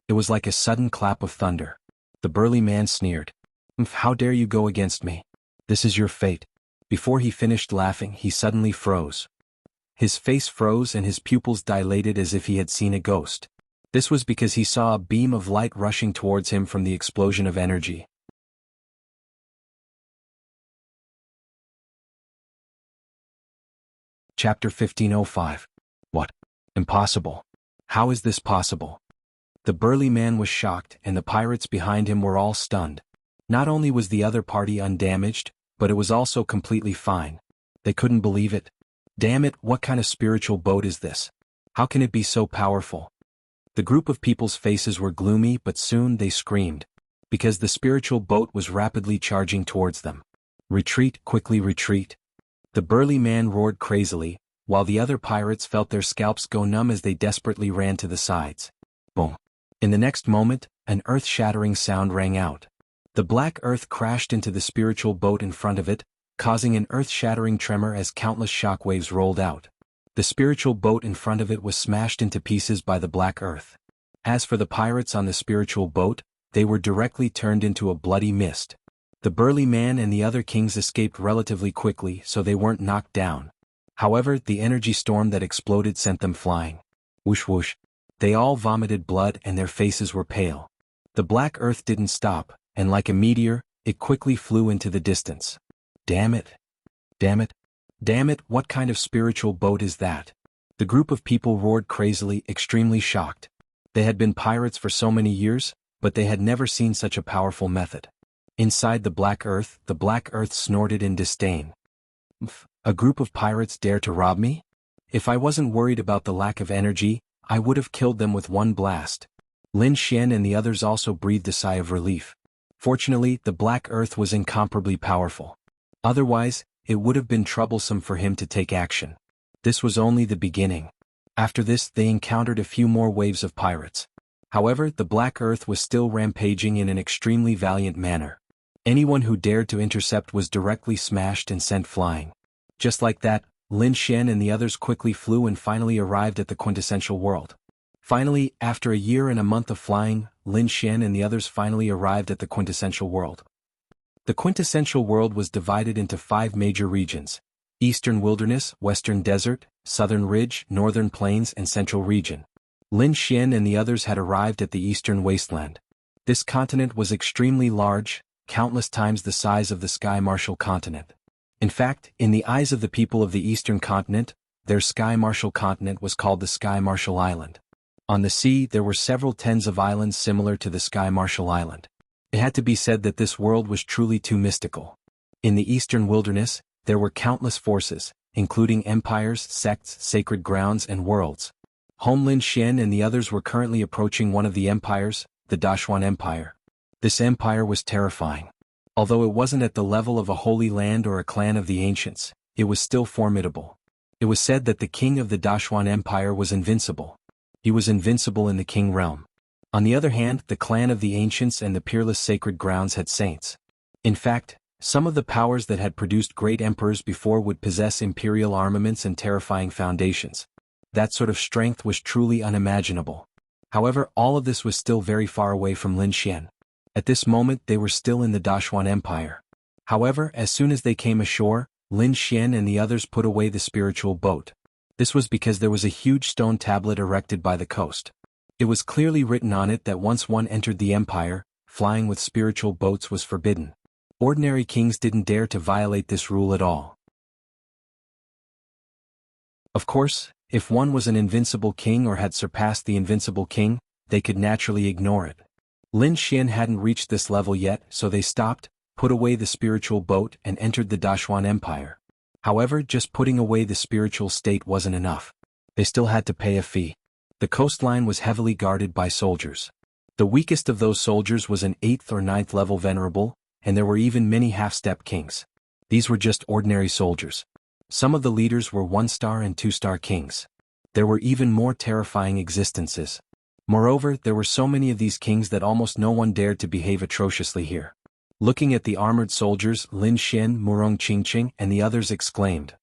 It was like a sudden clap of thunder. The burly man sneered. How dare you go against me? This is your fate. Before he finished laughing, he suddenly froze. His face froze and his pupils dilated as if he had seen a ghost. This was because he saw a beam of light rushing towards him from the explosion of energy. Chapter 1505. What? Impossible. How is this possible? The burly man was shocked and the pirates behind him were all stunned. Not only was the other party undamaged, but it was also completely fine. They couldn't believe it. Damn it, what kind of spiritual boat is this? How can it be so powerful? The group of people's faces were gloomy, but soon they screamed. Because the spiritual boat was rapidly charging towards them. Retreat, quickly retreat. The burly man roared crazily, while the other pirates felt their scalps go numb as they desperately ran to the sides. Boom. In the next moment, an earth-shattering sound rang out. The Black Earth crashed into the spiritual boat in front of it, causing an earth-shattering tremor as countless shockwaves rolled out. The spiritual boat in front of it was smashed into pieces by the Black Earth. As for the pirates on the spiritual boat, they were directly turned into a bloody mist. The burly man and the other kings escaped relatively quickly, so they weren't knocked down. However, the energy storm that exploded sent them flying. Whoosh whoosh. They all vomited blood and their faces were pale. The Black Earth didn't stop, and like a meteor, it quickly flew into the distance. Damn it. Damn it. Damn it, what kind of spiritual boat is that? The group of people roared crazily, extremely shocked. They had been pirates for so many years, but they had never seen such a powerful method. Inside the Black Earth snorted in disdain. A group of pirates dare to rob me? If I wasn't worried about the lack of energy, I would have killed them with one blast. Lin Xian and the others also breathed a sigh of relief. Fortunately, the Black Earth was incomparably powerful. Otherwise, it would have been troublesome for him to take action. This was only the beginning. After this, they encountered a few more waves of pirates. However, the Black Earth was still rampaging in an extremely valiant manner. Anyone who dared to intercept was directly smashed and sent flying. Just like that, Lin Xian and the others quickly flew and finally arrived at the quintessential world. Finally, after a year and a month of flying, Lin Xian and the others finally arrived at the quintessential world. The quintessential world was divided into 5 major regions: Eastern Wilderness, Western Desert, Southern Ridge, Northern Plains, and Central Region. Lin Xian and the others had arrived at the Eastern Wasteland. This continent was extremely large, countless times the size of the Sky Marshal continent. In fact, in the eyes of the people of the Eastern continent, their Sky Marshal continent was called the Sky Marshal Island. On the sea, there were several tens of islands similar to the Sky Marshal Island. It had to be said that this world was truly too mystical. In the eastern wilderness, there were countless forces, including empires, sects, sacred grounds, and worlds. Lin Xian and the others were currently approaching one of the empires, the Dashuan Empire. This empire was terrifying. Although it wasn't at the level of a holy land or a clan of the ancients, it was still formidable. It was said that the king of the Dashuan Empire was invincible. He was invincible in the king realm. On the other hand, the clan of the ancients and the peerless sacred grounds had saints. In fact, some of the powers that had produced great emperors before would possess imperial armaments and terrifying foundations. That sort of strength was truly unimaginable. However, all of this was still very far away from Lin Xian. At this moment they were still in the Dashuan Empire. However, as soon as they came ashore, Lin Xian and the others put away the spiritual boat. This was because there was a huge stone tablet erected by the coast. It was clearly written on it that once one entered the empire, flying with spiritual boats was forbidden. Ordinary kings didn't dare to violate this rule at all. Of course, if one was an invincible king or had surpassed the invincible king, they could naturally ignore it. Lin Xian hadn't reached this level yet, so they stopped, put away the spiritual boat and entered the Dashuan Empire. However, just putting away the spiritual state wasn't enough. They still had to pay a fee. The coastline was heavily guarded by soldiers. The weakest of those soldiers was an 8th or 9th level venerable, and there were even many half-step kings. These were just ordinary soldiers. Some of the leaders were 1-star and 2-star kings. There were even more terrifying existences. Moreover, there were so many of these kings that almost no one dared to behave atrociously here. Looking at the armored soldiers, Lin Xian, Murong Qingqing, and the others exclaimed.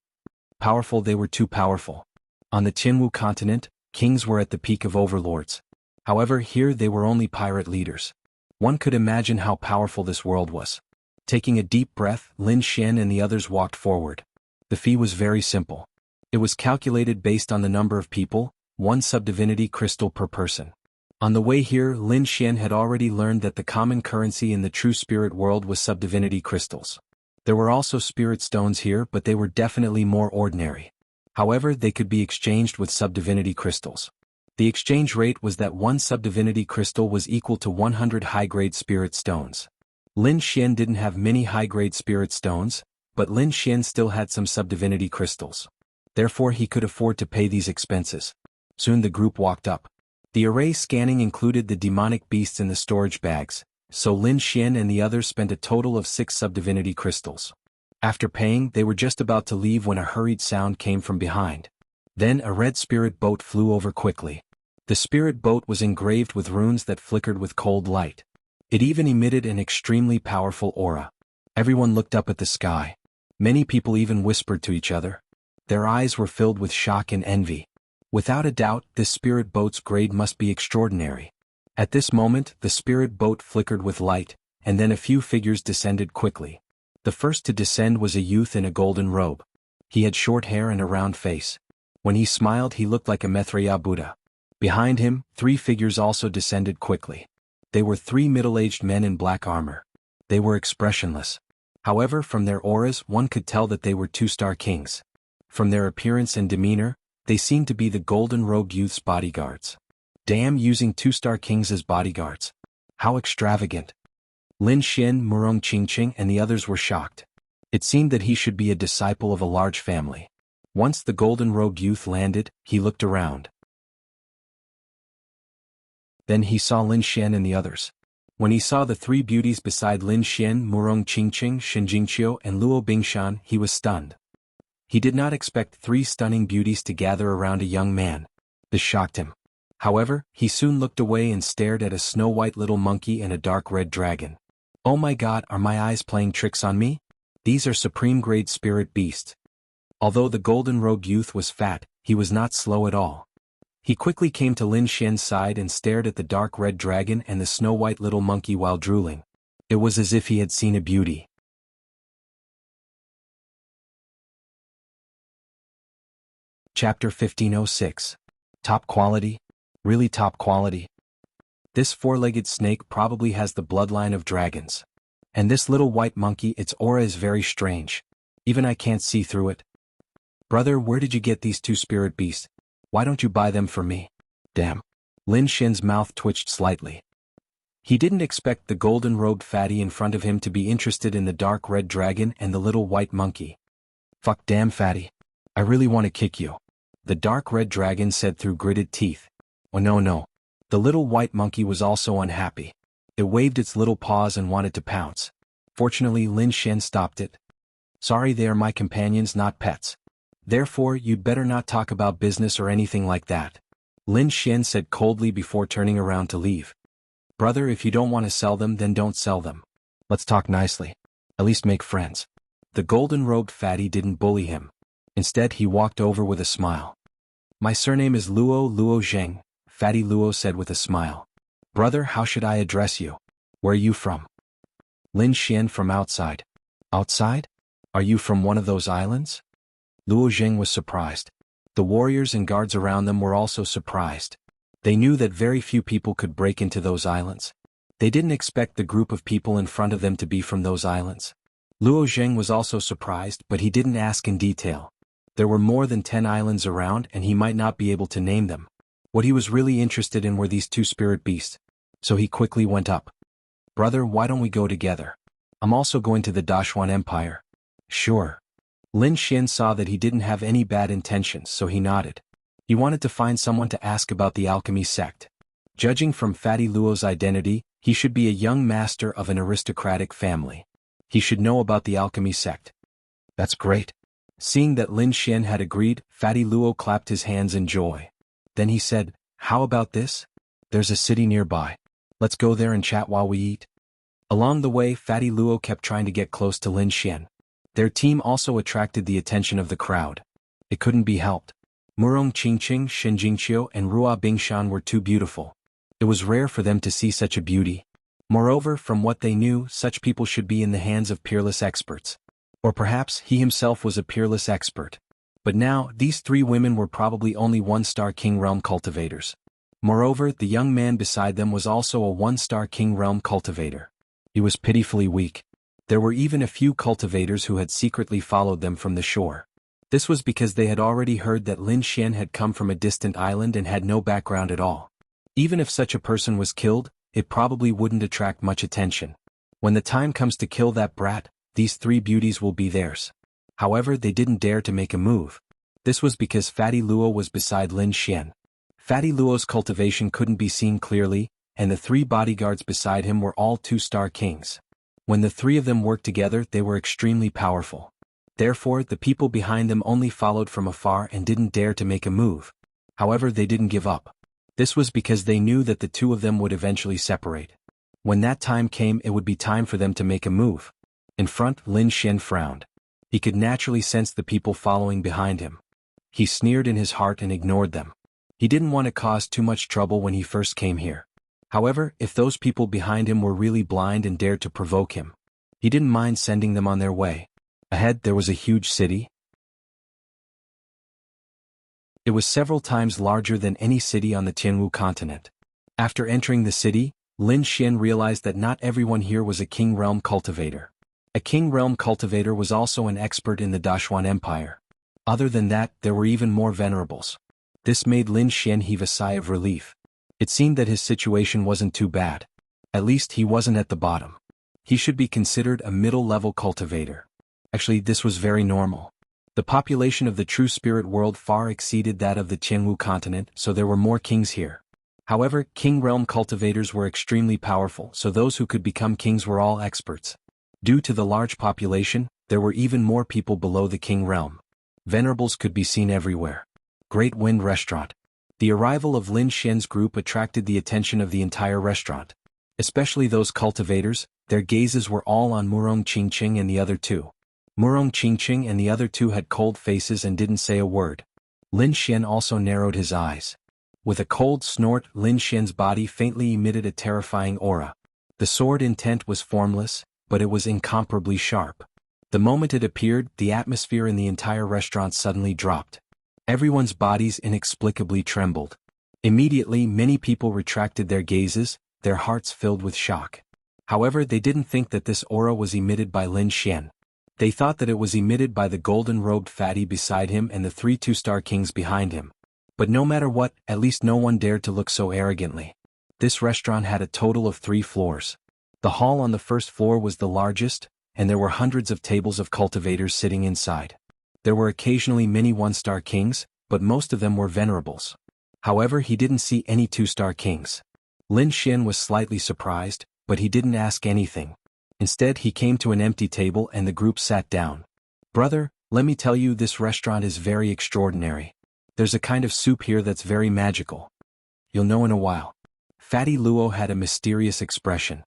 Powerful, they were too powerful. On the Jianghu continent, kings were at the peak of overlords. However, here they were only pirate leaders. One could imagine how powerful this world was. Taking a deep breath, Lin Xian and the others walked forward. The fee was very simple. It was calculated based on the number of people, 1 subdivinity crystal per person. On the way here, Lin Xian had already learned that the common currency in the true spirit world was subdivinity crystals. There were also spirit stones here, but they were definitely more ordinary. However, they could be exchanged with subdivinity crystals. The exchange rate was that 1 subdivinity crystal was equal to 100 high-grade spirit stones. Lin Xian didn't have many high-grade spirit stones, but Lin Xian still had some subdivinity crystals. Therefore he could afford to pay these expenses. Soon the group walked up. The array scanning included the demonic beasts in the storage bags, so Lin Xian and the others spent a total of 6 subdivinity crystals. After paying, they were just about to leave when a hurried sound came from behind. Then a red spirit boat flew over quickly. The spirit boat was engraved with runes that flickered with cold light. It even emitted an extremely powerful aura. Everyone looked up at the sky. Many people even whispered to each other. Their eyes were filled with shock and envy. Without a doubt, this spirit boat's grade must be extraordinary. At this moment, the spirit boat flickered with light, and then a few figures descended quickly. The first to descend was a youth in a golden robe. He had short hair and a round face. When he smiled, he looked like a Maitreya Buddha. Behind him, 3 figures also descended quickly. They were 3 middle-aged men in black armor. They were expressionless. However, from their auras, one could tell that they were 2-star kings. From their appearance and demeanor, they seemed to be the golden-robed youth's bodyguards. Damn, using 2-star kings as bodyguards. How extravagant. Lin Xian, Murong Qingqing, and the others were shocked. It seemed that he should be a disciple of a large family. Once the golden-robed youth landed, he looked around. Then he saw Lin Xian and the others. When he saw the 3 beauties beside Lin Xian, Murong Qingqing, Shenjingqiu, and Luo Bingshan, he was stunned. He did not expect 3 stunning beauties to gather around a young man. This shocked him. However, he soon looked away and stared at a snow-white little monkey and a dark red dragon. Oh my God, are my eyes playing tricks on me? These are supreme-grade spirit beasts. Although the golden-robed youth was fat, he was not slow at all. He quickly came to Lin Xian's side and stared at the dark red dragon and the snow-white little monkey while drooling. It was as if he had seen a beauty. Chapter 1506. Top quality? Really top quality? This 4-legged snake probably has the bloodline of dragons. And this little white monkey, its aura is very strange. Even I can't see through it. Brother, where did you get these 2 spirit beasts? Why don't you buy them for me? Damn. Lin Xian's mouth twitched slightly. He didn't expect the golden-robed fatty in front of him to be interested in the dark red dragon and the little white monkey. "Fuck damn fatty. I really want to kick you," the dark red dragon said through gritted teeth. "Oh no. The little white monkey was also unhappy. It waved its little paws and wanted to pounce. Fortunately, Lin Xian stopped it. "Sorry, they are my companions, not pets. Therefore, you'd better not talk about business or anything like that," Lin Xian said coldly before turning around to leave. "Brother, if you don't want to sell them, then don't sell them. Let's talk nicely. At least make friends." The golden-robed fatty didn't bully him. Instead, he walked over with a smile. "My surname is Luo Zheng," Fatty Luo said with a smile. "Brother, how should I address you? Where are you from?" "Lin Xian from outside." "Outside? Are you from one of those islands?" Luo Zheng was surprised. The warriors and guards around them were also surprised. They knew that very few people could break into those islands. They didn't expect the group of people in front of them to be from those islands. Luo Zheng was also surprised, but he didn't ask in detail. There were more than 10 islands around and he might not be able to name them. What he was really interested in were these two spirit beasts. So he quickly went up. "Brother, why don't we go together? I'm also going to the Dashuan Empire." "Sure." Lin Xian saw that he didn't have any bad intentions, so he nodded. He wanted to find someone to ask about the alchemy sect. Judging from Fatty Luo's identity, he should be a young master of an aristocratic family. He should know about the alchemy sect. "That's great." Seeing that Lin Xian had agreed, Fatty Luo clapped his hands in joy. Then he said, "How about this? There's a city nearby. Let's go there and chat while we eat." Along the way, Fatty Luo kept trying to get close to Lin Xian. Their team also attracted the attention of the crowd. It couldn't be helped. Murong Qingqing, Shenjingqiu and Rua Bingshan were too beautiful. It was rare for them to see such a beauty. Moreover, from what they knew, such people should be in the hands of peerless experts. Or perhaps he himself was a peerless expert. But now, these three women were probably only one-star King Realm cultivators. Moreover, the young man beside them was also a one-star King Realm cultivator. He was pitifully weak. There were even a few cultivators who had secretly followed them from the shore. This was because they had already heard that Lin Xian had come from a distant island and had no background at all. Even if such a person was killed, it probably wouldn't attract much attention. When the time comes to kill that brat, these three beauties will be theirs. However, they didn't dare to make a move. This was because Fatty Luo was beside Lin Xian. Fatty Luo's cultivation couldn't be seen clearly, and the three bodyguards beside him were all two-star kings. When the three of them worked together, they were extremely powerful. Therefore, the people behind them only followed from afar and didn't dare to make a move. However, they didn't give up. This was because they knew that the two of them would eventually separate. When that time came, it would be time for them to make a move. In front, Lin Xian frowned. He could naturally sense the people following behind him. He sneered in his heart and ignored them. He didn't want to cause too much trouble when he first came here. However, if those people behind him were really blind and dared to provoke him, he didn't mind sending them on their way. Ahead, there was a huge city. It was several times larger than any city on the Jianghu continent. After entering the city, Lin Xian realized that not everyone here was a King Realm cultivator. A King Realm cultivator was also an expert in the Dashuan Empire. Other than that, there were even more venerables. This made Lin Xian heave a sigh of relief. It seemed that his situation wasn't too bad. At least he wasn't at the bottom. He should be considered a middle-level cultivator. Actually, this was very normal. The population of the true spirit world far exceeded that of the Jianghu continent, so there were more kings here. However, King Realm cultivators were extremely powerful, so those who could become kings were all experts. Due to the large population, there were even more people below the King Realm. Venerables could be seen everywhere. Great Wind Restaurant. The arrival of Lin Xian's group attracted the attention of the entire restaurant. Especially those cultivators, their gazes were all on Murong Qingqing and the other two. Murong Qingqing and the other two had cold faces and didn't say a word. Lin Xian also narrowed his eyes. With a cold snort, Lin Xian's body faintly emitted a terrifying aura. The sword intent was formless, but it was incomparably sharp. The moment it appeared, the atmosphere in the entire restaurant suddenly dropped. Everyone's bodies inexplicably trembled. Immediately, many people retracted their gazes, their hearts filled with shock. However, they didn't think that this aura was emitted by Lin Xian. They thought that it was emitted by the golden-robed fatty beside him and the three two-star kings behind him. But no matter what, at least no one dared to look so arrogantly. This restaurant had a total of 3 floors. The hall on the first floor was the largest, and there were hundreds of tables of cultivators sitting inside. There were occasionally many 1-star kings, but most of them were venerables. However, he didn't see any 2-star kings. Lin Xian was slightly surprised, but he didn't ask anything. Instead, he came to an empty table and the group sat down. "Brother, let me tell you, this restaurant is very extraordinary. There's a kind of soup here that's very magical. You'll know in a while." Fatty Luo had a mysterious expression.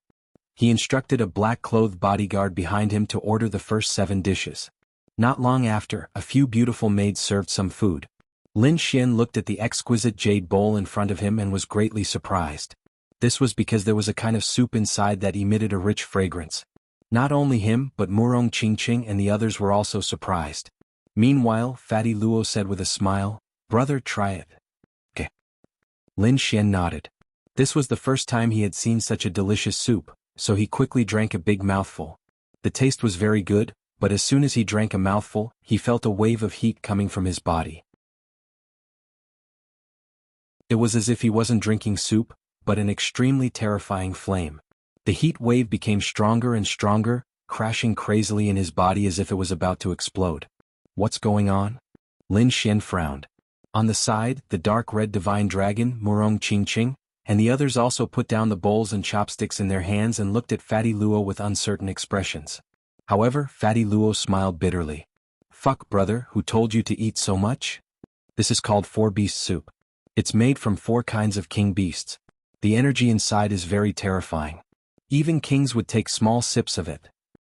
He instructed a black-clothed bodyguard behind him to order the first 7 dishes. Not long after, a few beautiful maids served some food. Lin Xian looked at the exquisite jade bowl in front of him and was greatly surprised. This was because there was a kind of soup inside that emitted a rich fragrance. Not only him, but Murong Qingqing and the others were also surprised. Meanwhile, Fatty Luo said with a smile, "Brother, try it." "Okay." Lin Xian nodded. This was the first time he had seen such a delicious soup, so he quickly drank a big mouthful. The taste was very good, but as soon as he drank a mouthful, he felt a wave of heat coming from his body. It was as if he wasn't drinking soup, but an extremely terrifying flame. The heat wave became stronger and stronger, crashing crazily in his body as if it was about to explode. "What's going on?" Lin Xian frowned. On the side, the dark red divine dragon, Murong Qingqing, and the others also put down the bowls and chopsticks in their hands and looked at Fatty Luo with uncertain expressions. However, Fatty Luo smiled bitterly. "Fuck, brother, who told you to eat so much? This is called 4-beast soup. It's made from 4 kinds of king beasts. The energy inside is very terrifying. Even kings would take small sips of it."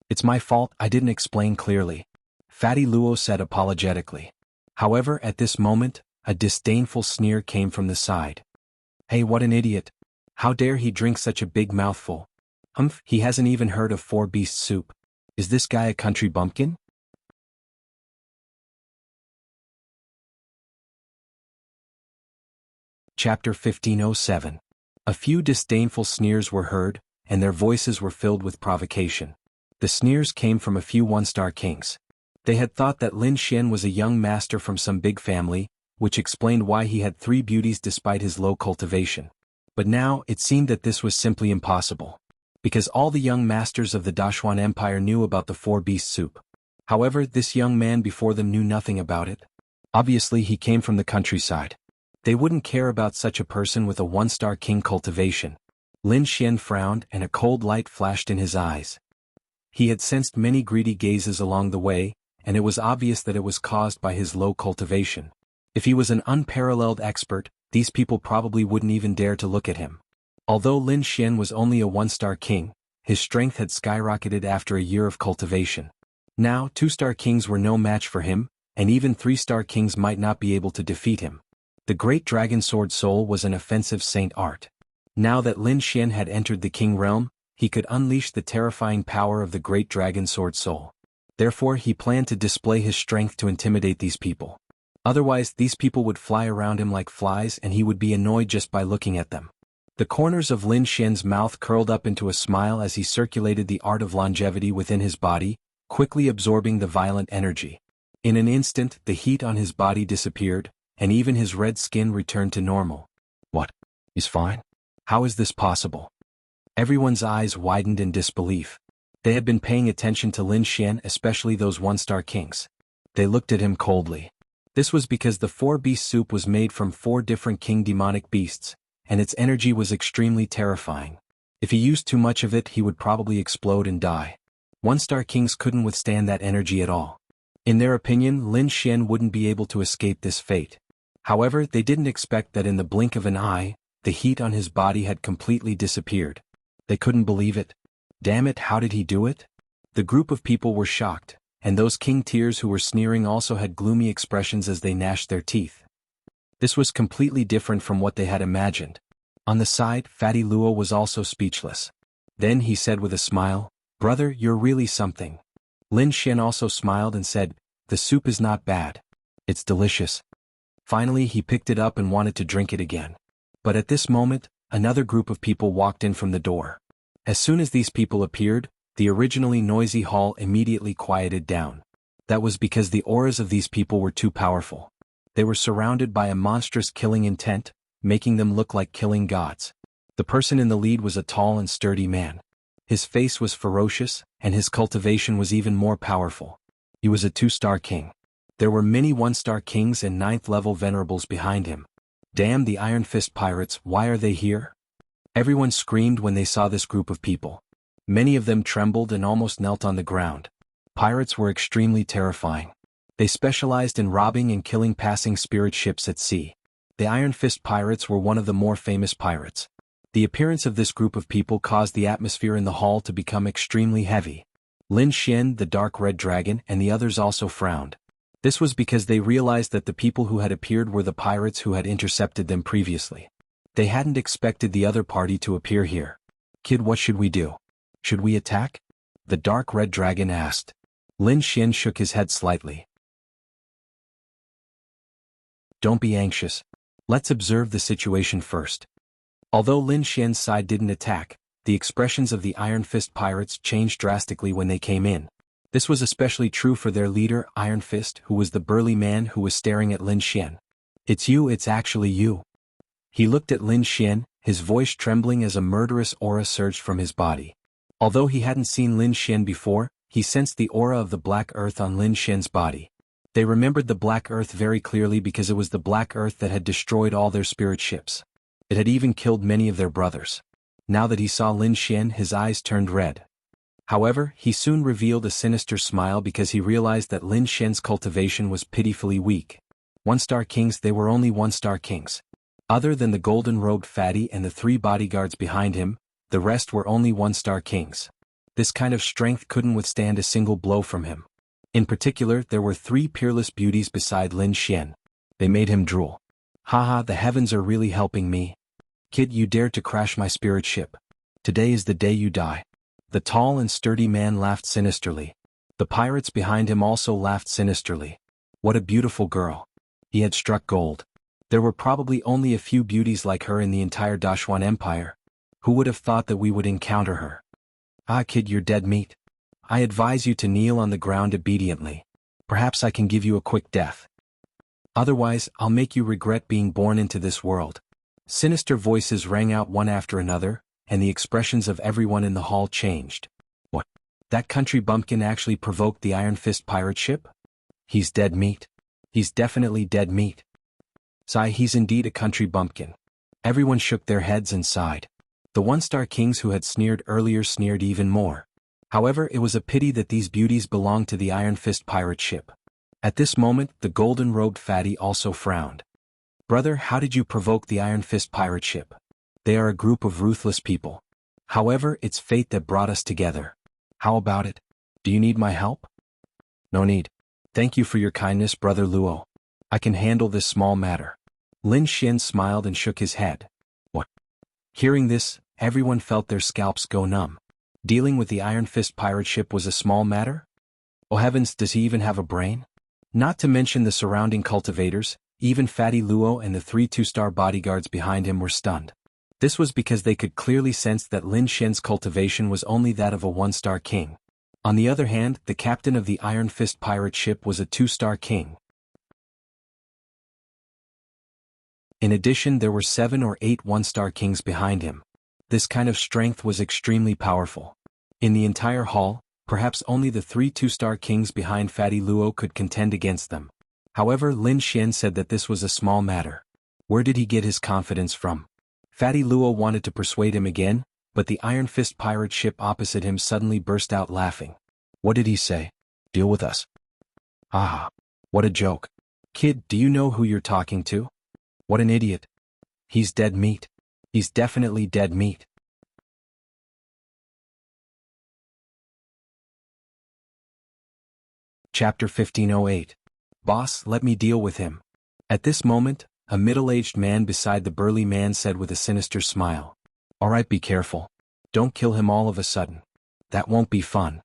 "It's my fault, I didn't explain clearly," Fatty Luo said apologetically. However, at this moment, a disdainful sneer came from the side. "Hey, what an idiot. How dare he drink such a big mouthful? Humph, he hasn't even heard of 4-beast soup. Is this guy a country bumpkin?" Chapter 1507. A few disdainful sneers were heard, and their voices were filled with provocation. The sneers came from a few 1-star kings. They had thought that Lin Xian was a young master from some big family, which explained why he had 3 beauties despite his low cultivation. But now, it seemed that this was simply impossible. Because all the young masters of the Dashuan Empire knew about the 4-beast soup. However, this young man before them knew nothing about it. Obviously, he came from the countryside. They wouldn't care about such a person with a 1-star king cultivation. Lin Xian frowned and a cold light flashed in his eyes. He had sensed many greedy gazes along the way, and it was obvious that it was caused by his low cultivation. If he was an unparalleled expert, these people probably wouldn't even dare to look at him. Although Lin Xian was only a 1-star king, his strength had skyrocketed after a year of cultivation. Now, 2-star kings were no match for him, and even 3-star kings might not be able to defeat him. The great dragon sword soul was an offensive saint art. Now that Lin Xian had entered the king realm, he could unleash the terrifying power of the great dragon sword soul. Therefore, he planned to display his strength to intimidate these people. Otherwise, these people would fly around him like flies and he would be annoyed just by looking at them. The corners of Lin Xian's mouth curled up into a smile as he circulated the art of longevity within his body, quickly absorbing the violent energy. In an instant, the heat on his body disappeared, and even his red skin returned to normal. "What? He's fine? How is this possible?" Everyone's eyes widened in disbelief. They had been paying attention to Lin Xian, especially those 1-star kings. They looked at him coldly. This was because the 4-beast soup was made from 4 different king demonic beasts, and its energy was extremely terrifying. If he used too much of it, he would probably explode and die. 1-star kings couldn't withstand that energy at all. In their opinion, Lin Xian wouldn't be able to escape this fate. However, they didn't expect that in the blink of an eye, the heat on his body had completely disappeared. They couldn't believe it. Damn it, how did he do it? The group of people were shocked, and those king tears who were sneering also had gloomy expressions as they gnashed their teeth. This was completely different from what they had imagined. On the side, Fatty Luo was also speechless. Then he said with a smile, "Brother, you're really something." Lin Xian also smiled and said, "The soup is not bad. It's delicious." Finally, he picked it up and wanted to drink it again. But at this moment, another group of people walked in from the door. As soon as these people appeared, the originally noisy hall immediately quieted down. That was because the auras of these people were too powerful. They were surrounded by a monstrous killing intent, making them look like killing gods. The person in the lead was a tall and sturdy man. His face was ferocious, and his cultivation was even more powerful. He was a 2-star king. There were many 1-star kings and 9th-level venerables behind him. Damn the Iron Fist pirates, why are they here? Everyone screamed when they saw this group of people. Many of them trembled and almost knelt on the ground. Pirates were extremely terrifying. They specialized in robbing and killing passing spirit ships at sea. The Iron Fist pirates were one of the more famous pirates. The appearance of this group of people caused the atmosphere in the hall to become extremely heavy. Lin Xian, the Dark Red Dragon, and the others also frowned. This was because they realized that the people who had appeared were the pirates who had intercepted them previously. They hadn't expected the other party to appear here. Kid, what should we do? Should we attack? The Dark Red Dragon asked. Lin Xian shook his head slightly. Don't be anxious. Let's observe the situation first. Although Lin Xian's side didn't attack, the expressions of the Iron Fist pirates changed drastically when they came in. This was especially true for their leader, Iron Fist, who was the burly man who was staring at Lin Xian. It's you, it's actually you. He looked at Lin Xian, his voice trembling as a murderous aura surged from his body. Although he hadn't seen Lin Xian before, he sensed the aura of the Black Earth on Lin Xian's body. They remembered the Black Earth very clearly because it was the Black Earth that had destroyed all their spirit ships. It had even killed many of their brothers. Now that he saw Lin Xian, his eyes turned red. However, he soon revealed a sinister smile because he realized that Lin Xian's cultivation was pitifully weak. 1-star kings, they were only 1-star kings. Other than the golden-robed fatty and the 3 bodyguards behind him, the rest were only 1-star kings. This kind of strength couldn't withstand a single blow from him. In particular, there were 3 peerless beauties beside Lin Xian. They made him drool. Haha, the heavens are really helping me. Kid, you dared to crash my spirit ship. Today is the day you die. The tall and sturdy man laughed sinisterly. The pirates behind him also laughed sinisterly. What a beautiful girl. He had struck gold. There were probably only a few beauties like her in the entire Dashuan Empire. Who would have thought that we would encounter her? Ah, kid, you're dead meat. I advise you to kneel on the ground obediently. Perhaps I can give you a quick death. Otherwise, I'll make you regret being born into this world. Sinister voices rang out one after another, and the expressions of everyone in the hall changed. What? That country bumpkin actually provoked the Iron Fist pirate ship? He's dead meat. He's definitely dead meat. Sigh, he's indeed a country bumpkin. Everyone shook their heads and sighed. The 1-star kings who had sneered earlier sneered even more. However, it was a pity that these beauties belonged to the Iron Fist pirate ship. At this moment, the golden-robed fatty also frowned. Brother, how did you provoke the Iron Fist pirate ship? They are a group of ruthless people. However, it's fate that brought us together. How about it? Do you need my help? No need. Thank you for your kindness, Brother Luo. I can handle this small matter. Lin Xian smiled and shook his head. What? Hearing this, everyone felt their scalps go numb. Dealing with the Iron Fist pirate ship was a small matter? Oh heavens, does he even have a brain? Not to mention the surrounding cultivators, even Fatty Luo and the 3 2-star bodyguards behind him were stunned. This was because they could clearly sense that Lin Xian's cultivation was only that of a 1-star king. On the other hand, the captain of the Iron Fist pirate ship was a 2-star king. In addition, there were 7 or 8 1-star kings behind him. This kind of strength was extremely powerful. In the entire hall, perhaps only the 3 2-star kings behind Fatty Luo could contend against them. However, Lin Xian said that this was a small matter. Where did he get his confidence from? Fatty Luo wanted to persuade him again, but the Iron Fist pirate ship opposite him suddenly burst out laughing. What did he say? Deal with us. Ah, what a joke. Kid, do you know who you're talking to? What an idiot. He's dead meat. He's definitely dead meat. Chapter 1508. Boss, let me deal with him. At this moment, a middle-aged man beside the burly man said with a sinister smile. Alright, be careful. Don't kill him all of a sudden. That won't be fun.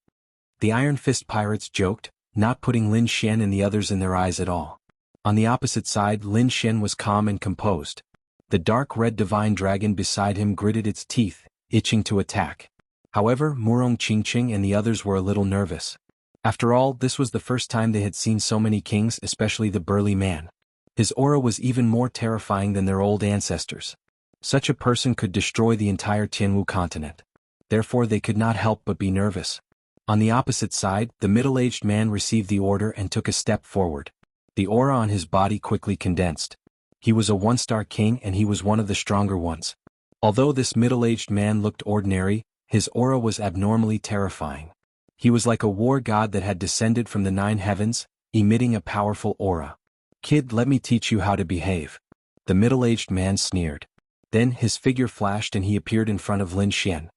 The Iron Fist pirates joked, not putting Lin Xian and the others in their eyes at all. On the opposite side, Lin Xian was calm and composed. The dark red divine dragon beside him gritted its teeth, itching to attack. However, Murong Qingqing and the others were a little nervous. After all, this was the first time they had seen so many kings, especially the burly man. His aura was even more terrifying than their old ancestors. Such a person could destroy the entire Jianghu continent. Therefore they could not help but be nervous. On the opposite side, the middle-aged man received the order and took a step forward. The aura on his body quickly condensed. He was a one-star king and he was one of the stronger ones. Although this middle-aged man looked ordinary, his aura was abnormally terrifying. He was like a war god that had descended from the 9 heavens, emitting a powerful aura. "Kid, let me teach you how to behave." The middle-aged man sneered. Then his figure flashed and he appeared in front of Lin Xian.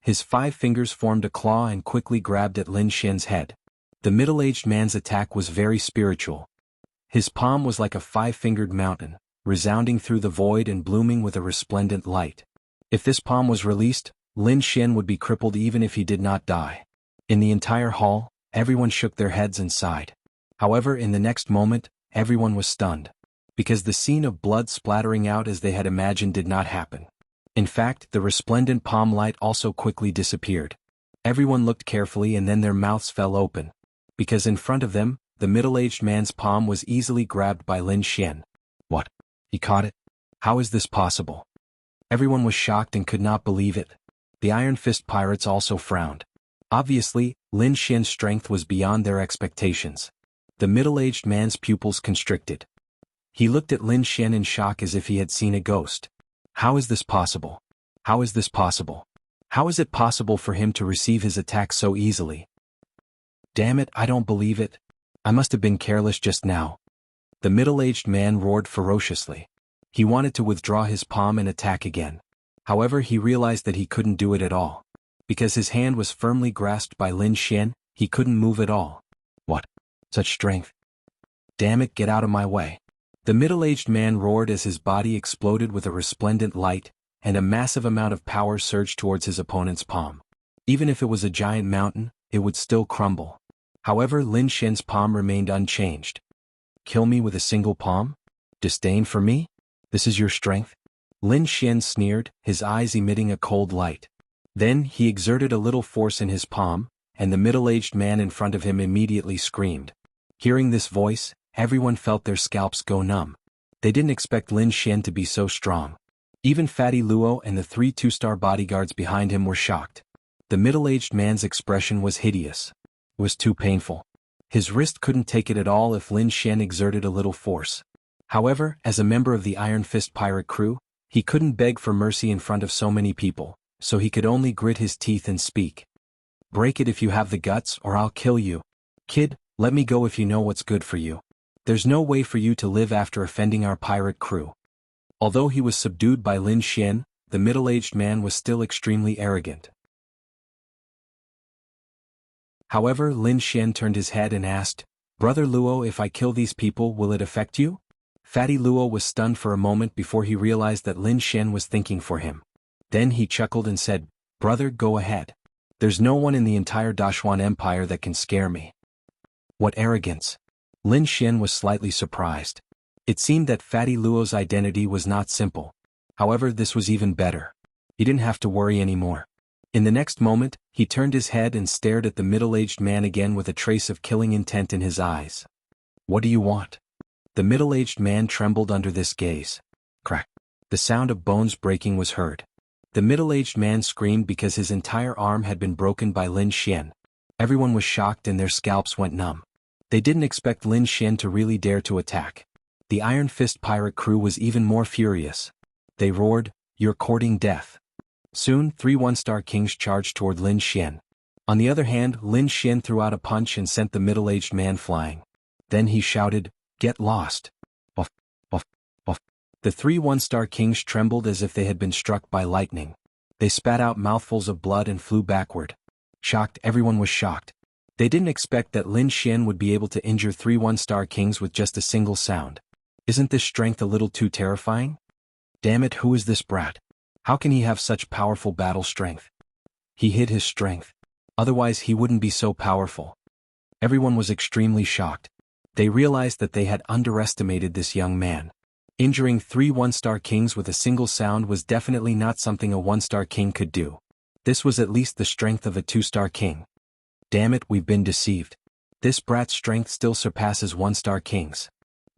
His 5 fingers formed a claw and quickly grabbed at Lin Xian's head. The middle-aged man's attack was very spiritual. His palm was like a 5-fingered mountain, resounding through the void and blooming with a resplendent light. If this palm was released, Lin Xian would be crippled even if he did not die. In the entire hall, everyone shook their heads and sighed. However, in the next moment, everyone was stunned. Because the scene of blood splattering out as they had imagined did not happen. In fact, the resplendent palm light also quickly disappeared. Everyone looked carefully and then their mouths fell open. Because in front of them, the middle-aged man's palm was easily grabbed by Lin Xian. What? He caught it? How is this possible? Everyone was shocked and could not believe it. The Iron Fist pirates also frowned. Obviously, Lin Xian's strength was beyond their expectations. The middle-aged man's pupils constricted. He looked at Lin Xian in shock as if he had seen a ghost. How is this possible? How is this possible? How is it possible for him to receive his attack so easily? Damn it, I don't believe it. I must have been careless just now. The middle-aged man roared ferociously. He wanted to withdraw his palm and attack again. However, he realized that he couldn't do it at all. Because his hand was firmly grasped by Lin Xian, he couldn't move at all. What? Such strength? Damn it, get out of my way. The middle-aged man roared as his body exploded with a resplendent light, and a massive amount of power surged towards his opponent's palm. Even if it was a giant mountain, it would still crumble. However, Lin Xian's palm remained unchanged. Kill me with a single palm? Disdain for me? This is your strength? Lin Xian sneered, his eyes emitting a cold light. Then he exerted a little force in his palm, and the middle-aged man in front of him immediately screamed. Hearing this voice, everyone felt their scalps go numb. They didn't expect Lin Xian to be so strong. Even Fatty Luo and the 3 2-star bodyguards behind him were shocked. The middle-aged man's expression was hideous. It was too painful. His wrist couldn't take it at all if Lin Xian exerted a little force. However, as a member of the Iron Fist pirate crew, he couldn't beg for mercy in front of so many people, so he could only grit his teeth and speak. Break it if you have the guts or I'll kill you. Kid, let me go if you know what's good for you. There's no way for you to live after offending our pirate crew. Although he was subdued by Lin Xian, the middle-aged man was still extremely arrogant. However, Lin Xian turned his head and asked, "Brother Luo, if I kill these people, will it affect you?" Fatty Luo was stunned for a moment before he realized that Lin Xian was thinking for him. Then he chuckled and said, "Brother, go ahead. There's no one in the entire Dashuan Empire that can scare me." What arrogance! Lin Xian was slightly surprised. It seemed that Fatty Luo's identity was not simple. However, this was even better. He didn't have to worry anymore. In the next moment, he turned his head and stared at the middle-aged man again with a trace of killing intent in his eyes. "What do you want?" The middle-aged man trembled under this gaze. Crack! The sound of bones breaking was heard. The middle-aged man screamed because his entire arm had been broken by Lin Xian. Everyone was shocked and their scalps went numb. They didn't expect Lin Xian to really dare to attack. The Iron Fist pirate crew was even more furious. They roared, "You're courting death." Soon, 3 one-star kings charged toward Lin Xian. On the other hand, Lin Xian threw out a punch and sent the middle-aged man flying. Then he shouted, "Get lost." Off, off, off. The 3 one-star kings trembled as if they had been struck by lightning. They spat out mouthfuls of blood and flew backward. Shocked, everyone was shocked. They didn't expect that Lin Xian would be able to injure 3 one-star kings with just a single sound. Isn't this strength a little too terrifying? Damn it, who is this brat? How can he have such powerful battle strength? He hid his strength. Otherwise he wouldn't be so powerful. Everyone was extremely shocked. They realized that they had underestimated this young man. Injuring 3 one-star kings with a single sound was definitely not something a 1-star king could do. This was at least the strength of a 2-star king. Damn it, we've been deceived. This brat's strength still surpasses 1-star kings.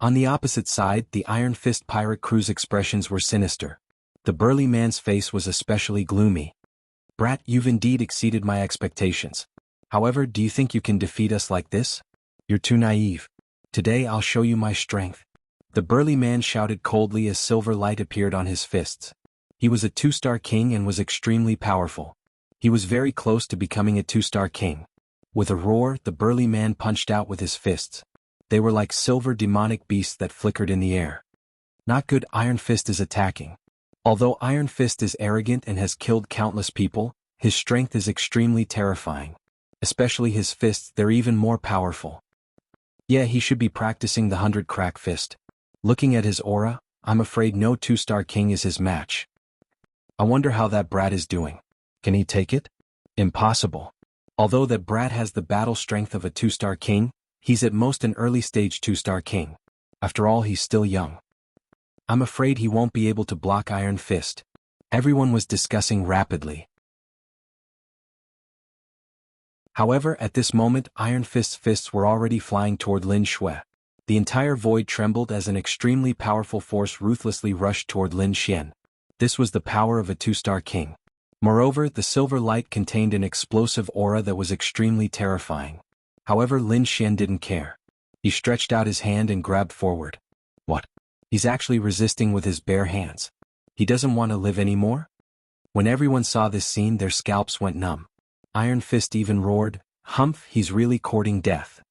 On the opposite side, the Iron Fist pirate crew's expressions were sinister. The burly man's face was especially gloomy. "Brat, you've indeed exceeded my expectations. However, do you think you can defeat us like this? You're too naive. Today I'll show you my strength." The burly man shouted coldly as silver light appeared on his fists. He was a 2-star king and was extremely powerful. He was very close to becoming a 2-star king. With a roar, the burly man punched out with his fists. They were like silver demonic beasts that flickered in the air. Not good. Iron Fist is attacking. Although Iron Fist is arrogant and has killed countless people, his strength is extremely terrifying. Especially his fists, they're even more powerful. Yeah, he should be practicing the 100-crack fist. Looking at his aura, I'm afraid no 2-star king is his match. I wonder how that brat is doing. Can he take it? Impossible. Although that brat has the battle strength of a 2-star king, he's at most an early-stage 2-star king. After all, he's still young. I'm afraid he won't be able to block Iron Fist. Everyone was discussing rapidly. However, at this moment, Iron Fist's fists were already flying toward Lin Shui. The entire void trembled as an extremely powerful force ruthlessly rushed toward Lin Xian. This was the power of a 2-star king. Moreover, the silver light contained an explosive aura that was extremely terrifying. However, Lin Xian didn't care. He stretched out his hand and grabbed forward. What? He's actually resisting with his bare hands. He doesn't want to live anymore? When everyone saw this scene, their scalps went numb. Iron Fist even roared, "Humph, he's really courting death."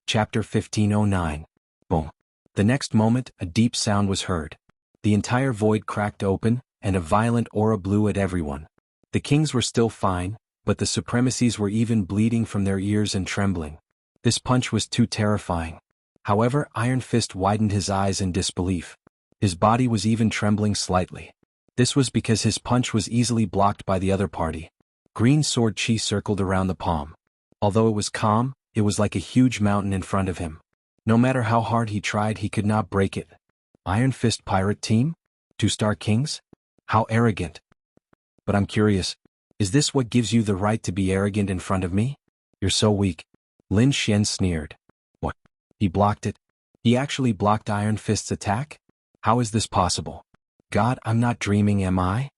Chapter 1509. Boom. The next moment, a deep sound was heard. The entire void cracked open, and a violent aura blew at everyone. The kings were still fine, but the supremacies were even bleeding from their ears and trembling. This punch was too terrifying. However, Iron Fist widened his eyes in disbelief. His body was even trembling slightly. This was because his punch was easily blocked by the other party. Green sword chi circled around the palm. Although it was calm, it was like a huge mountain in front of him. No matter how hard he tried, he could not break it. Iron Fist Pirate Team? 2-star kings? How arrogant. But I'm curious, is this what gives you the right to be arrogant in front of me? You're so weak. Lin Xian sneered. What? He blocked it? He actually blocked Iron Fist's attack? How is this possible? God, I'm not dreaming, am I?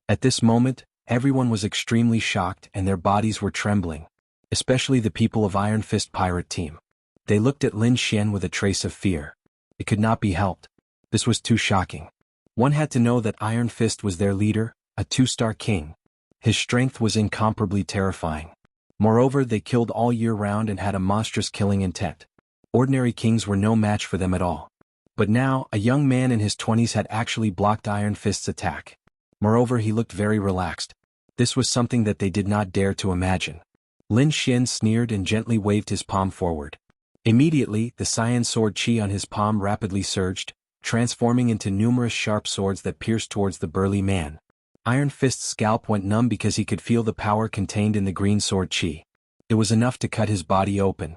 At this moment, everyone was extremely shocked and their bodies were trembling. Especially the people of Iron Fist Pirate Team. They looked at Lin Xian with a trace of fear. It could not be helped. This was too shocking. One had to know that Iron Fist was their leader, a 2-star king. His strength was incomparably terrifying. Moreover, they killed all year round and had a monstrous killing intent. Ordinary kings were no match for them at all. But now, a young man in his 20s had actually blocked Iron Fist's attack. Moreover, he looked very relaxed. This was something that they did not dare to imagine. Lin Xian sneered and gently waved his palm forward. Immediately, the cyan sword chi on his palm rapidly surged, transforming into numerous sharp swords that pierced towards the burly man. Iron Fist's scalp went numb because he could feel the power contained in the green sword chi. It was enough to cut his body open.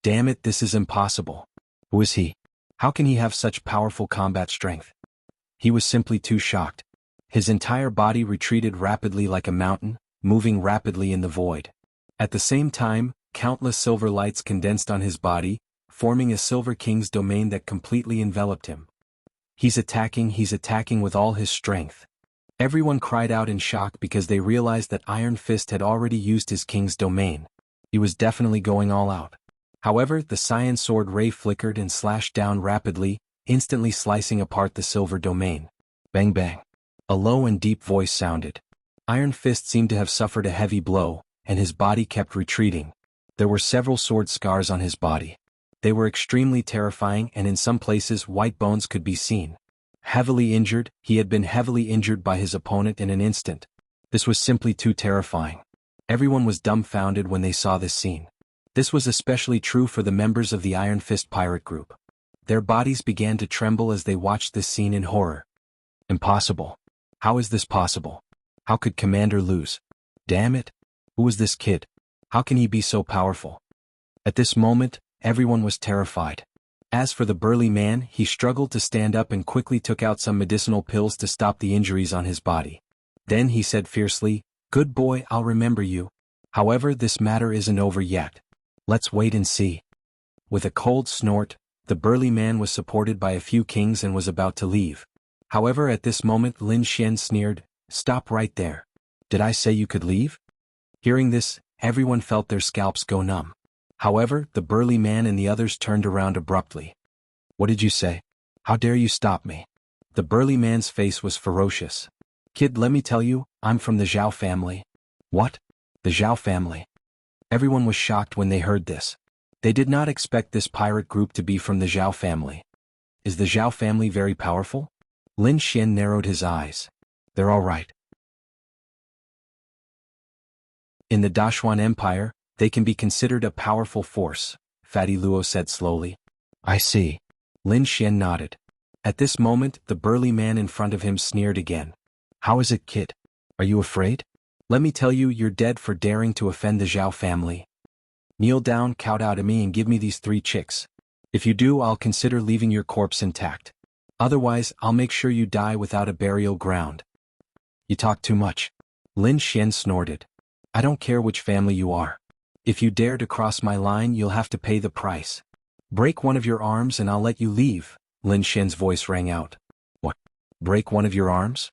Damn it, this is impossible. Who is he? How can he have such powerful combat strength? He was simply too shocked. His entire body retreated rapidly like a mountain, moving rapidly in the void. At the same time, countless silver lights condensed on his body, forming a Silver King's domain that completely enveloped him. He's attacking with all his strength. Everyone cried out in shock because they realized that Iron Fist had already used his king's domain. He was definitely going all out. However, the cyan sword ray flickered and slashed down rapidly, instantly slicing apart the silver domain. Bang bang. A low and deep voice sounded. Iron Fist seemed to have suffered a heavy blow, and his body kept retreating. There were several sword scars on his body. They were extremely terrifying, and in some places white bones could be seen. Heavily injured, he had been heavily injured by his opponent in an instant. This was simply too terrifying. Everyone was dumbfounded when they saw this scene. This was especially true for the members of the Iron Fist pirate group. Their bodies began to tremble as they watched this scene in horror. Impossible. How is this possible? How could Commander lose? Damn it. Who is this kid? How can he be so powerful? At this moment, everyone was terrified. As for the burly man, he struggled to stand up and quickly took out some medicinal pills to stop the injuries on his body. Then he said fiercely, "Good boy, I'll remember you. However, this matter isn't over yet. Let's wait and see." With a cold snort, The burly man was supported by a few kings and was about to leave. However, at this moment Lin Xian sneered, "Stop right there. Did I say you could leave?" Hearing this, everyone felt their scalps go numb. However, the burly man and the others turned around abruptly. "What did you say? How dare you stop me?" The burly man's face was ferocious. "Kid, let me tell you, I'm from the Zhao family." "What? The Zhao family?" Everyone was shocked when they heard this. They did not expect this pirate group to be from the Zhao family. "Is the Zhao family very powerful?" Lin Xian narrowed his eyes. "They're all right. In the Dashuan Empire, they can be considered a powerful force," Fatty Luo said slowly. "I see." Lin Xian nodded. At this moment, the burly man in front of him sneered again. "How is it, kid? Are you afraid? Let me tell you, you're dead for daring to offend the Zhao family. Kneel down, kowtow to me and give me these 3 chicks. If you do, I'll consider leaving your corpse intact. Otherwise, I'll make sure you die without a burial ground." "You talk too much." Lin Xian snorted. "I don't care which family you are. If you dare to cross my line, you'll have to pay the price. Break one of your arms and I'll let you leave," Lin Xian's voice rang out. "What? Break one of your arms?"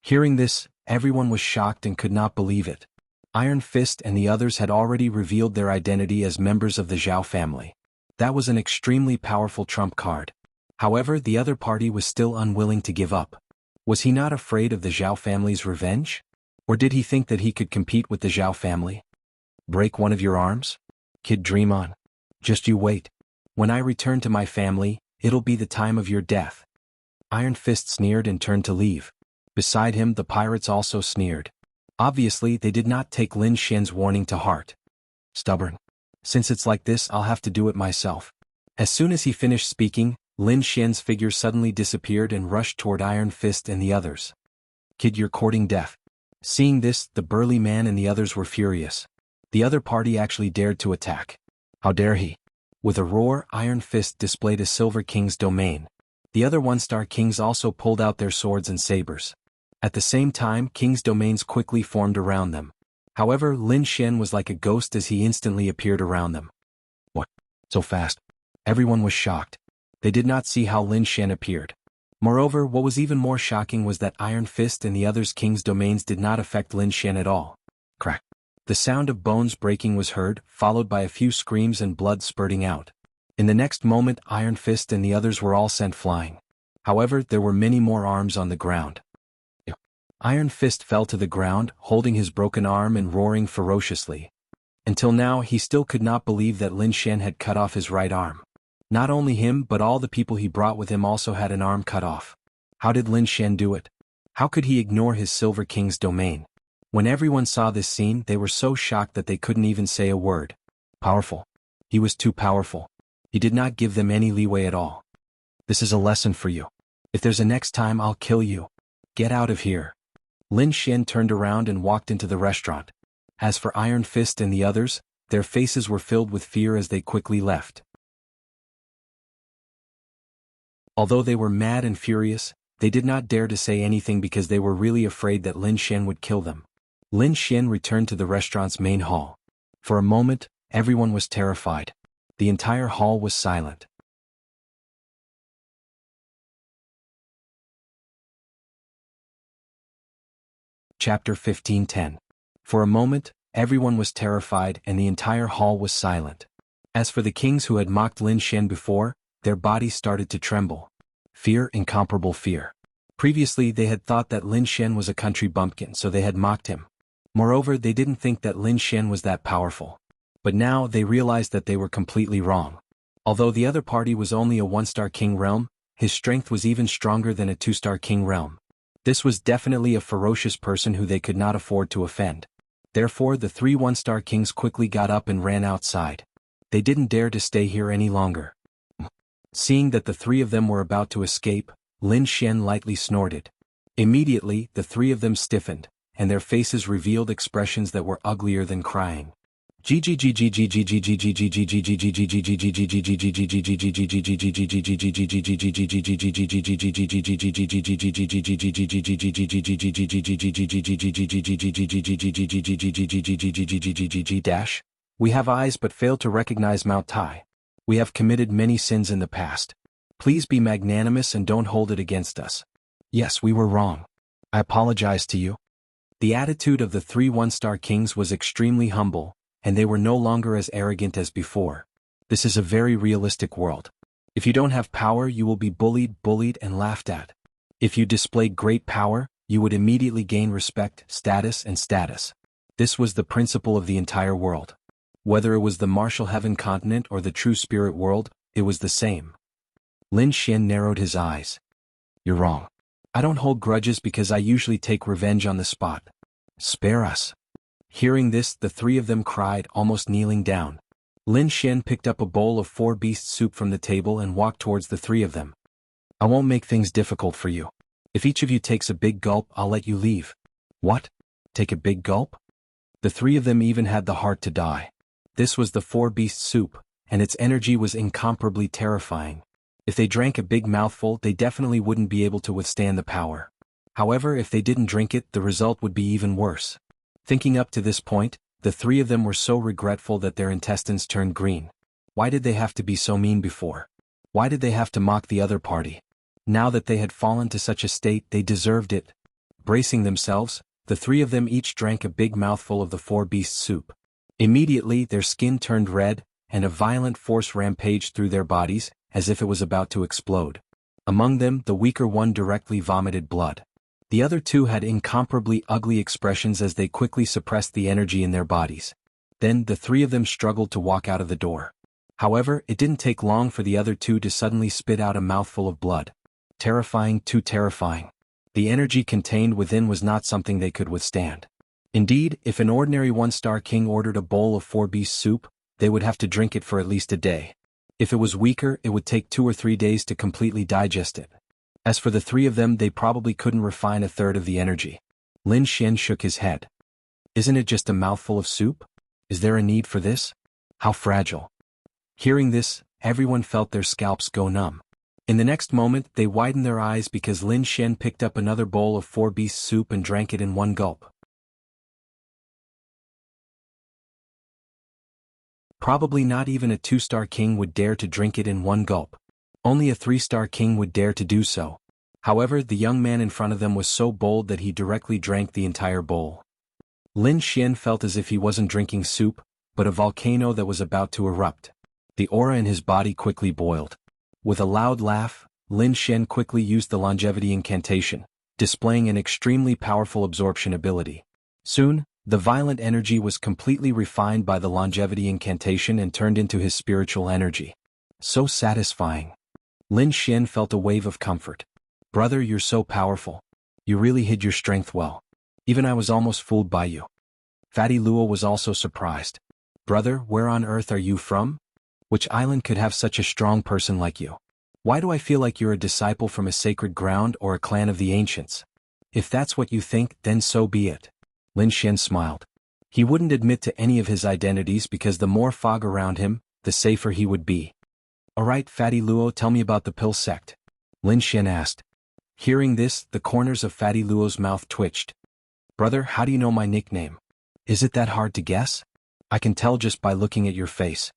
Hearing this, everyone was shocked and could not believe it. Iron Fist and the others had already revealed their identity as members of the Zhao family. That was an extremely powerful trump card. However, the other party was still unwilling to give up. Was he not afraid of the Zhao family's revenge? Or did he think that he could compete with the Zhao family? "Break one of your arms? Kid, dream on. Just you wait. When I return to my family, it'll be the time of your death." Iron Fist sneered and turned to leave. Beside him, the pirates also sneered. Obviously, they did not take Lin Xian's warning to heart. "Stubborn. Since it's like this, I'll have to do it myself." As soon as he finished speaking, Lin Xian's figure suddenly disappeared and rushed toward Iron Fist and the others. "Kid, you're courting death." Seeing this, the burly man and the others were furious. The other party actually dared to attack. How dare he? With a roar, Iron Fist displayed a Silver King's domain. The other one-star kings also pulled out their swords and sabers. At the same time, King's domains quickly formed around them. However, Lin Xian was like a ghost as he instantly appeared around them. "What? So fast?" Everyone was shocked. They did not see how Lin Xian appeared. Moreover, what was even more shocking was that Iron Fist and the others' King's domains did not affect Lin Xian at all. Crack. The sound of bones breaking was heard, followed by a few screams and blood spurting out. In the next moment, Iron Fist and the others were all sent flying. However, there were many more arms on the ground. Iron Fist fell to the ground, holding his broken arm and roaring ferociously. Until now, he still could not believe that Lin Xian had cut off his right arm. Not only him but all the people he brought with him also had an arm cut off. How did Lin Xian do it? How could he ignore his Silver King's domain? When everyone saw this scene, they were so shocked that they couldn't even say a word. Powerful. He was too powerful. He did not give them any leeway at all. "This is a lesson for you. If there's a next time, I'll kill you. Get out of here." Lin Xian turned around and walked into the restaurant. As for Iron Fist and the others, their faces were filled with fear as they quickly left. Although they were mad and furious, they did not dare to say anything because they were really afraid that Lin Xian would kill them. Lin Xian returned to the restaurant's main hall. For a moment, everyone was terrified. The entire hall was silent. Chapter 15:10. For a moment, everyone was terrified and the entire hall was silent. As for the kings who had mocked Lin Xian before, their bodies started to tremble. Fear, incomparable fear. Previously they had thought that Lin Xian was a country bumpkin, so they had mocked him. Moreover, they didn't think that Lin Xian was that powerful. But now they realized that they were completely wrong. Although the other party was only a one-star king realm, his strength was even stronger than a two-star king realm. This was definitely a ferocious person who they could not afford to offend. Therefore, the 3 one-star kings quickly got up and ran outside. They didn't dare to stay here any longer. Seeing that the 3 of them were about to escape, Lin Xian lightly snorted. Immediately, the 3 of them stiffened, and their faces revealed expressions that were uglier than crying. We have eyes but fail to recognize Mount Tai. We have committed many sins in the past. Please be magnanimous and don't hold it against us. Yes, we were wrong. I apologize to you. The attitude of the 3 one-star kings was extremely humble, and they were no longer as arrogant as before. This is a very realistic world. If you don't have power, you will be bullied and laughed at. If you displayed great power, you would immediately gain respect, status. This was the principle of the entire world. Whether it was the martial heaven continent or the true spirit world, it was the same. Lin Xian narrowed his eyes. You're wrong. I don't hold grudges because I usually take revenge on the spot. Spare us. Hearing this, the 3 of them cried, almost kneeling down. Lin Xian picked up a bowl of 4-beast soup from the table and walked towards the 3 of them. I won't make things difficult for you. If each of you takes a big gulp, I'll let you leave. What? Take a big gulp? The 3 of them even had the heart to die. This was the 4-beast soup, and its energy was incomparably terrifying. If they drank a big mouthful, they definitely wouldn't be able to withstand the power. However, if they didn't drink it, the result would be even worse. Thinking up to this point, the 3 of them were so regretful that their intestines turned green. Why did they have to be so mean before? Why did they have to mock the other party? Now that they had fallen to such a state, they deserved it. Bracing themselves, the 3 of them each drank a big mouthful of the 4-beast soup. Immediately, their skin turned red, and a violent force rampaged through their bodies, as if it was about to explode. Among them, the weaker one directly vomited blood. The other 2 had incomparably ugly expressions as they quickly suppressed the energy in their bodies. Then, the 3 of them struggled to walk out of the door. However, it didn't take long for the other 2 to suddenly spit out a mouthful of blood. Terrifying, too terrifying. The energy contained within was not something they could withstand. Indeed, if an ordinary 1-star king ordered a bowl of 4-beast soup, they would have to drink it for at least a day. If it was weaker, it would take 2 or 3 days to completely digest it. As for the 3 of them, they probably couldn't refine a third of the energy. Lin Xian shook his head. Isn't it just a mouthful of soup? Is there a need for this? How fragile. Hearing this, everyone felt their scalps go numb. In the next moment, they widened their eyes because Lin Xian picked up another bowl of 4-beast soup and drank it in one gulp. Probably not even a 2-star king would dare to drink it in one gulp. Only a 3-star king would dare to do so. However, the young man in front of them was so bold that he directly drank the entire bowl. Lin Xian felt as if he wasn't drinking soup, but a volcano that was about to erupt. The aura in his body quickly boiled. With a loud laugh, Lin Xian quickly used the longevity incantation, displaying an extremely powerful absorption ability. Soon, the violent energy was completely refined by the longevity incantation and turned into his spiritual energy. So satisfying. Lin Xian felt a wave of comfort. Brother, you're so powerful. You really hid your strength well. Even I was almost fooled by you. Fatty Luo was also surprised. Brother, where on earth are you from? Which island could have such a strong person like you? Why do I feel like you're a disciple from a sacred ground or a clan of the ancients? If that's what you think, then so be it. Lin Xian smiled. He wouldn't admit to any of his identities because the more fog around him, the safer he would be. Alright, Fatty Luo, tell me about the pill sect. Lin Xian asked. Hearing this, the corners of Fatty Luo's mouth twitched. Brother, how do you know my nickname? Is it that hard to guess? I can tell just by looking at your face.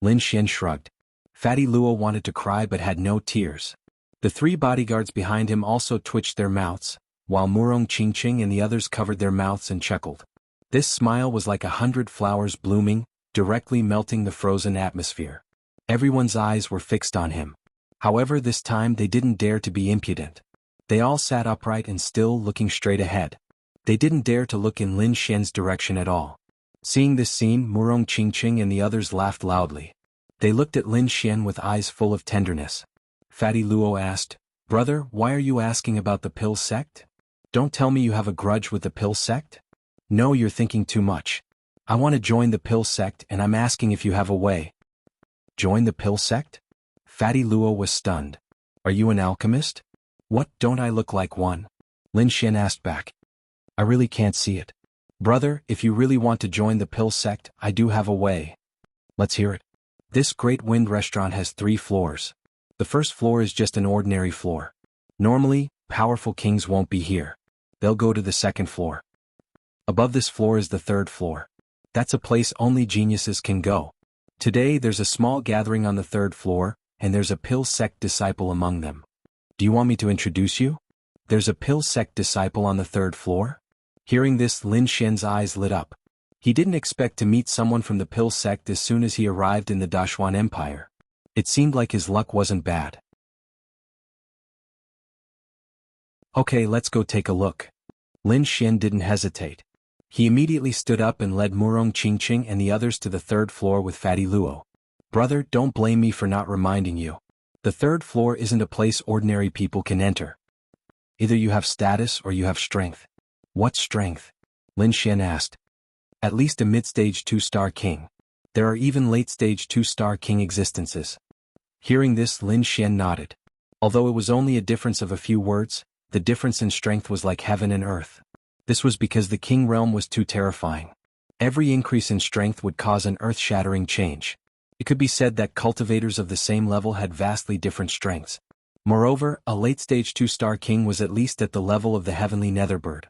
Lin Xian shrugged. Fatty Luo wanted to cry but had no tears. The 3 bodyguards behind him also twitched their mouths, while Murong Qingqing and the others covered their mouths and chuckled. This smile was like 100 flowers blooming, directly melting the frozen atmosphere. Everyone's eyes were fixed on him. However, this time they didn't dare to be impudent. They all sat upright and still, looking straight ahead. They didn't dare to look in Lin Xian's direction at all. Seeing this scene, Murong Qingqing and the others laughed loudly. They looked at Lin Xian with eyes full of tenderness. Fatty Luo asked, Brother, why are you asking about the pill sect? Don't tell me you have a grudge with the pill sect? No, you're thinking too much. I want to join the pill sect and I'm asking if you have a way. Join the pill sect? Fatty Luo was stunned. Are you an alchemist? What, don't I look like one? Lin Xian asked back. I really can't see it. Brother, if you really want to join the pill sect, I do have a way. Let's hear it. This Great Wind restaurant has 3 floors. The first floor is just an ordinary floor. Normally, powerful kings won't be here. They'll go to the second floor. Above this floor is the 3rd floor. That's a place only geniuses can go. Today there's a small gathering on the third floor, and there's a pill sect disciple among them. Do you want me to introduce you? There's a pill sect disciple on the third floor? Hearing this, Lin Xian's eyes lit up. He didn't expect to meet someone from the pill sect as soon as he arrived in the Dashuan Empire. It seemed like his luck wasn't bad. Okay, let's go take a look. Lin Xian didn't hesitate. He immediately stood up and led Murong Qingqing and the others to the third floor with Fatty Luo. Brother, don't blame me for not reminding you. The third floor isn't a place ordinary people can enter. Either you have status or you have strength. What strength? Lin Xian asked. At least a mid-stage 2-star king. There are even late-stage 2-star king existences. Hearing this, Lin Xian nodded. Although it was only a difference of a few words, the difference in strength was like heaven and earth. This was because the king realm was too terrifying. Every increase in strength would cause an earth-shattering change. It could be said that cultivators of the same level had vastly different strengths. Moreover, a late-stage 2-star king was at least at the level of the heavenly netherbird.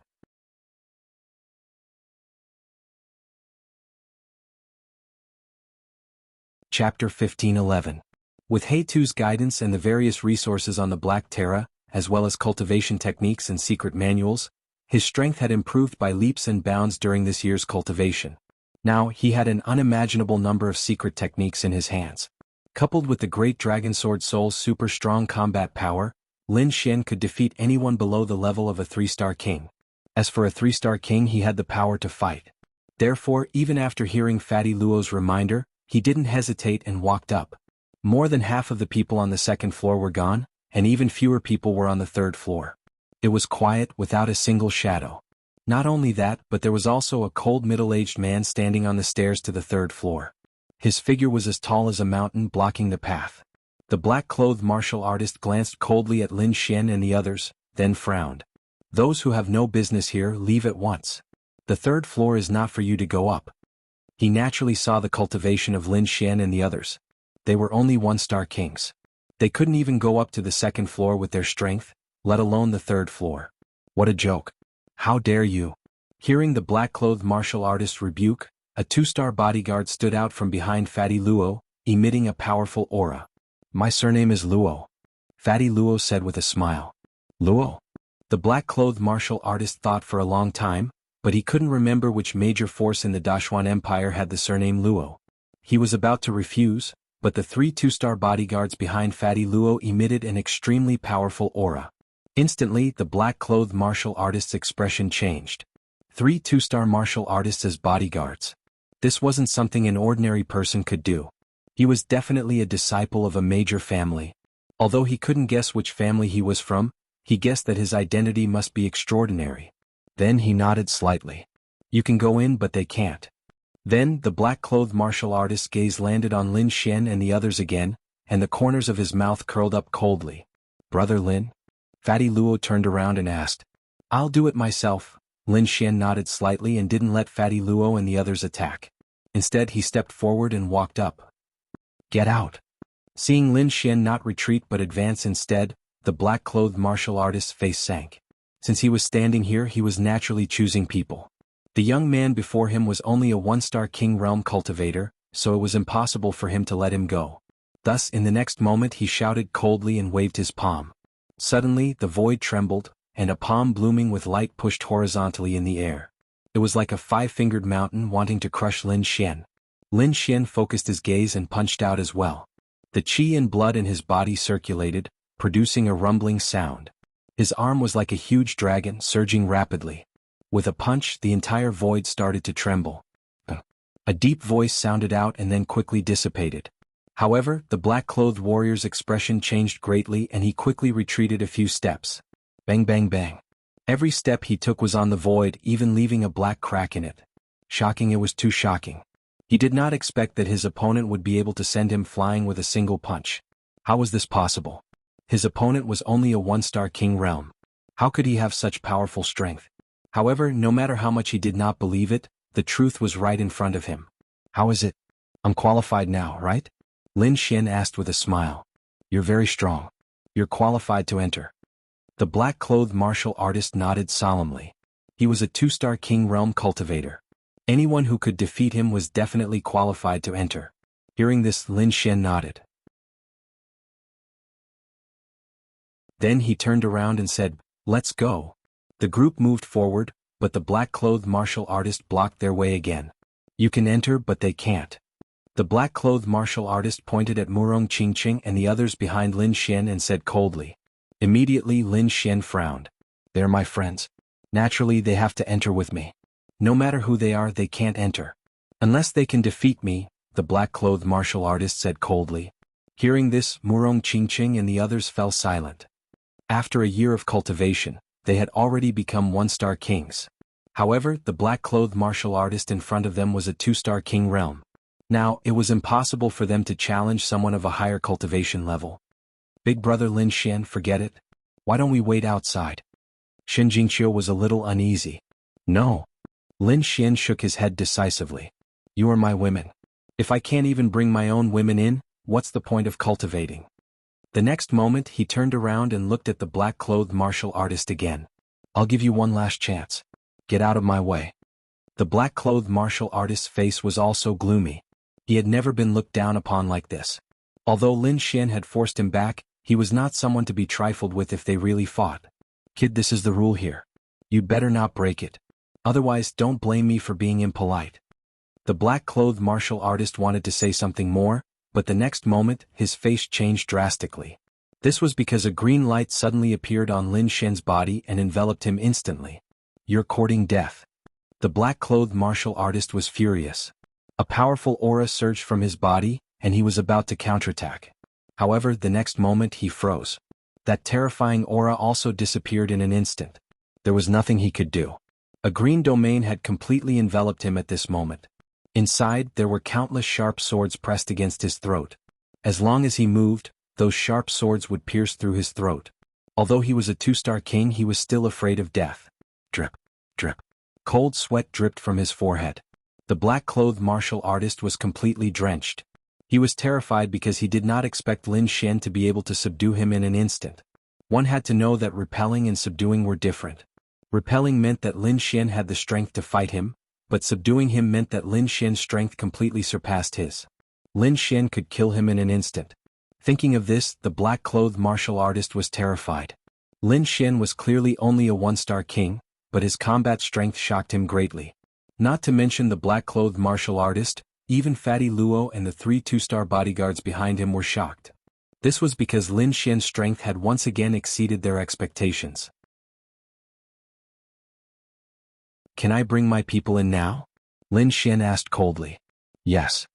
Chapter 15:11. With Heitu's guidance and the various resources on the Black Terra, as well as cultivation techniques and secret manuals, his strength had improved by leaps and bounds during this year's cultivation. Now, he had an unimaginable number of secret techniques in his hands. Coupled with the Great Dragon Sword Soul's super strong combat power, Lin Xian could defeat anyone below the level of a 3-star king. As for a 3-star king, he had the power to fight. Therefore, even after hearing Fatty Luo's reminder, he didn't hesitate and walked up. More than half of the people on the second floor were gone, and even fewer people were on the third floor. It was quiet, without a single shadow. Not only that, but there was also a cold middle-aged man standing on the stairs to the third floor. His figure was as tall as a mountain, blocking the path. The black-clothed martial artist glanced coldly at Lin Xian and the others, then frowned. Those who have no business here, leave at once. The third floor is not for you to go up. He naturally saw the cultivation of Lin Xian and the others. They were only 1-star kings. They couldn't even go up to the second floor with their strength, let alone the third floor. What a joke. How dare you? Hearing the black-clothed martial artist rebuke, a 2-star bodyguard stood out from behind Fatty Luo, emitting a powerful aura. My surname is Luo. Fatty Luo said with a smile. Luo? The black-clothed martial artist thought for a long time, but he couldn't remember which major force in the Dashuan Empire had the surname Luo. He was about to refuse, but the 3 2-star bodyguards behind Fatty Luo emitted an extremely powerful aura. Instantly, the black-clothed martial artist's expression changed. 3 2-star martial artists as bodyguards. This wasn't something an ordinary person could do. He was definitely a disciple of a major family. Although he couldn't guess which family he was from, he guessed that his identity must be extraordinary. Then he nodded slightly. You can go in, but they can't. Then, the black-clothed martial artist's gaze landed on Lin Xian and the others again, and the corners of his mouth curled up coldly. Brother Lin? Fatty Luo turned around and asked. I'll do it myself. Lin Xian nodded slightly and didn't let Fatty Luo and the others attack. Instead, he stepped forward and walked up. Get out. Seeing Lin Xian not retreat but advance instead, the black-clothed martial artist's face sank. Since he was standing here, he was naturally choosing people. The young man before him was only a 1-star king realm cultivator, so it was impossible for him to let him go. Thus, in the next moment he shouted coldly and waved his palm. Suddenly, the void trembled, and a palm blooming with light pushed horizontally in the air. It was like a 5-fingered mountain wanting to crush Lin Xian. Lin Xian focused his gaze and punched out as well. The qi and blood in his body circulated, producing a rumbling sound. His arm was like a huge dragon, surging rapidly. With a punch, the entire void started to tremble. A deep voice sounded out and then quickly dissipated. However, the black-clothed warrior's expression changed greatly and he quickly retreated a few steps. Bang bang bang. Every step he took was on the void, even leaving a black crack in it. Shocking, it was too shocking. He did not expect that his opponent would be able to send him flying with a single punch. How was this possible? His opponent was only a 1-star king realm. How could he have such powerful strength? However, no matter how much he did not believe it, the truth was right in front of him. How is it? I'm qualified now, right? Lin Xian asked with a smile. You're very strong. You're qualified to enter. The black-clothed martial artist nodded solemnly. He was a 2-star king realm cultivator. Anyone who could defeat him was definitely qualified to enter. Hearing this, Lin Xian nodded. Then he turned around and said, "Let's go." The group moved forward, but the black-clothed martial artist blocked their way again. "You can enter, but they can't." The black-clothed martial artist pointed at Murong Qingqing and the others behind Lin Xian and said coldly. Immediately Lin Xian frowned. "They're my friends. Naturally they have to enter with me. No matter who they are, they can't enter. Unless they can defeat me," the black-clothed martial artist said coldly. Hearing this, Murong Qingqing and the others fell silent. After a year of cultivation, they had already become one-star kings. However, the black-clothed martial artist in front of them was a two-star king realm. Now, it was impossible for them to challenge someone of a higher cultivation level. "Big brother Lin Xian, forget it. Why don't we wait outside?" Shen Jingqiu was a little uneasy. "No." Lin Xian shook his head decisively. "You are my women. If I can't even bring my own women in, what's the point of cultivating?" The next moment he turned around and looked at the black-clothed martial artist again. "I'll give you one last chance. Get out of my way." The black-clothed martial artist's face was also gloomy. He had never been looked down upon like this. Although Lin Xian had forced him back, he was not someone to be trifled with if they really fought. "Kid, this is the rule here. You'd better not break it. Otherwise, don't blame me for being impolite." The black-clothed martial artist wanted to say something more, but the next moment, his face changed drastically. This was because a green light suddenly appeared on Lin Xian's body and enveloped him instantly. "You're courting death." The black-clothed martial artist was furious. A powerful aura surged from his body, and he was about to counterattack. However, the next moment he froze. That terrifying aura also disappeared in an instant. There was nothing he could do. A green domain had completely enveloped him at this moment. Inside, there were countless sharp swords pressed against his throat. As long as he moved, those sharp swords would pierce through his throat. Although he was a two-star king, he was still afraid of death. Drip, drip. Cold sweat dripped from his forehead. The black-clothed martial artist was completely drenched. He was terrified because he did not expect Lin Xian to be able to subdue him in an instant. One had to know that repelling and subduing were different. Repelling meant that Lin Xian had the strength to fight him, but subduing him meant that Lin Xian's strength completely surpassed his. Lin Xian could kill him in an instant. Thinking of this, the black-clothed martial artist was terrified. Lin Xian was clearly only a one-star king, but his combat strength shocked him greatly. Not to mention the black-clothed martial artist, even Fatty Luo and the 3 two-star bodyguards behind him were shocked. This was because Lin Xian's strength had once again exceeded their expectations. "Can I bring my people in now?" Lin Xian asked coldly. "Yes."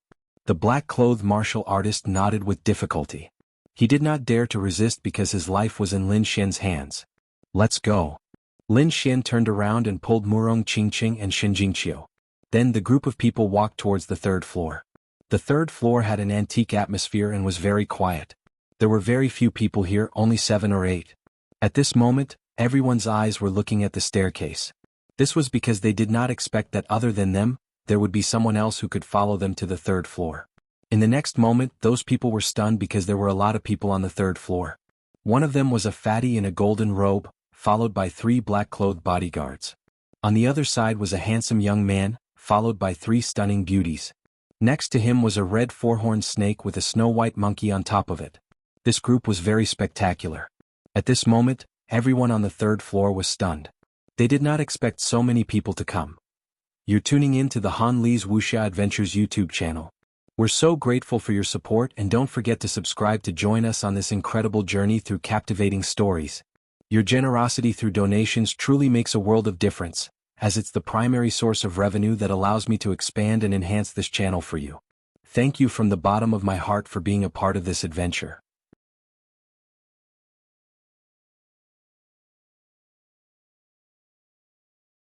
The black-clothed martial artist nodded with difficulty. He did not dare to resist because his life was in Lin Xian's hands. "Let's go." Lin Xian turned around and pulled Murong Qingqing and Shen Jingqiu. Then the group of people walked towards the third floor. The third floor had an antique atmosphere and was very quiet. There were very few people here, only 7 or 8. At this moment, everyone's eyes were looking at the staircase. This was because they did not expect that other than them, there would be someone else who could follow them to the third floor. In the next moment, those people were stunned because there were a lot of people on the third floor. One of them was a fatty in a golden robe, followed by 3 black-clothed bodyguards. On the other side was a handsome young man, followed by 3 stunning beauties. Next to him was a red 4-horned snake with a snow-white monkey on top of it. This group was very spectacular. At this moment, everyone on the third floor was stunned. They did not expect so many people to come. You're tuning in to the Han Li's Wuxia Adventures YouTube channel. We're so grateful for your support, and don't forget to subscribe to join us on this incredible journey through captivating stories. Your generosity through donations truly makes a world of difference, as it's the primary source of revenue that allows me to expand and enhance this channel for you. Thank you from the bottom of my heart for being a part of this adventure.